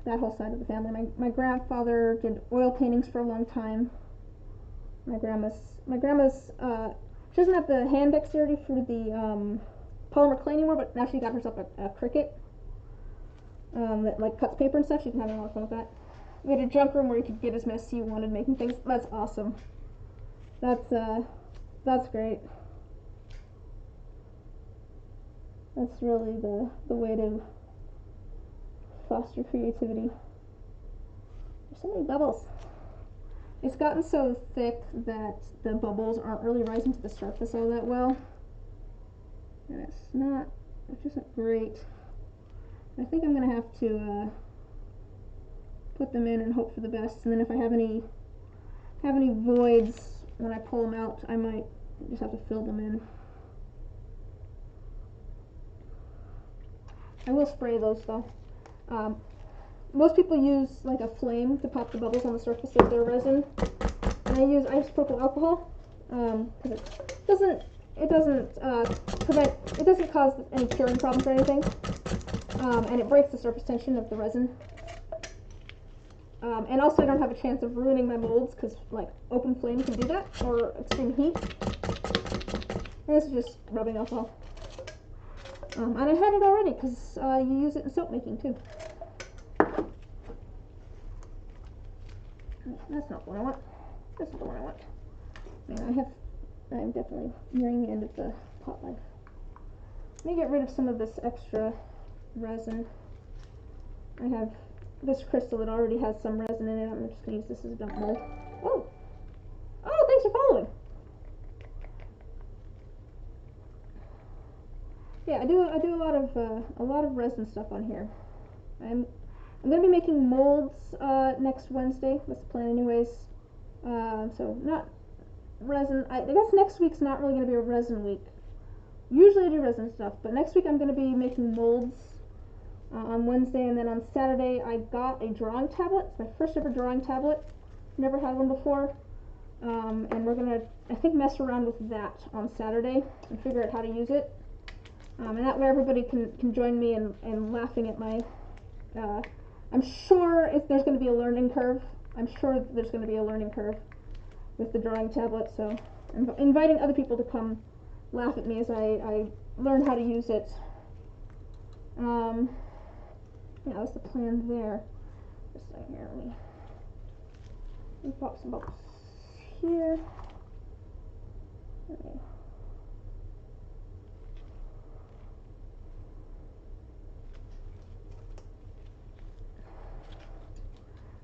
that whole side of the family. My grandfather did oil paintings for a long time. My grandma's she doesn't have the hand dexterity for the polymer clay anymore, but now she got herself a Cricut that like cuts paper and stuff. She's having a lot of fun with that. We had a junk room where you could get as messy you wanted making things. That's awesome. That's great. That's really the way to foster creativity. There's so many bubbles. It's gotten so thick that the bubbles aren't really rising to the surface all that well, and which isn't great. I think I'm gonna have to put them in and hope for the best, and then if I have any voids when I pull them out, I might just have to fill them in. I will spray those though. Most people use like a flame to pop the bubbles on the surface of their resin, and I use isopropyl alcohol because it doesn't cause any curing problems or anything, and it breaks the surface tension of the resin. And also I don't have a chance of ruining my molds because like open flame can do that, or extreme heat. And this is just rubbing alcohol. And I had it already because you use it in soap making too. That's not what I want. This is the one I want. Man, I'm definitely nearing the end of the pot life. Let me get rid of some of this extra resin. I have this crystal that already has some resin in it. I'm just going to use this as a dump mold. Oh, thanks for following. Yeah, I do a lot of resin stuff on here. I'm going to be making molds next Wednesday. That's the plan anyways. So not resin. I guess next week's not really going to be a resin week. Usually I do resin stuff, but next week I'm going to be making molds on Wednesday, and then on Saturday I got a drawing tablet. It's my first ever drawing tablet. Never had one before. And we're going to, I think, mess around with that on Saturday and figure out how to use it. And that way everybody can join me in laughing at my, I'm sure there's going to be a learning curve. I'm sure there's going to be a learning curve with the drawing tablet, so I'm inviting other people to come laugh at me as I learn how to use it. Yeah, that was the plan there. Just a second here, let me pop some bubbles here. Okay.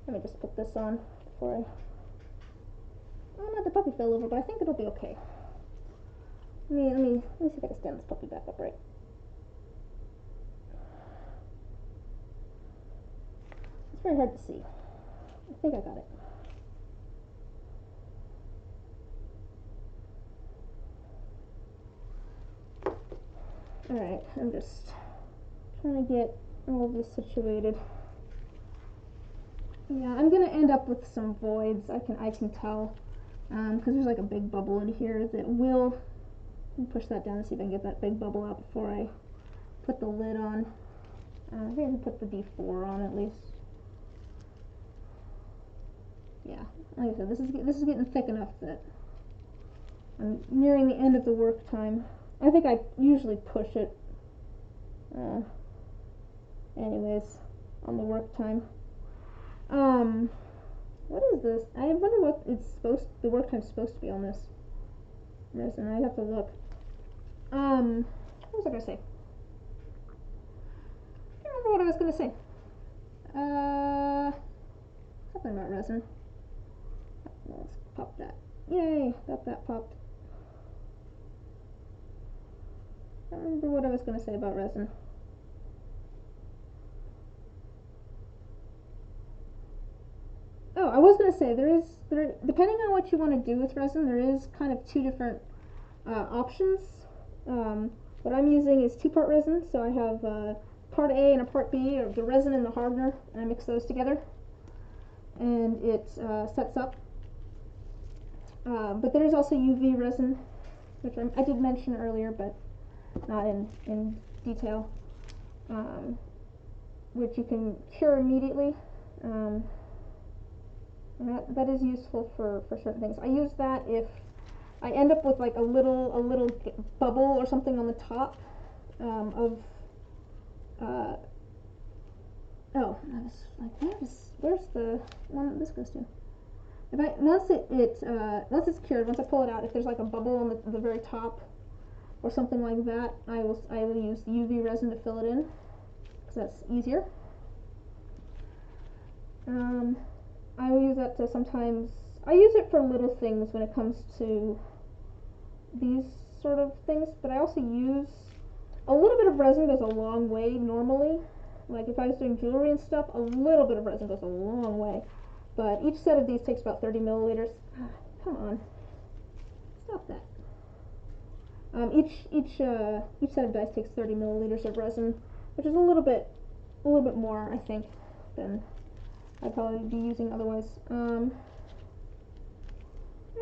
Let me just put this on before I... Oh, not the puppy fell over, but I think it'll be okay. Let me see if I can stand this puppy back upright. It's very hard to see. I think I got it. Alright, I'm just trying to get all of this situated. Yeah, I'm gonna end up with some voids, I can tell. Because there's like a big bubble in here that will... Let me push that down and see if I can get that big bubble out before I put the lid on. I think I can put the D4 on at least. Yeah, like I said, this is getting thick enough that I'm nearing the end of the work time. I think I usually push it anyways on the work time. What is this? I wonder what the work time's supposed to be on this resin. I have to look. What was I gonna say? I can't remember what I was gonna say. Something about resin. Let's pop that. Yay, got that popped. I don't remember what I was gonna say about resin. Oh, I was gonna say there depending on what you want to do with resin, there is kind of two different options. What I'm using is two-part resin, so I have part A and a part B, or the resin and the hardener, and I mix those together, and it sets up. But there's also UV resin, which I did mention earlier, but not in detail, which you can cure immediately. And that is useful for certain things. I use that if I end up with like a little bubble or something on the top of oh, I was like, where's the one that this goes to? If I once it's cured, once I pull it out, if there's like a bubble on the very top or something like that, I will use the UV resin to fill it in because that's easier. I will use that to sometimes. I use it for little things when it comes to these sort of things, but I also use a little bit of resin goes a long way normally. Like if I was doing jewelry and stuff, a little bit of resin goes a long way. But each set of these takes about 30 milliliters. Come on, stop that. Each set of dice takes 30 milliliters of resin, which is a little bit more, I think, than I'd probably be using otherwise. I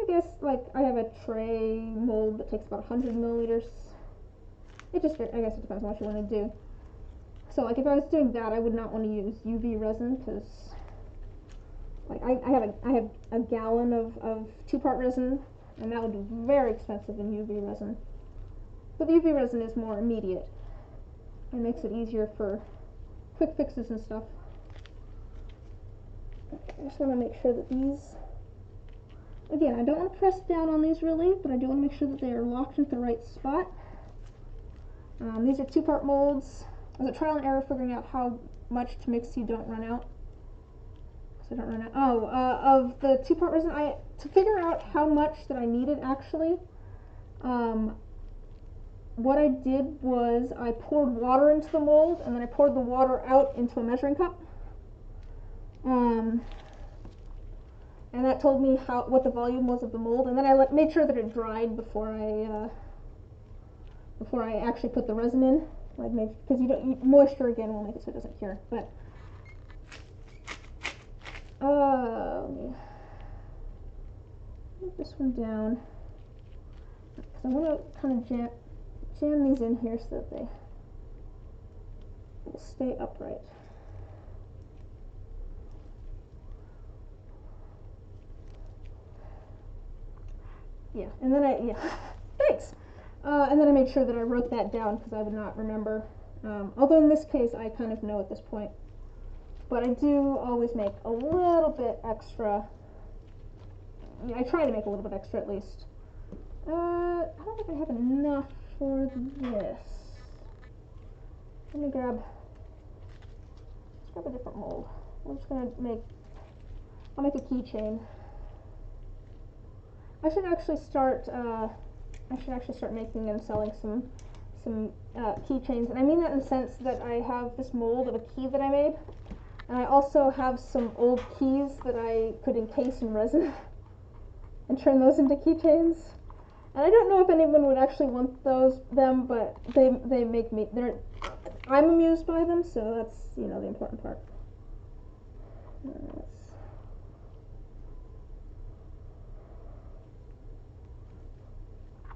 guess like I have a tray mold that takes about 100 milliliters. I guess it depends on what you want to do. So like if I was doing that, I would not want to use UV resin because like I have a gallon of two-part resin, and that would be very expensive in UV resin. But the UV resin is more immediate and makes it easier for quick fixes and stuff. I just want to make sure that these, again, I don't want to press down on these really, but I do want to make sure that they are locked into the right spot. These are two-part molds. I was a trial and error figuring out how much to mix so you don't run out. So I don't run out. Oh, of the two-part resin, to figure out how much that I needed actually, what I did was I poured water into the mold, and then I poured the water out into a measuring cup. And that told me what the volume was of the mold, and then I made sure that it dried before I actually put the resin in, like because moisture again will make it so it doesn't cure. But let me put this one down because I want to kind of jam these in here so that they will stay upright. Yeah, and then thanks. And then I made sure that I wrote that down because I would not remember. Although in this case, I kind of know at this point. But I do always make a little bit extra. I try to make a little bit extra at least. I don't think I have enough for this. Let me grab a different mold. I'm just gonna I'll make a keychain. I should actually start I should actually start making and selling some keychains, and I mean that in the sense that I have this mold of a key that I made, and I also have some old keys that I could encase in resin and turn those into keychains. And I don't know if anyone would actually want them, but they make me, I'm amused by them, so that's, you know, the important part.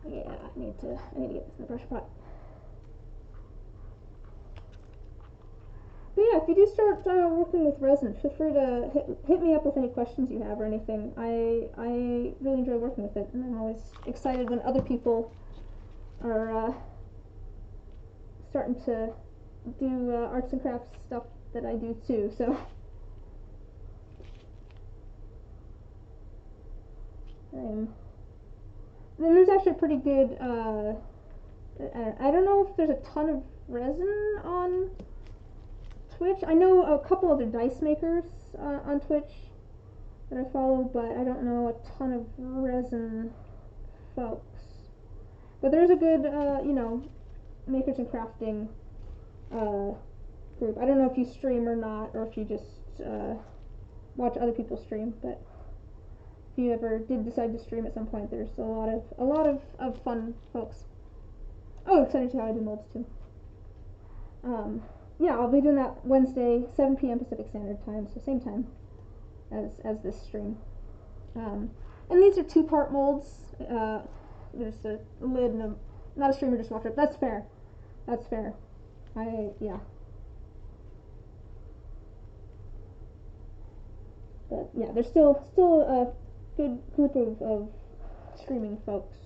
Yeah, I need to get this in the brush pot. But yeah, if you do start working with resin, feel free to hit me up with any questions you have or anything. I really enjoy working with it, and I'm always excited when other people are starting to do arts and crafts stuff that I do too. So. Then there's actually pretty good, I don't know if there's a ton of resin on Twitch. I know a couple other dice makers on Twitch that I follow, but I don't know a ton of resin folks. But there's a good, you know, makers and crafting group. I don't know if you stream or not, or if you just watch other people stream, but if you ever did decide to stream at some point, there's a lot of fun folks. Oh, excited to see how I do molds too. Yeah, I'll be doing that Wednesday, 7 p.m. Pacific Standard Time, so same time as this stream. And these are 2-part molds. There's a lid and not a streamer dishwasher. That's fair. That's fair. Yeah. But yeah, there's still a good group of streaming folks.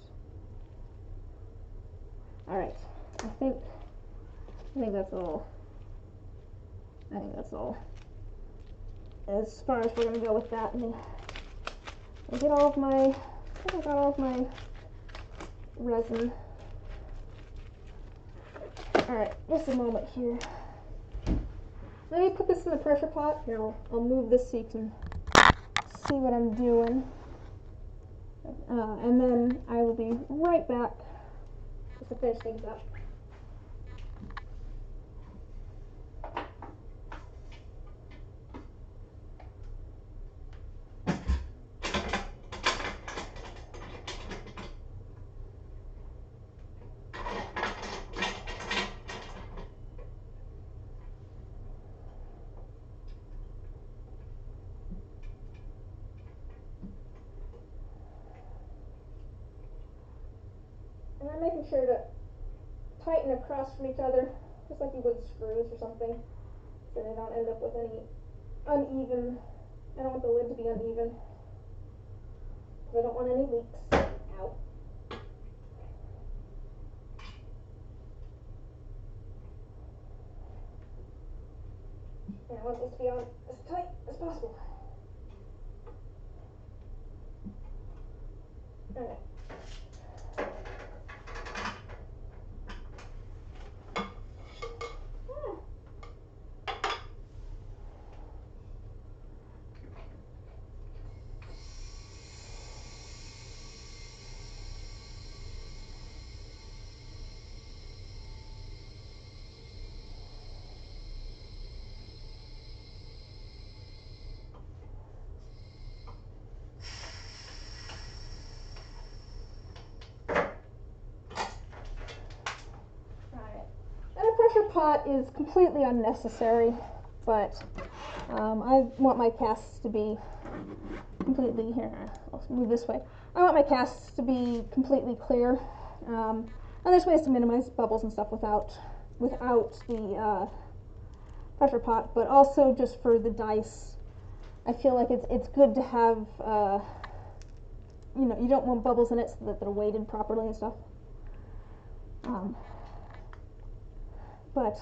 Alright, I think that's all. I think that's all. As far as we're gonna go with that, I get all of my, I think I got all of my resin. Alright, just a moment here. Let me put this in the pressure pot. Here, I'll move this so you can see what I'm doing. And then I will be right back just to finish things up. And I'm making sure to tighten across from each other, just like you would screws or something, so they don't end up with any uneven. I don't want the lid to be uneven, because I don't want any leaks. Ow. And I want this to be on as tight as possible. Alright. Pressure pot is completely unnecessary, but I want my casts to be completely, here, I'll move this way. I want my casts to be completely clear. And there's ways to minimize bubbles and stuff without the pressure pot, but also just for the dice. I feel like it's good to have, you know, you don't want bubbles in it so that they're weighted properly and stuff. But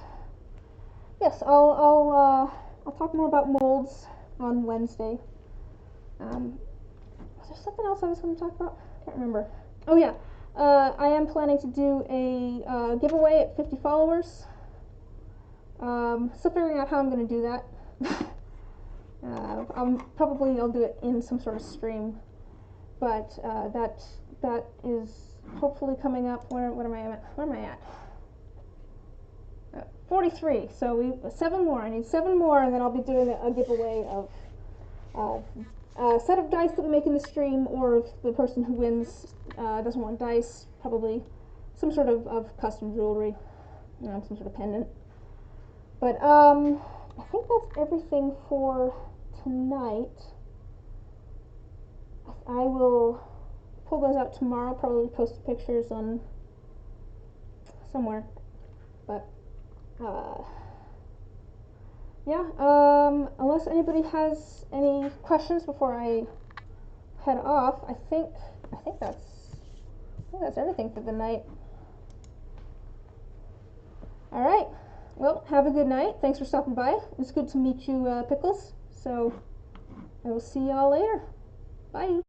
yes, I'll talk more about molds on Wednesday. Was there something else I was going to talk about? Can't remember. Oh yeah, I am planning to do a giveaway at 50 followers. Still figuring out how I'm going to do that. I'll do it in some sort of stream, but that is hopefully coming up. What am I at? Where am I at? 43. So we 7 more. I need 7 more, and then I'll be doing a giveaway of a set of dice that we make in the stream, or if the person who wins doesn't want dice, probably some sort of custom jewelry, some sort of pendant. But I think that's everything for tonight. I will pull those out tomorrow, probably post pictures on somewhere. But yeah, unless anybody has any questions before I head off, I think that's everything for the night. All right. Well, have a good night. Thanks for stopping by. It's good to meet you, Pickles. So I will see y'all later. Bye.